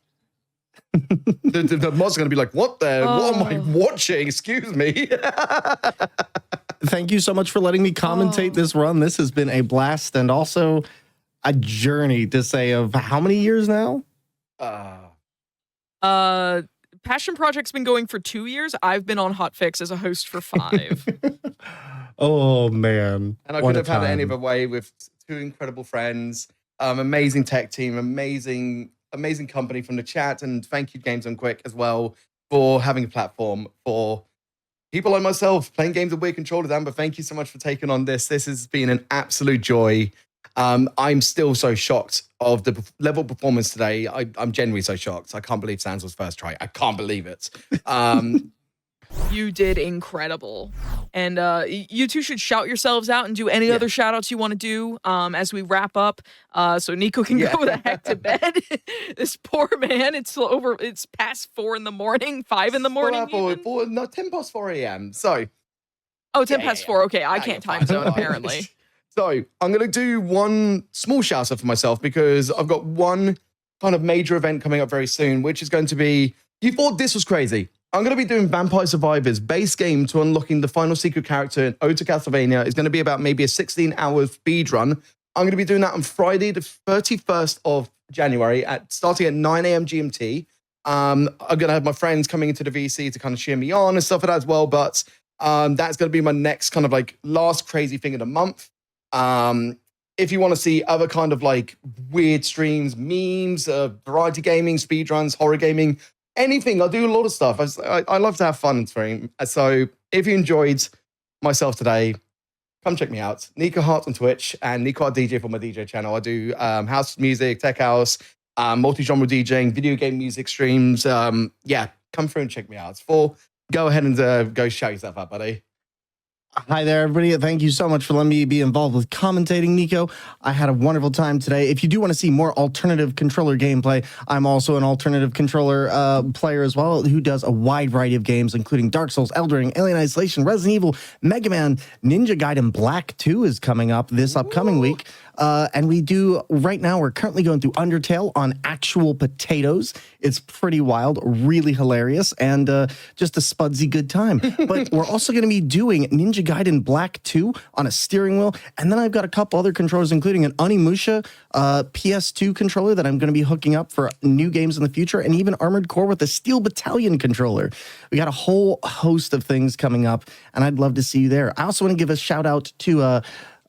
S2: the mod's going to be like, what am I watching? Excuse me.
S3: Thank you so much for letting me commentate this run. This has been a blast and also a journey to say of how many years now?
S1: Passion Project's been going for 2 years. I've been on Hotfix as a host for 5.
S3: Oh man.
S2: And I couldn't have had it any other way with 2 incredible friends, amazing tech team, amazing company from the chat, and thank you Games on Quick as well for having a platform for people like myself playing games with weird controllers. Amber, thank you so much for taking on this. This has been an absolute joy. I'm still so shocked of the level of performance today. I'm genuinely so shocked. I can't believe Sans was first try. I can't believe it.
S1: You did incredible. And you two should shout yourselves out and do any other shout outs you want to do as we wrap up. So Nico can go the heck to bed. This poor man, it's past 4 in the morning, 5 in the morning.
S2: 10 past 4 a.m. So.
S1: Oh, 10 past 4. Okay, I can't time zone apparently.
S2: So I'm going to do one small shout out for myself because I've got one kind of major event coming up very soon, which is going to be, you thought this was crazy. I'm going to be doing Vampire Survivors base game to unlocking the final secret character in Ode to Castlevania. It's going to be about maybe a 16-hour speed run. I'm going to be doing that on Friday, the 31st of January, starting at 9 a.m. GMT. I'm going to have my friends coming into the VC to kind of cheer me on and stuff like that as well. But that's going to be my next kind of like last crazy thing of the month. If you want to see other kind of like weird streams, memes, variety gaming, speedruns, horror gaming, anything, I'll do a lot of stuff. I love to have fun and stream. So if you enjoyed myself today, come check me out. Nikoheart on Twitch and Nikoheart DJ for my DJ channel. I do house music, tech house, multi-genre DJing, video game music streams. Come through and check me out. Go ahead and go shout yourself out, buddy.
S3: Hi there, everybody. Thank you so much for letting me be involved with commentating, Nico. I had a wonderful time today. If you do want to see more alternative controller gameplay, I'm also an alternative controller player as well, who does a wide variety of games, including Dark Souls, Elden Ring, Alien Isolation, Resident Evil, Mega Man, Ninja Gaiden Black 2 is coming up this upcoming week. And we're currently going through Undertale on actual potatoes. It's pretty wild, really hilarious, and just a spudsy good time. But we're also going to be doing Ninja Gaiden Black 2 on a steering wheel. And then I've got a couple other controllers, including an Onimusha PS2 controller that I'm going to be hooking up for new games in the future, and even Armored Core with a Steel Battalion controller. We got a whole host of things coming up, and I'd love to see you there. I also want to give a shout out to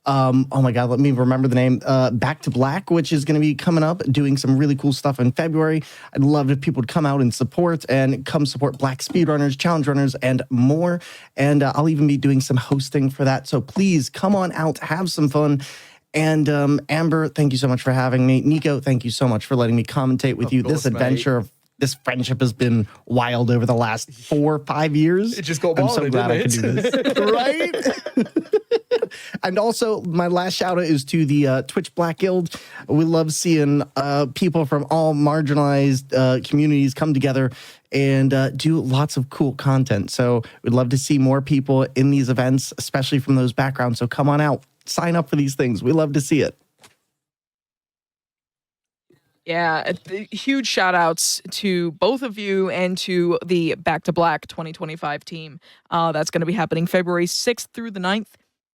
S3: oh my God, let me remember the name. Back to Black, which is going to be coming up, doing some really cool stuff in February. I'd love if people would come out and support Black speedrunners, challenge runners, and more. And I'll even be doing some hosting for that. So please come on out, have some fun. And Amber, thank you so much for having me. Nico, thank you so much for letting me commentate with you. This adventure, this friendship has been wild over the last 4 or 5 years.
S2: It just got wild.
S3: I'm so glad I can do this. Right? And also, my last shout out is to the Twitch Black Guild. We love seeing people from all marginalized communities come together and do lots of cool content. So we'd love to see more people in these events, especially from those backgrounds. So come on out, sign up for these things. We love to see it.
S1: Yeah, huge shout outs to both of you and to the Back to Black 2025 team. That's going to be happening February 6th through the 9th.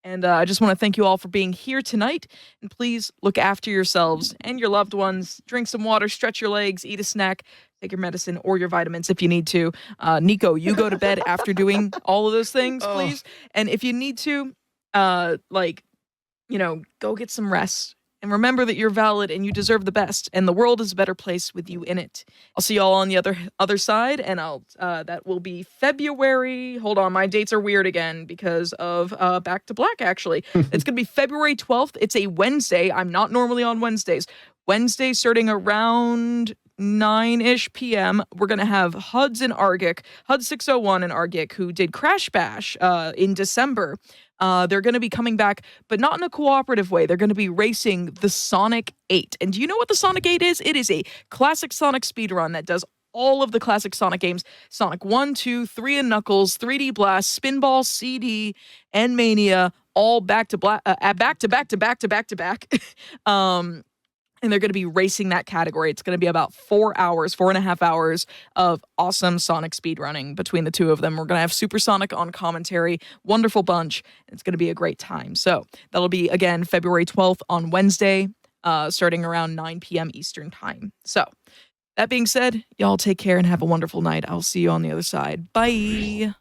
S1: And I just want to thank you all for being here tonight. And please look after yourselves and your loved ones. Drink some water, stretch your legs, eat a snack, take your medicine or your vitamins if you need to. Nico, you go to bed after doing all of those things, please. And if you need to, go get some rest. And remember that you're valid and you deserve the best, and the world is a better place with you in it. I'll see y'all on the other side, and that will be February. Hold on, my dates are weird again because of Back to Black. Actually, it's gonna be February 12th. It's a Wednesday. I'm not normally on Wednesdays. Wednesday, starting around 9-ish p.m. We're gonna have Huds and Argic, Hud 601 and Argic, who did Crash Bash in December. They're going to be coming back, but not in a cooperative way. They're going to be racing the Sonic 8. And do you know what the Sonic 8 is? It is a classic Sonic speedrun that does all of the classic Sonic games. Sonic 1, 2, 3 and Knuckles, 3D Blast, Spinball, CD, and Mania, all back to back. And they're going to be racing that category. It's going to be about 4.5 hours of awesome Sonic speedrunning between the two of them. We're going to have Supersonic on commentary. Wonderful bunch. It's going to be a great time. So that'll be, again, February 12th on Wednesday, starting around 9 p.m. Eastern time. So that being said, y'all take care and have a wonderful night. I'll see you on the other side. Bye.